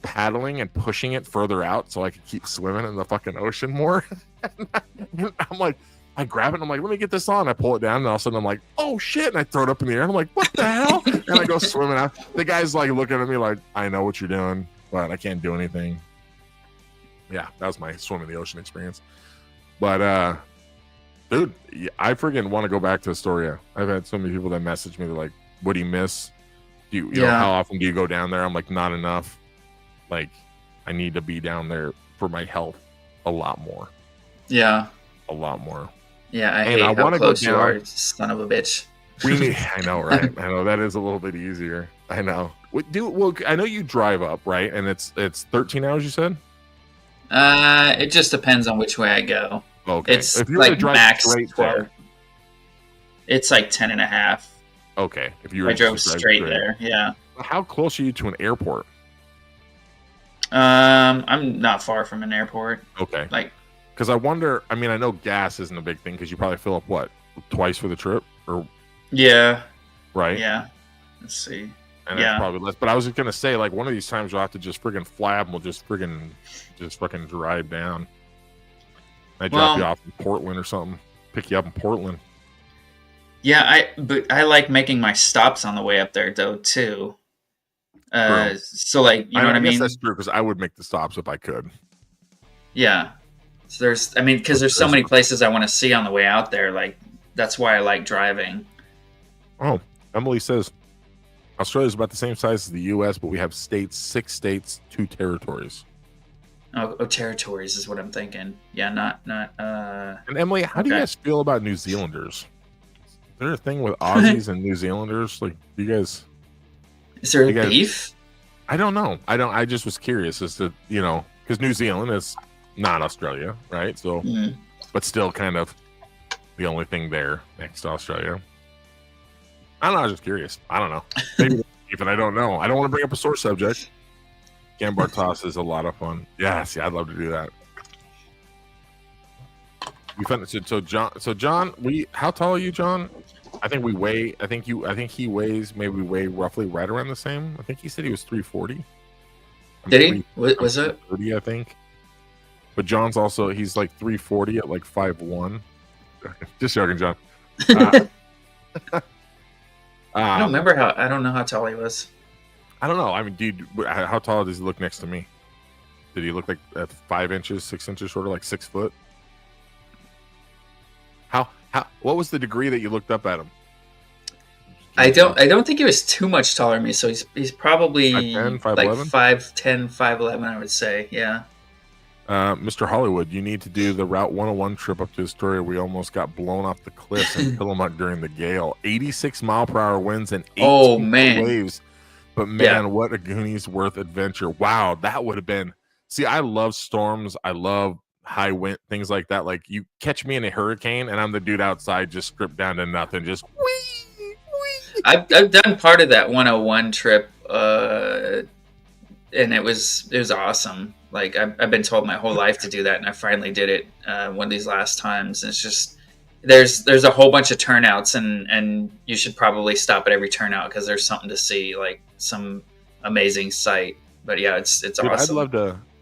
paddling and pushing it further out so I could keep swimming in the fucking ocean more. I'm like, I grab it and I'm like, let me get this on. I pull it down and all of a sudden I'm like, oh shit. And I throw it up in the air. And I'm like, what the hell? And I go swimming out. The guy's like looking at me like, I know what you're doing, but I can't do anything. Yeah, that was my swim in the ocean experience. But dude, I friggin' want to go back to Astoria. I've had so many people that message me. They're like, what do you miss? You know, how often do you go down there? I'm like, not enough. Like, I need to be down there for my health a lot more. Yeah. A lot more. Yeah, I hate how close you are, son of a bitch. I know, right? I know that is a little bit easier. I know. I know you drive up, right? And it's 13 hours, you said? It just depends on which way I go. Okay. It's if you like were to drive max straight there, it's like 10 and a half. Okay. If you were I drove straight there, yeah. How close are you to an airport? I'm not far from an airport. Okay. Like, because I wonder, I mean, I know gas isn't a big thing because you probably fill up, what, twice for the trip? Or yeah. Right? Yeah. Let's see. And that's probably less. But I was just going to say, like, one of these times you'll have to just friggin' fly up and we'll just fucking drive down. I drop you off in Portland or something. Pick you up in Portland. Yeah, but I like making my stops on the way up there, though, too. So, like, you know what I mean? I guess that's true because I would make the stops if I could. Yeah. So because there's so many places I want to see on the way out there. Like, that's why I like driving. Oh, Emily says Australia is about the same size as the U.S., but we have 6 states, 2 territories. Oh, territories is what I'm thinking. Yeah, not. And Emily, how do you guys feel about New Zealanders? Is there a thing with Aussies and New Zealanders? Like, do you guys? Is there beef? I don't know. I just was curious as to, you know, because New Zealand is not Australia, right? So, but still kind of the only thing there next to Australia. I don't know. I was just curious. I don't know. Maybe even I don't know. I don't want to bring up a sore subject. Gambar toss is a lot of fun. Yes, I'd love to do that. So John, how tall are you, John? I think he weighs maybe roughly right around the same. I think he said he was 340. Did he? Was it 30? I think. But John's also he's like 340 at like 5'1". Just joking, John. I don't know how tall he was. I don't know. I mean, dude, how tall does he look next to me? Did he look like 5 inches, 6 inches shorter, like 6 foot? What was the degree that you looked up at him? I don't think he was too much taller than me, so he's probably 5'10", 5'11"? like 5'10", 5'11", I would say. Yeah. Mr. Hollywood, you need to do the Route 101 trip up to Astoria. We almost got blown off the cliffs in Tillamook during the gale. 86-mile-per-hour winds and 18 waves. But man, what a Goonies worth adventure. Wow, that would have been. See, I love storms. I love high wind, things like that. Like, you catch me in a hurricane and I'm the dude outside just stripped down to nothing, just whee. I've done part of that 101 trip, and it was awesome. Like, I've been told my whole life to do that, and I finally did it one of these last times. And it's just there's a whole bunch of turnouts, and you should probably stop at every turnout because there's something to see, like some amazing sight. But yeah, it's dude, awesome.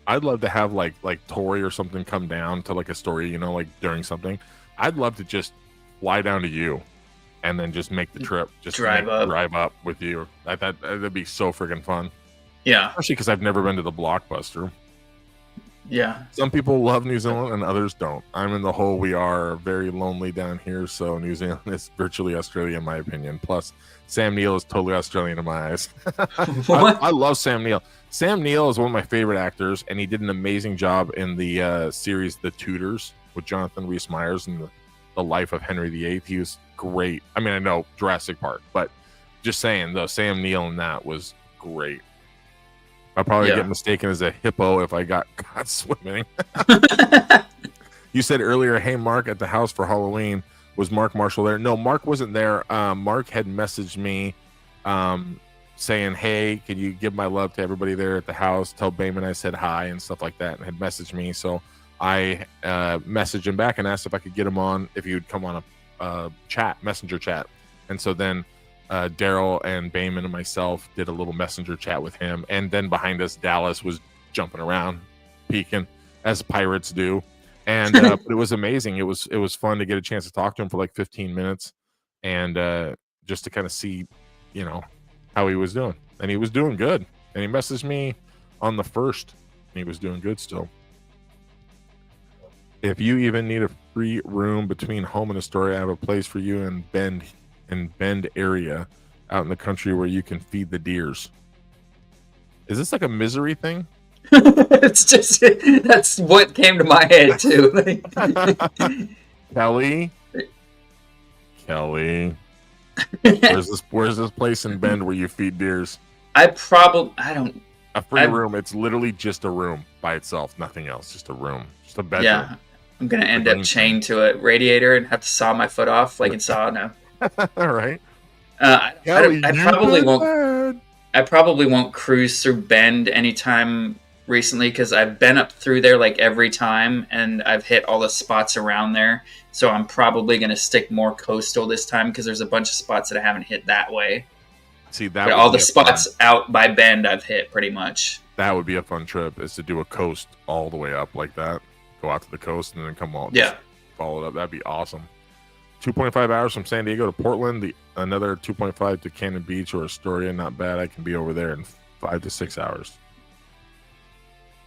I'd love to have like Tori or something come down to like Astoria, you know, like during something. I'd love to just fly down to you and then just make the trip, just drive up with you. That'd be so freaking fun. Yeah, especially because I've never been to the Blockbuster. Yeah, some people love New Zealand and others don't. I'm in the hole. We are very lonely down here, so New Zealand is virtually Australia in my opinion. Plus, Sam Neill is totally Australian in my eyes. I love Sam Neill. Sam Neill is one of my favorite actors, and he did an amazing job in the series The Tudors with Jonathan Rhys-Meyers and the life of Henry VIII. He was great. I mean, I know Jurassic Park, but just saying, though, Sam Neill in that was great. I'll probably get mistaken as a hippo if I got caught swimming. You said earlier, hey, Mark, at the house for Halloween. Was Mark Marshall there? No, Mark wasn't there. Mark had messaged me saying, hey, can you give my love to everybody there at the house? Tell Bayman I said hi and stuff like that, and had messaged me. So I messaged him back and asked if I could get him on, if he would come on a messenger chat. And so then Daryl and Bayman and myself did a little messenger chat with him. And then behind us, Dallas was jumping around, peeking, as pirates do. And but it was amazing. It was fun to get a chance to talk to him for like 15 minutes and just to kind of see, you know, how he was doing. And he was doing good. And he messaged me on the 1st, and he was doing good still. If you even need a free room between home and Astoria, I have a place for you in Bend area out in the country where you can feed the deers. Is this like a Misery thing? It's just, that's what came to my head too. Kelly, where's this place in Bend where you feed deers? I don't. A free room. It's literally just a room by itself, nothing else. Just a room, just a bedroom. Yeah, I'm gonna end up chained to a radiator and have to saw my foot off like in Saw now. All right. I probably won't cruise through Bend anytime recently because I've been up through there like every time and I've hit all the spots around there. So I'm probably going to stick more coastal this time because there's a bunch of spots that I haven't hit that way. See, that but all the spots out by Bend I've hit pretty much. That would be a fun trip, is to do a coast all the way up like that. Go out to the coast and then come on. Yeah. Follow it up. That'd be awesome. 2.5 hours from San Diego to Portland. Another 2.5 to Cannon Beach or Astoria. Not bad. I can be over there in 5 to 6 hours.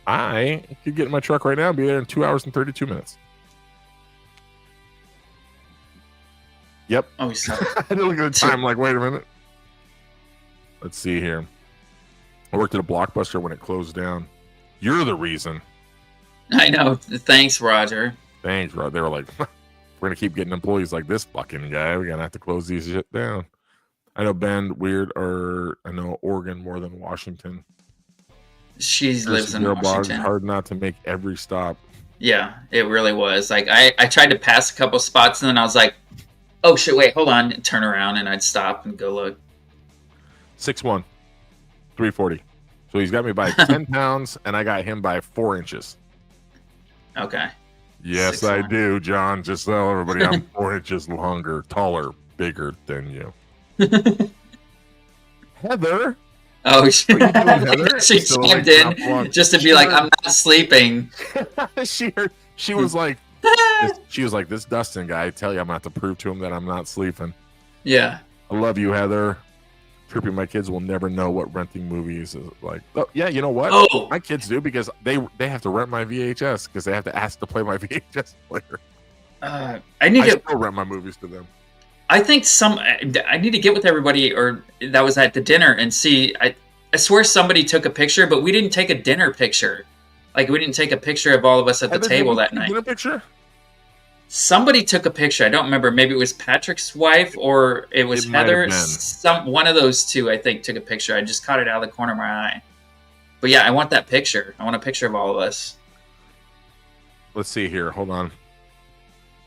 I could get in my truck right now and be there in 2 hours and 32 minutes. Yep. Oh, he's not. I had to look at the time like, wait a minute. Let's see here. I worked at a Blockbuster when it closed down. You're the reason. I know. Thanks, Roger. Thanks, Roger. They were like, we're going to keep getting employees like this fucking guy. We're going to have to close these shit down. I know Bend, weird, or I know Oregon more than Washington. She lives in Washington. It's hard not to make every stop. Yeah, it really was. Like, I tried to pass a couple spots, and then I was like, oh, shit, wait, hold on. And turn around, and I'd stop and go look. 6'1", 340. So he's got me by 10 pounds, and I got him by 4 inches. Okay. Yes, 6'1". I do, John. Just tell everybody I'm 4 inches longer, taller, bigger than you. Heather. Oh, she chimed in just to be like, I'm not sleeping. she was like, this Dustin guy, I tell you, I'm going to have to prove to him that I'm not sleeping. Yeah. I love you, Heather. Trippy, my kids will never know what renting movies is like. Oh, yeah, you know what? Oh. My kids do because they have to rent my VHS because they have to ask to play my VHS player. I need I to. still rent my movies to them. I think I need to get with everybody or that was at the dinner and see. I swear somebody took a picture, but we didn't take a dinner picture. Like we didn't take a picture of all of us at the table that night. Dinner picture? Somebody took a picture. I don't remember. Maybe it was Patrick's wife or it was Heather. One of those two, I think, took a picture. I just caught it out of the corner of my eye. But yeah, I want that picture. I want a picture of all of us. Let's see here. Hold on.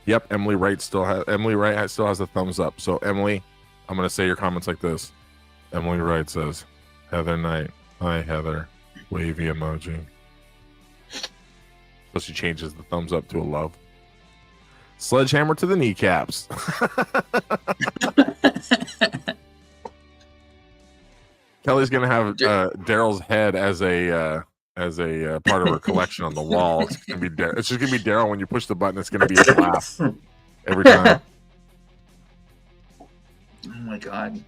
Yep, Emily Wright still has a thumbs up. So Emily, I'm gonna say your comments like this. Emily Wright says, Heather Knight. Hi Heather. Wavy emoji. So she changes the thumbs up to a love. Sledgehammer to the kneecaps. Kelly's gonna have Daryl's head as a part of her collection on the wall. It's just gonna be Daryl. When you push the button, it's gonna be a laugh every time. Oh my god.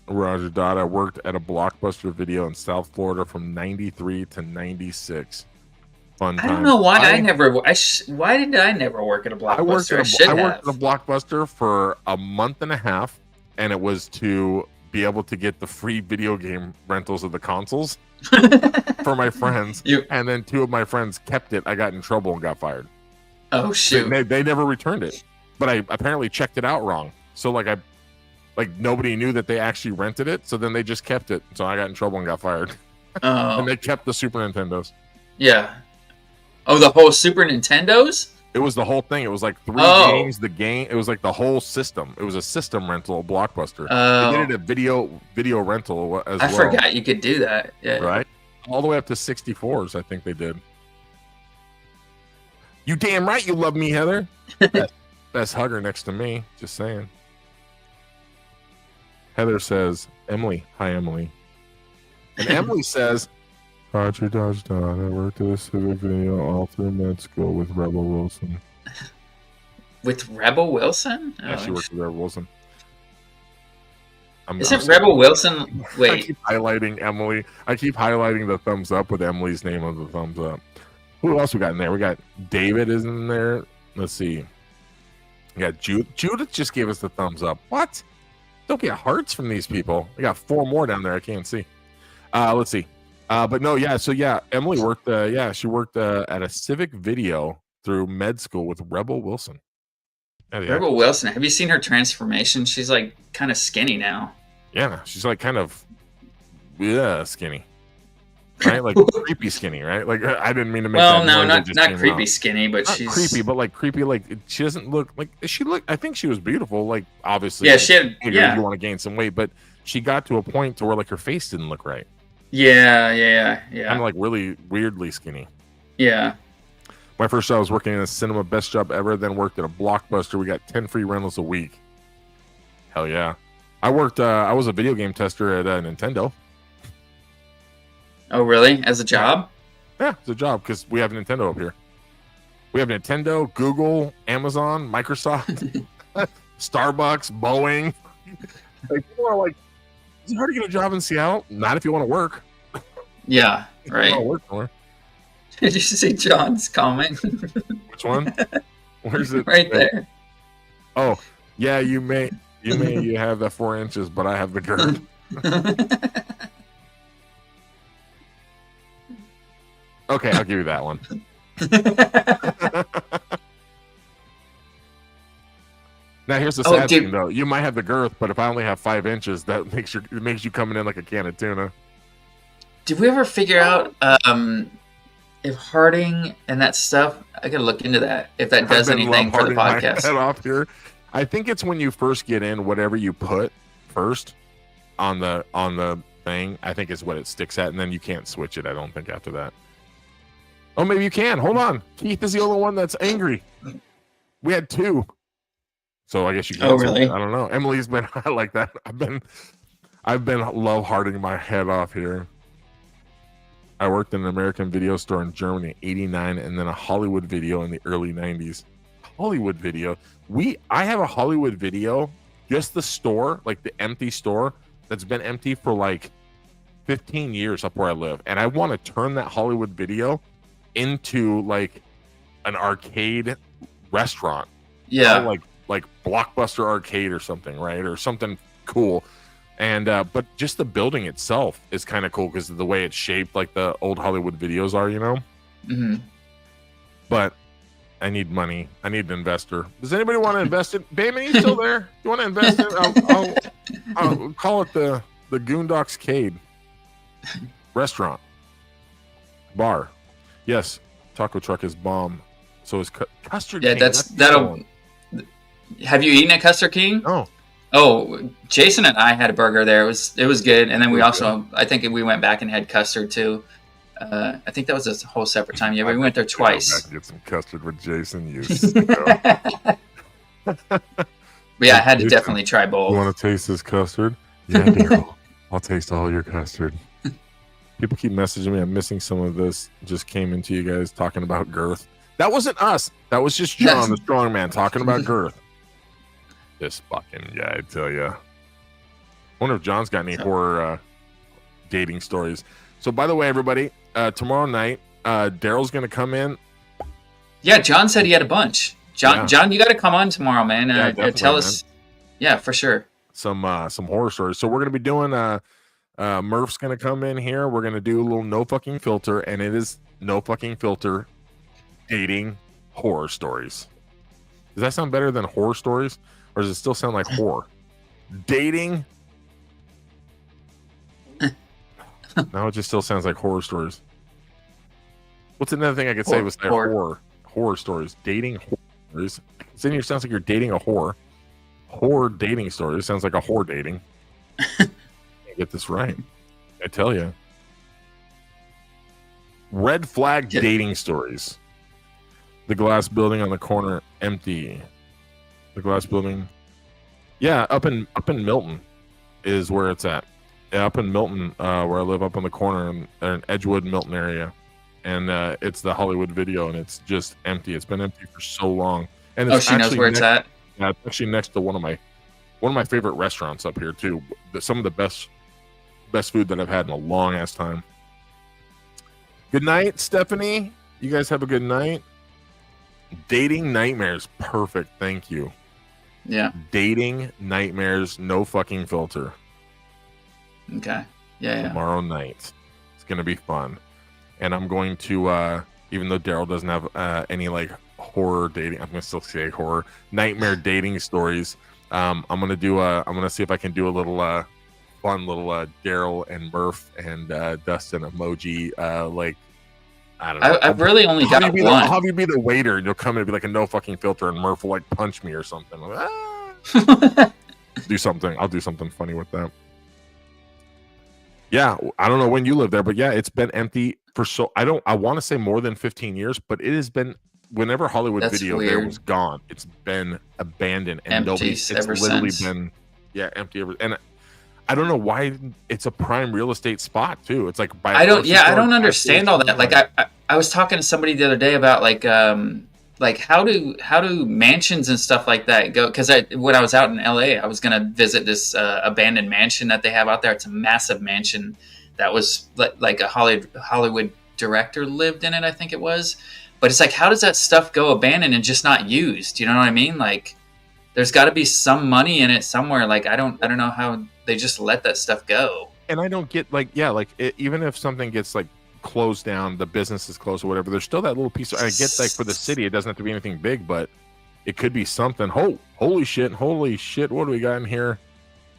Roger Dada worked at a Blockbuster Video in South Florida from '93 to '96. Fun time. I don't know why why did I never work at a Blockbuster? I worked at a Blockbuster for a month and a half, and it was to be able to get the free video game rentals of the consoles for my friends. And then two of my friends kept it. I got in trouble and got fired. Oh shoot! They never returned it, but I apparently checked it out wrong. So nobody knew that they actually rented it. So then they just kept it. So I got in trouble and got fired. Oh. And they kept the Super Nintendos. Yeah. Oh, the whole Super Nintendos? It was the whole thing. It was like 3 games. It was like the whole system. It was a system rental, Blockbuster. They did it a video rental as well. I forgot you could do that. Yeah. Right? All the way up to 64s, I think they did. You damn right you love me, Heather. Best hugger next to me. Just saying. Heather says, Emily. Hi, Emily. And Emily says, Roger Dodge Don. I worked at a civic video all through med school with Rebel Wilson. With Rebel Wilson? Yeah, she worked with Rebel Wilson. Isn't Rebel Wilson? Wait. I keep highlighting Emily. I keep highlighting the thumbs up with Emily's name on the thumbs up. Who else we got in there? We got David is in there. Let's see. We got Judith just gave us the thumbs up. What? Don't get hearts from these people. We got 4 more down there. I can't see. Let's see. But no, yeah. So yeah, Emily worked. She worked at a civic video through med school with Rebel Wilson. Rebel Wilson. Have you seen her transformation? She's like kind of skinny now. Yeah, she's like kind of skinny, right? Like creepy skinny, right? Like I didn't mean to make. Well, no, not creepy skinny, but not she's creepy, but like creepy. Like she doesn't look like she looked. I think she was beautiful. Like obviously, yeah, she had. Yeah, you want to gain some weight, but she got to a point to where like her face didn't look right. Yeah. Kind of like really weirdly skinny. Yeah. My first job was working in a cinema, best job ever. Then worked at a Blockbuster. We got 10 free rentals a week. Hell yeah. I worked, I was a video game tester at Nintendo. Oh, really? As a job? Yeah, it's a job because we have Nintendo up here. We have Nintendo, Google, Amazon, Microsoft, Starbucks, Boeing. Like, people are like, is it hard to get a job in Seattle? Not if you want to work. Yeah, right. You want to work Did you see John's comment? Which one? Where's it? Right there. Oh, yeah, you have the 4 inches, but I have the girth. Okay, I'll give you that one. Now here's the sad thing, though. You might have the girth, but if I only have 5 inches, that makes you coming in like a can of tuna. Did we ever figure out if Harding and that stuff? I gotta look into that. If that does anything for the podcast. Head off here. I think it's when you first get in, whatever you put first on the thing, I think is what it sticks at, and then you can't switch it. I don't think after that. Oh, maybe you can. Hold on. Keith is the only one that's angry. We had 2. So I guess you can. Oh, really? I don't know. Emily's been I like that. I've been love harding my head off here. I worked in an American video store in Germany in '89 and then a Hollywood video in the early 90s. Hollywood video. I have a Hollywood video, just the store, like the empty store that's been empty for like 15 years up where I live. And I want to turn that Hollywood video into like an arcade restaurant. Yeah. Like Blockbuster Arcade or something, right? Or something cool. And but just the building itself is kind of cool because of the way it's shaped, like the old Hollywood videos are, you know. Mm-hmm. But I need money. I need an investor. Does anybody want to invest in? Bayman, you still there? You want to invest in? I'll call it the Goondocks Cade restaurant bar. Yes, taco truck is bomb. So is Custard King. That'll. Have you eaten at Custard King? No. Oh, Jason and I had a burger there. It was good, and then we also I think we went back and had custard too. I think that was a whole separate time. Yeah, we went there twice. Get some custard with Jason. But yeah, I had to definitely try both. You want to taste this custard? Yeah, Daryl. I'll taste all your custard. People keep messaging me. I'm missing some of this. Just came into you guys talking about girth. That wasn't us. That was just John, the strong man, talking about girth. This fucking guy, I tell you. I wonder if John's got any horror dating stories. So, by the way, everybody, tomorrow night, Daryl's going to come in. Yeah, John said he had a bunch. John, you got to come on tomorrow, man. Tell us. Man. Yeah, for sure. Some horror stories. So we're going to be doing. Murph's going to come in here. We're going to do a little no fucking filter, and it is no fucking filter dating horror stories. Does that sound better than horror stories, or does it still sound like horror? Dating. No, it just still sounds like horror stories. What's another thing I could say was horror stories? Dating horror stories. It's in here sounds like you're dating a whore. Horror dating stories sounds like a whore dating. Get this right. I tell you. Red flag dating stories. The glass building on the corner empty. The glass building. Yeah, up in Milton is where it's at. Yeah, up in Milton, where I live, up on the corner in Edgewood, Milton area, and it's the Hollywood Video, and it's just empty. It's been empty for so long. And it's she knows where it's at. Yeah, it's actually next to one of my favorite restaurants up here too. Some of the best food that I've had in a long ass time. Good night, Stephanie. You guys have a good night. Dating nightmares, perfect. Thank you. Yeah. Dating nightmares, no fucking filter. Okay. Yeah. Tomorrow night. It's going to be fun. And I'm going to, even though Daryl doesn't have any like horror dating, I'm going to still say horror, nightmare dating stories. I'm going to see if I can do a little fun little Daryl and Murph and Dustin emoji. Like, I don't know. I've really only got one. I'll have you be the waiter and you'll come in and be like a no fucking filter and Murph will like punch me or something. Like, do something. I'll do something funny with that. Yeah, I don't know when you live there, but yeah, it's been empty for I want to say more than 15 years, but it has been whenever Hollywood Video there was gone, it's been abandoned and it's literally been empty and I don't know why it's a prime real estate spot too. It's like I don't understand all that. Like I was talking to somebody the other day about like how do mansions and stuff like that go? Because when I was out in LA, I was gonna visit this abandoned mansion that they have out there. It's a massive mansion that was like a Hollywood director lived in it, I think it was. But it's like, how does that stuff go abandoned and just not used? You know what I mean? Like, there's got to be some money in it somewhere. Like, I don't know how they just let that stuff go. And I don't get even if something gets like closed down, the business is closed or whatever, there's still that little piece I get like for the city, it doesn't have to be anything big, but it could be something. Holy shit, what do we got in here?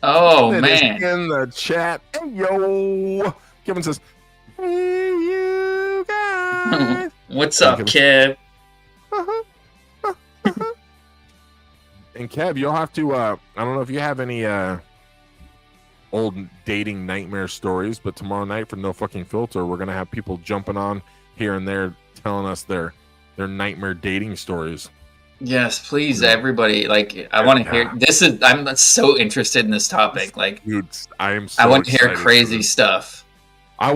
Oh man, in the chat. Hey yo, Kevin says, hey you guys. What's up, Kev? And Kev, you'll have to I don't know if you have any old dating nightmare stories, but tomorrow night for No Fucking Filter, we're gonna have people jumping on here and there telling us their nightmare dating stories. Yes, please, everybody. Like, I want to hear this. I'm so interested in this topic. Like, dude, I want to hear crazy stuff. I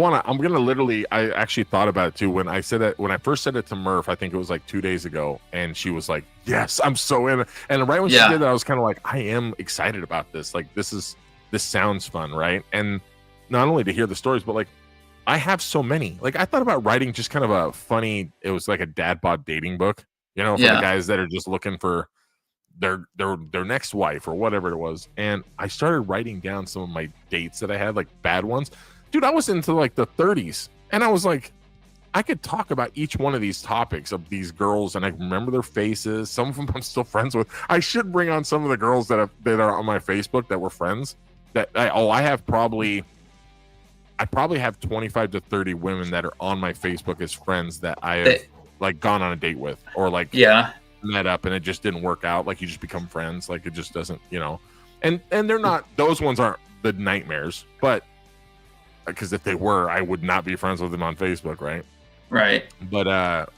actually thought about it too when I first said it to Murph. I think it was like 2 days ago, and she was like, "Yes, I'm so in." And right when she did that, I was kind of like, "I am excited about this. Like, this sounds fun, right?" And not only to hear the stories, but like, I have so many. Like, I thought about writing just kind of a funny. It was like a dad bod dating book. you know, for the Yeah. guys that are just looking for their next wife or whatever it was. And I started writing down some of my dates that I had, like bad ones. Dude, I was into like the 30s, and I was like, I could talk about each one of these topics of these girls, and I remember their faces. Some of them I'm still friends with. I should bring on some of the girls that are on my Facebook that were friends. I probably have 25 to 30 women that are on my Facebook as friends that I have like gone on a date with, or like met up and it just didn't work out. Like you just become friends. Like it just doesn't, you know. And they're not, those ones aren't the nightmares, but because if they were, I would not be friends with them on Facebook, right? Right. But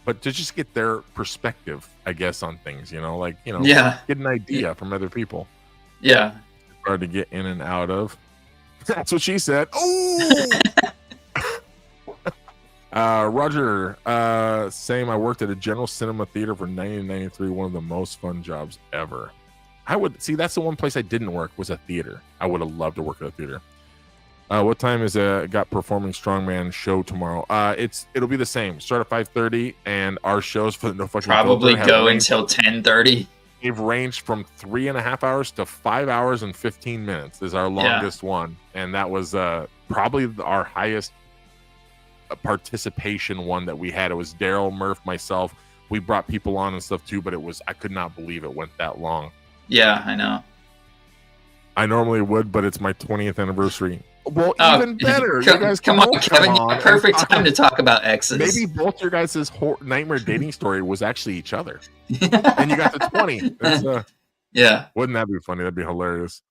to just get their perspective, I guess, on things, you know, like, you know, get an idea from other people. Yeah. It's hard to get in and out of. That's what she said. Oh, Roger, same. I worked at a General Cinema Theater for 1993. One of the most fun jobs ever. I would see. That's the one place I didn't work, was a theater. I would have loved to work at a theater. What time is got performing strongman show tomorrow? It'll be the same. Start at 5:30, and our shows for the No Fucking probably go until 10:30. They've ranged from 3.5 hours to 5 hours and 15 minutes is our longest one, and that was probably our highest participation one that we had. It was Daryl, Murph, myself. We brought people on and stuff too, but I could not believe it went that long. Yeah, I know. I normally would, but it's my 20th anniversary. Well, even better. You guys come on, Kevin. Perfect time to talk about exes. Maybe both your guys' nightmare dating story was actually each other. And you got the 20. Yeah. Wouldn't that be funny? That'd be hilarious.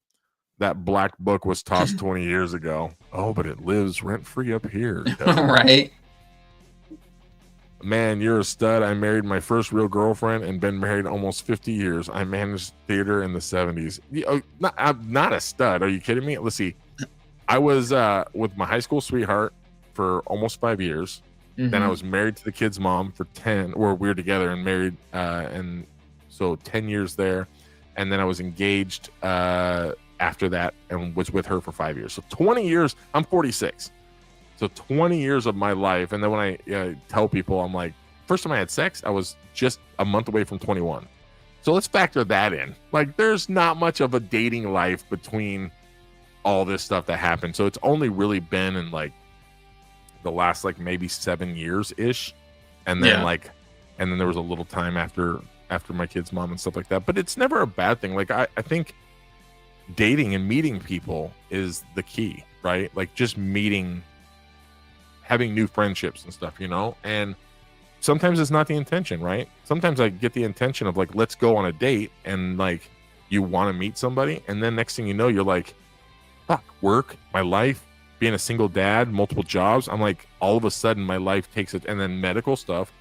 That black book was tossed 20 years ago. Oh, but it lives rent-free up here. Right. Man, you're a stud. I married my first real girlfriend and been married almost 50 years. I managed theater in the 70s. I'm not a stud. Are you kidding me? Let's see. I was with my high school sweetheart for almost 5 years. Mm-hmm. Then I was married to the kid's mom for 10, or we were together and married. And so 10 years there. And then I was engaged after that and was with her for 5 years. So 20 years. I'm 46. So 20 years of my life. And then when I tell people, I'm like, first time I had sex, I was just a month away from 21. So let's factor that in. Like, there's not much of a dating life between all this stuff that happened. So it's only really been in like the last like maybe 7 years ish. And then and then there was a little time after my kid's mom and stuff like that. But it's never a bad thing. Like I think dating and meeting people is the key, right? Like just having new friendships and stuff, you know? And sometimes it's not the intention, right? Sometimes I get the intention of like, let's go on a date, and like you want to meet somebody, and then next thing you know, you're like, fuck, work, my life, being a single dad, multiple jobs. I'm like, all of a sudden my life takes it, and then medical stuff,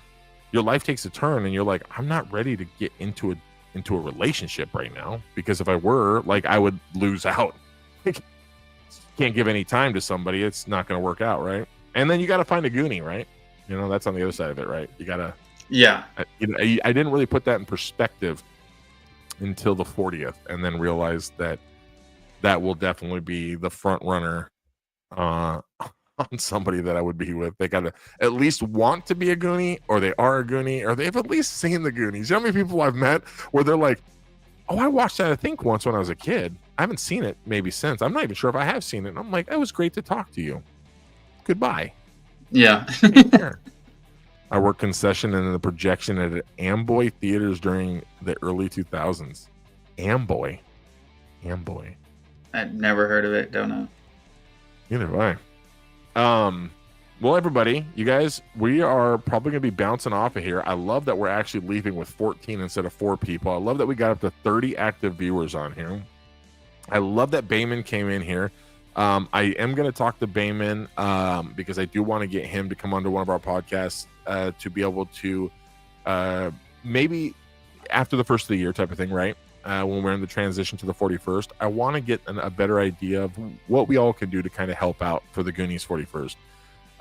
your life takes a turn, and you're like, I'm not ready to get into a relationship right now, because if I were, like, I would lose out. Can't give any time to somebody, it's not going to work out, right? And then you got to find a Goonie, right? You know, that's on the other side of it, right? You got to... Yeah. I didn't really put that in perspective until the 40th, and then realized that will definitely be the front runner on somebody that I would be with. They got to at least want to be a Goonie, or they are a Goonie, or they've at least seen the Goonies. You know how many people I've met where they're like, oh, I watched that, I think, once when I was a kid. I haven't seen it maybe since. I'm not even sure if I have seen it. And I'm like, it was great to talk to you. Goodbye. Yeah. I worked concession and the projection at Amboy theaters during the early 2000s. Amboy. I've never heard of it. Don't know. Neither have I. Well, everybody, you guys, we are probably going to be bouncing off of here. I love that we're actually leaving with 14 instead of 4 people. I love that we got up to 30 active viewers on here. I love that Bayman came in here. I am going to talk to Bayman because I do want to get him to come onto one of our podcasts to be able to maybe after the first of the year type of thing, right? When we're in the transition to the 41st, I want to get a better idea of what we all can do to kind of help out for the Goonies 41st.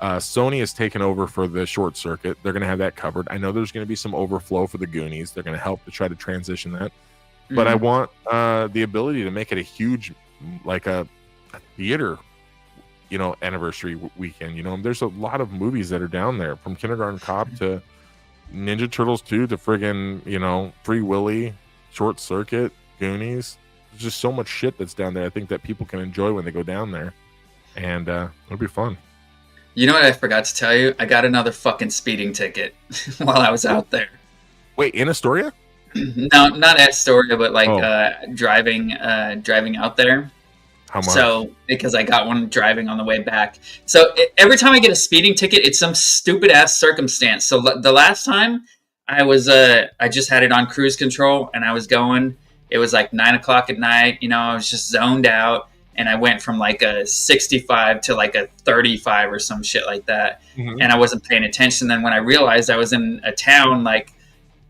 Sony has taken over for the short circuit. They're going to have that covered. I know there's going to be some overflow for the Goonies. They're going to help to try to transition that. Mm-hmm. But I want the ability to make it a huge, like a theater, you know, anniversary weekend. You know, there's a lot of movies that are down there, from Kindergarten Cop to Ninja Turtles 2 to friggin', Free Willy, Short Circuit, Goonies. There's just so much shit that's down there. I think that people can enjoy when they go down there, and it'll be fun. You know what I forgot to tell you? I got another fucking speeding ticket while I was out there. Wait, in Astoria? No, not Astoria, but driving out there. How much? So, because I got one driving on the way back. So, every time I get a speeding ticket, it's some stupid ass circumstance. So, the last time I was, I just had it on cruise control and I was going. It was like 9 o'clock at night. I was just zoned out. And I went from like a 65 to like a 35 or some shit like that. Mm-hmm. And I wasn't paying attention. Then when I realized I was in a town, like,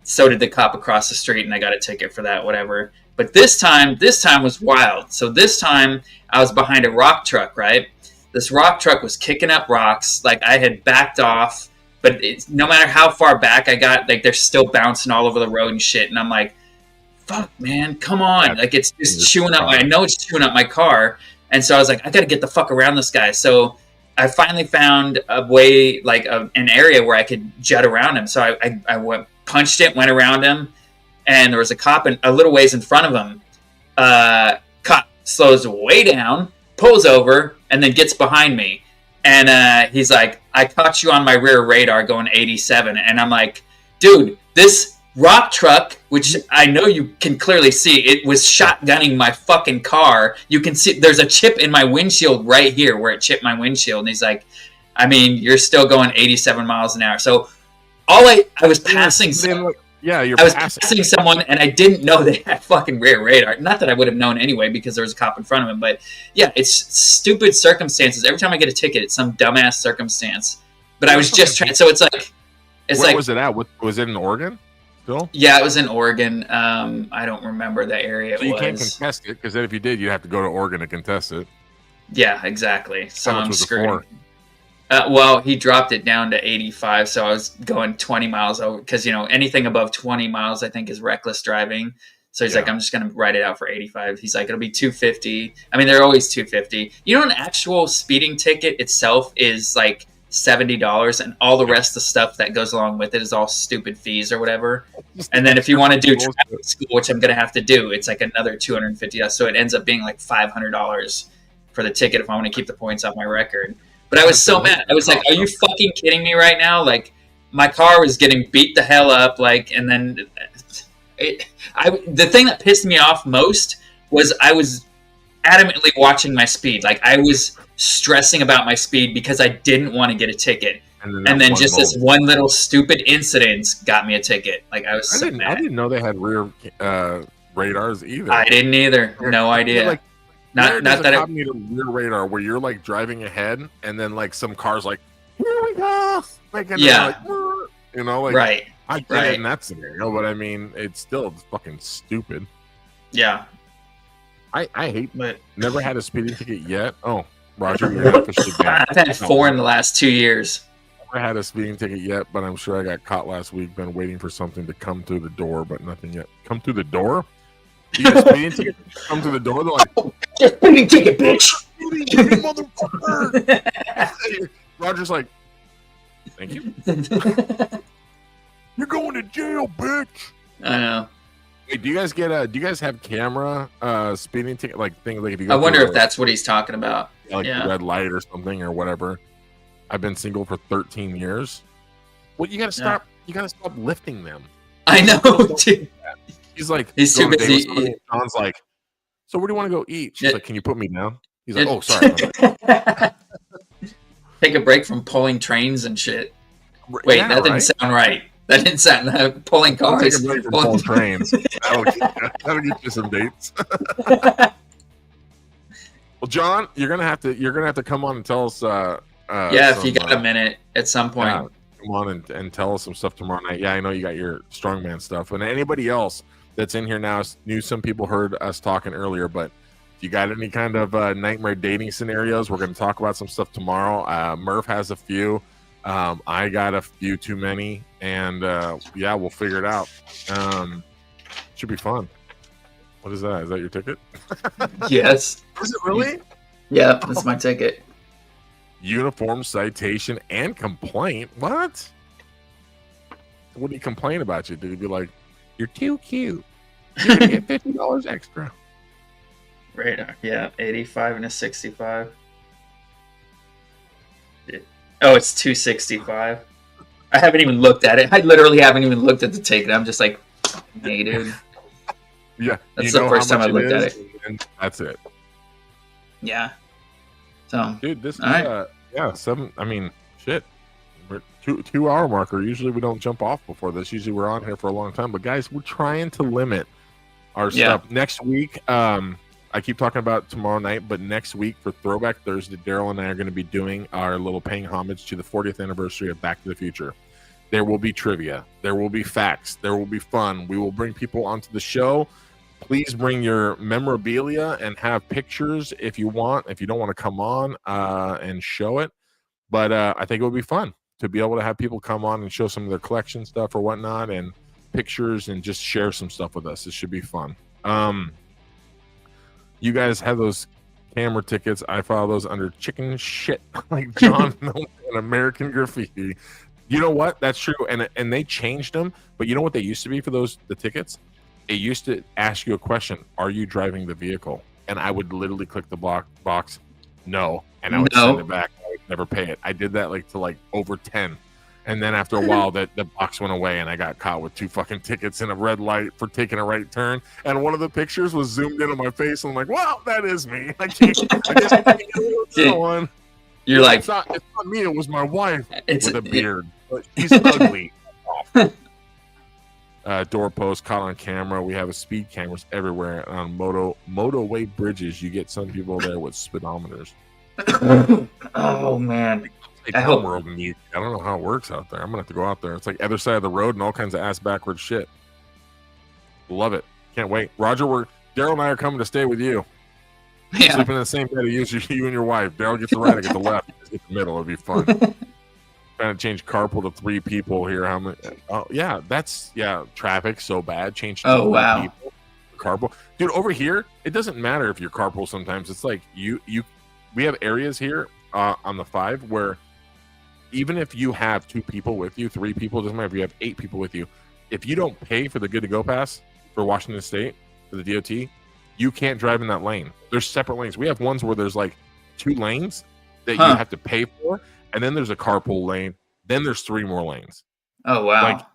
so did the cop across the street, and I got a ticket for that, whatever. But this time was wild. So this time I was behind a rock truck, right? This rock truck was kicking up rocks. Like, I had backed off, but no matter how far back I got, like, they're still bouncing all over the road and shit. And I'm like, fuck, man, come on. Like, it's just chewing up. I know it's chewing up my car. And so I was like, I got to get the fuck around this guy. So I finally found a way, like an area where I could jet around him. So I punched it, went around him, and there was a cop a little ways in front of him. Cop slows way down, pulls over, and then gets behind me. And he's like, I caught you on my rear radar going 87. And I'm like, dude, this rock truck, which I know you can clearly see, it was shotgunning my fucking car. You can see there's a chip in my windshield right here where it chipped my windshield. And he's like, I mean, you're still going 87 miles an hour. So I was passing someone. Yeah, I was passing someone, and I didn't know they had fucking rear radar. Not that I would have known anyway, because there was a cop in front of him. But yeah, it's stupid circumstances. Every time I get a ticket, it's some dumbass circumstance. But I was just trying. So it's like, where was it at? Was it in Oregon? Still? Yeah, it was in Oregon. I don't remember the area. So you can't contest it, because then if you did, you'd have to go to Oregon to contest it. Yeah, exactly. So I'm screwed. Well, he dropped it down to 85, so I was going 20 miles over, because, anything above 20 miles, I think, is reckless driving. So he's like, I'm just going to write it out for 85. He's like, it'll be 250. I mean, they're always 250. An actual speeding ticket itself is like $70, and all the rest of the stuff that goes along with it is all stupid fees or whatever. And then if you want to do traffic school, which I'm going to have to do, it's like another $250. So it ends up being like $500 for the ticket if I want to keep the points off my record. But I was so mad. I was like, are you fucking kidding me right now? Like, my car was getting beat the hell up. Like, and then the thing that pissed me off most was I was adamantly watching my speed. Like, I was stressing about my speed because I didn't want to get a ticket. And then just this one little stupid incident got me a ticket. Like, I was so mad. I didn't know they had rear radars either. I didn't either. No idea. Like, not that I need a rear radar where you're like driving ahead, and then like some cars like, here we go, like, yeah, like, right. I get it in that scenario, but I mean, it's still fucking stupid. Yeah, I hate. Never had a speeding ticket yet. Oh, Roger, you're officially banned. I've had 4 in the last 2 years. Never had a speeding ticket yet, but I'm sure I got caught last week. Been waiting for something to come through the door, but nothing yet. Come through the door? You got a speeding ticket? Come to the door? They're like, speeding ticket, bitch! Motherfucker! Roger's like, thank you. You're going to jail, bitch! I know. Wait, do you guys have camera speeding ticket, like things like if you go I wonder if that's what he's talking about. Like a red light or something or whatever. I've been single for 13 years. Well, you gotta stop. Yeah. You gotta stop lifting them. I know, dude. He's like, he's too busy. John's like, so where do you want to go eat? She's like, can you put me down? He's like, oh, sorry. Take a break from pulling trains and shit. Wait, that didn't sound right. That didn't sound pulling cars. Take a break from pulling trains. That'll get you some dates. Well, John, you're gonna have to come on and tell us. If you got a minute at some point. Yeah, come on and tell us some stuff tomorrow night. Yeah, I know you got your strongman stuff. And anybody else that's in here now knew some people heard us talking earlier, but if you got any kind of nightmare dating scenarios, we're going to talk about some stuff tomorrow. Murph has a few. I got a few too many. And we'll figure it out. Should be fun. What is that? Is that your ticket? Yes. Is it really? Yeah, that's my ticket. Uniform citation and complaint. What? What do you complain about you? Did he be like, "You're too cute. You're gonna get $50 extra"? Radar, yeah, 85 and a 65. Oh, it's 265. I haven't even looked at it. I literally haven't even looked at the ticket. I'm just like, hey, dude. Yeah, that's the first time I looked at it. And that's it. Yeah. So, dude, this is right. I mean, shit. We're 2 hour marker. Usually we don't jump off before this. Usually we're on here for a long time. But guys, we're trying to limit our stuff. Next week, I keep talking about tomorrow night, but next week for Throwback Thursday, Daryl and I are going to be doing our little paying homage to the 40th anniversary of Back to the Future. There will be trivia. There will be facts. There will be fun. We will bring people onto the show. Please bring your memorabilia and have pictures if you want. If you don't want to come on and show it. But I think it would be fun to be able to have people come on and show some of their collection stuff or whatnot and pictures and just share some stuff with us. It should be fun. You guys have those camera tickets. I file those under chicken shit like John and American Graffiti. You know what? That's true. And they changed them. But you know what they used to be for the tickets? It used to ask you a question. Are you driving the vehicle? And I would literally click the box. No. And I would send it back. I would never pay it. I did that to over 10. And then after a while, the box went away, and I got caught with 2 fucking tickets in a red light for taking a right turn. And one of the pictures was zoomed in on my face, and I'm like, "Wow, that is me." I can't get one. You're like, it's not me. It was my wife with a beard. But she's ugly. Doorpost caught on camera. We have speed cameras everywhere on motorway bridges. You get some people there with speedometers. Oh man. I don't know how it works out there. I'm gonna have to go out there. It's like other side of the road and all kinds of ass backwards shit. Love it. Can't wait. Roger, Daryl and I are coming to stay with you. Yeah. Sleeping in the same bed as you and your wife. Daryl gets the right, I get the left. I get the middle. It'll be fun. Trying to change carpool to 3 people here. How many? Oh yeah, traffic so bad. Change to 3 people. Carpool, dude. Over here, it doesn't matter if you're carpool. Sometimes it's like we have areas here on the 5 where even if you have 2 people with you, 3 people, doesn't matter if you have 8 people with you, if you don't pay for the good to go pass for Washington State, for the DOT, you can't drive in that lane. There's separate lanes. We have ones where there's 2 lanes that you have to pay for, and then there's a carpool lane, then there's 3 more lanes. Oh, wow.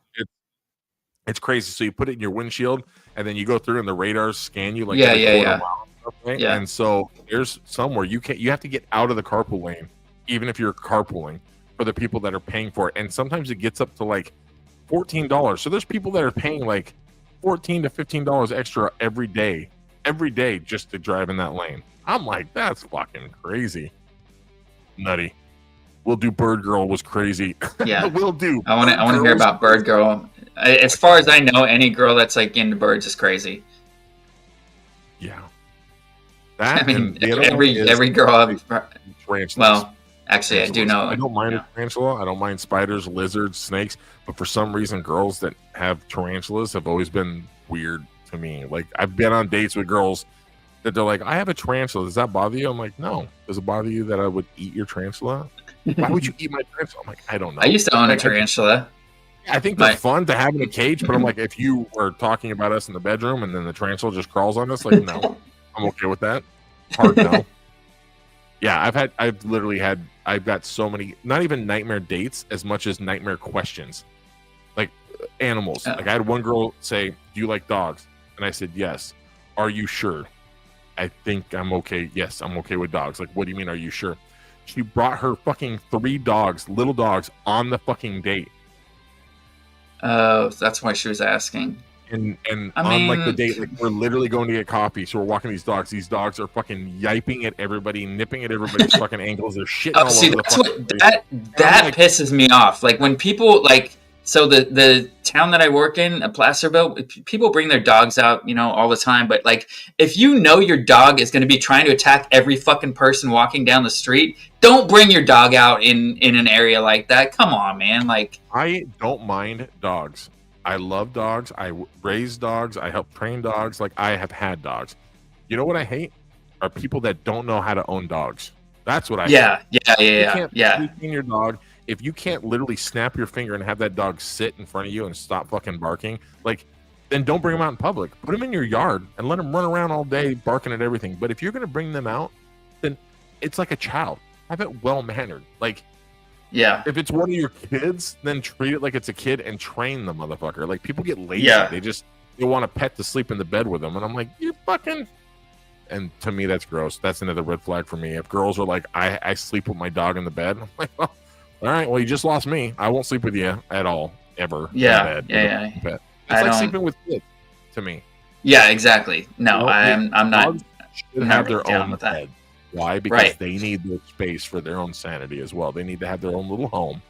It's crazy. So you put it in your windshield, and then you go through and the radars scan you yeah. Stuff, right? Yeah. And so there's somewhere you have to get out of the carpool lane, even if you're carpooling, for the people that are paying for it. And sometimes it gets up to $14. So there's people that are paying $14 to $15 extra every day just to drive in that lane. I'm like, that's fucking crazy. Nutty. We'll do Bird Girl was crazy. Yeah. We'll do. I want to hear about Bird Girl. As far as I know, any girl that's into birds is crazy. Yeah. Every girl. Well, actually, I do know. I don't mind a tarantula. I don't mind spiders, lizards, snakes. But for some reason, girls that have tarantulas have always been weird to me. I've been on dates with girls that they're like, I have a tarantula. Does that bother you? I'm like, no. Does it bother you that I would eat your tarantula? Why would you eat my tarantula? I'm like, I don't know. I used to own a tarantula. I think they're fun to have in a cage, but I'm like, if you were talking about us in the bedroom and then the tarantula just crawls on us, no, I'm okay with that. Hard no. Yeah, I've got so many, not even nightmare dates as much as nightmare questions. Animals. I had one girl say, do you like dogs? And I said, yes. Are you sure? I think I'm okay. Yes, I'm okay with dogs. What do you mean, are you sure? She brought her fucking 3 dogs, little dogs, on the fucking date. Oh, that's why she was asking. And on the date, we're literally going to get coffee. So we're walking these dogs. These dogs are fucking yiping at everybody, nipping at everybody's fucking ankles. They're shitting all over the fucking place. That pisses me off. When people so the town that I work in, Placerville, people bring their dogs out, all the time. But if you know your dog is going to be trying to attack every fucking person walking down the street, don't bring your dog out in an area like that. Come on, man. I don't mind dogs. I love dogs. I raise dogs. I help train dogs. I have had dogs. You know what I hate? Are people that don't know how to own dogs. That's what I hate. Yeah. You can't train your dog. if you can't literally snap your finger and have that dog sit in front of you and stop fucking barking, like, then don't bring them out in public. Put them in your yard and let them run around all day barking at everything. But if you're going to bring them out, then it's like a child. Have it well-mannered. Like, yeah, if it's one of your kids, then treat it like it's a kid and train the motherfucker. Like, people get lazy. Yeah. They want a pet to sleep in the bed with them. And I'm like, you fucking... And to me, that's gross. That's another red flag for me. If girls are like, I sleep with my dog in the bed, I'm like, well, all right, well, you just lost me. I won't sleep with you at all, ever. Yeah, yeah. It's like sleeping with kids to me. Yeah, exactly. No, I'm not. Dogs should have their down own with that. bed. Why? Because they need their space for their own sanity as well. They need to have their own little home.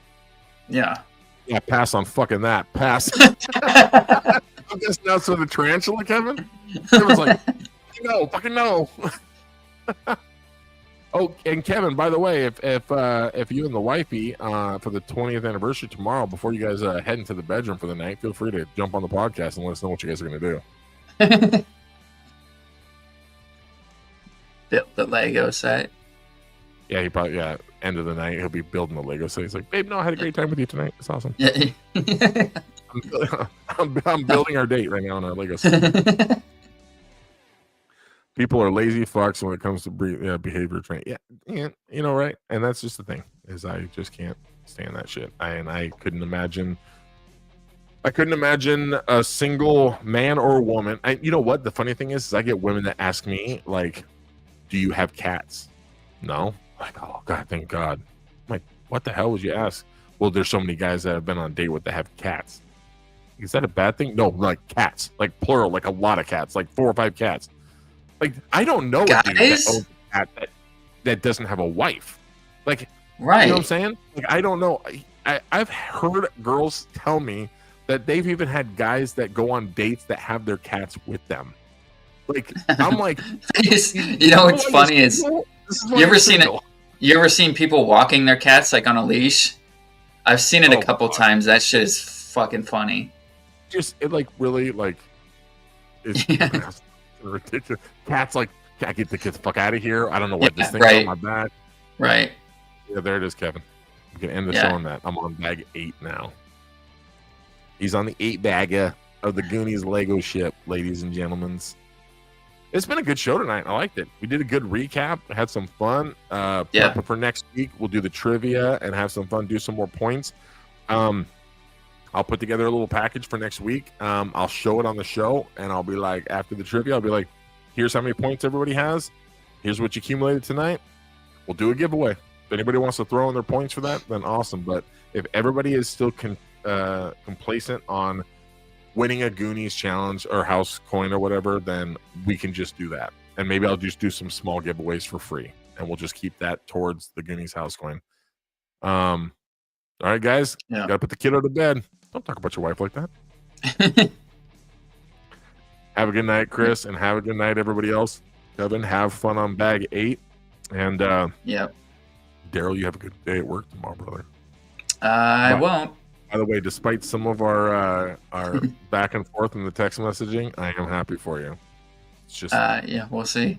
Yeah. Yeah, pass on fucking that. Pass. I guess now so the tarantula, Kevin? It was like, fucking no. Oh, and Kevin, by the way, if you and the wifey for the 20th anniversary tomorrow, before you guys head into the bedroom for the night, feel free to jump on the podcast and let us know what you guys are going to do. The Lego set. Yeah, he probably end of the night he'll be building the Lego set. He's like, babe, no, I had a great time with you tonight. It's awesome. Yeah. I'm building our date right now on our Lego set. People are lazy fucks when it comes to behavior training. Yeah, you know, right? And that's just the thing, is I just can't stand that shit. I couldn't imagine a single man or woman. You know what? The funny thing is I get women that ask me, like, do you have cats? No. Like, oh God, thank God. I'm like, what the hell would you ask? Well, there's so many guys that have been on a date with that have cats. Is that a bad thing? No, like cats, like plural, like a lot of cats, like 4 or 5 cats. Like, I don't know a dude that owns a cat that doesn't have a wife. Like, right. You know what I'm saying? Like, I don't know. I've heard girls tell me that they've even had guys that go on dates that have their cats with them. Like, I'm like, you know what's funny is you ever seen people walking their cats like on a leash? I've seen it a couple times. That shit is fucking funny. It like really like is ridiculous. Cats like, I get the fuck out of here. I don't know what this thing's on my back. Right. Yeah, there it is, Kevin. We can end the show on that. I'm on bag 8 now. He's on the 8 bagger of the Goonies Lego ship, ladies and gentlemen. It's been a good show tonight. I liked it. We did a good recap. Had some fun. For next week, we'll do the trivia and have some fun. Do some more points. I'll put together a little package for next week. I'll show it on the show, and I'll be like, after the trivia, I'll be like, here's how many points everybody has. Here's what you accumulated tonight. We'll do a giveaway. If anybody wants to throw in their points for that, then awesome. But if everybody is still complacent on winning a Goonies challenge or house coin or whatever, then we can just do that. And maybe I'll just do some small giveaways for free, and we'll just keep that towards the Goonies house coin. All right, guys. Yeah. Gotta put the kiddo to bed. Don't talk about your wife like that. Have a good night, Chris, and have a good night, everybody else. Kevin, have fun on bag 8. And Daryl, you have a good day at work tomorrow, brother. I won't. By the way, despite some of our back and forth in the text messaging, I am happy for you. It's just we'll see.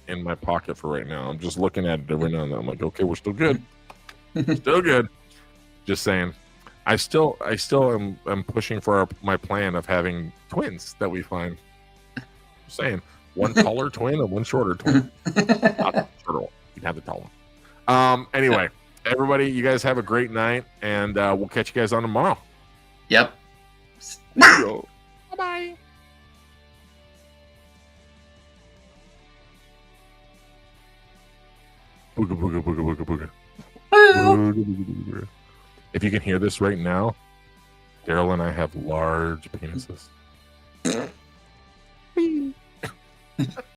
In my pocket for right now. I'm just looking at it every now and then. I'm like, okay, we're still good. Still good. Just saying. I still am pushing for my plan of having twins that we find. Just saying, one taller twin and one shorter twin. Not turtle. You can have the tall one. Anyway, everybody, you guys have a great night, and we'll catch you guys on tomorrow. Yep. Bye-bye. Booga, booga, booga, booga, booga. If you can hear this right now, Daryl and I have large penises.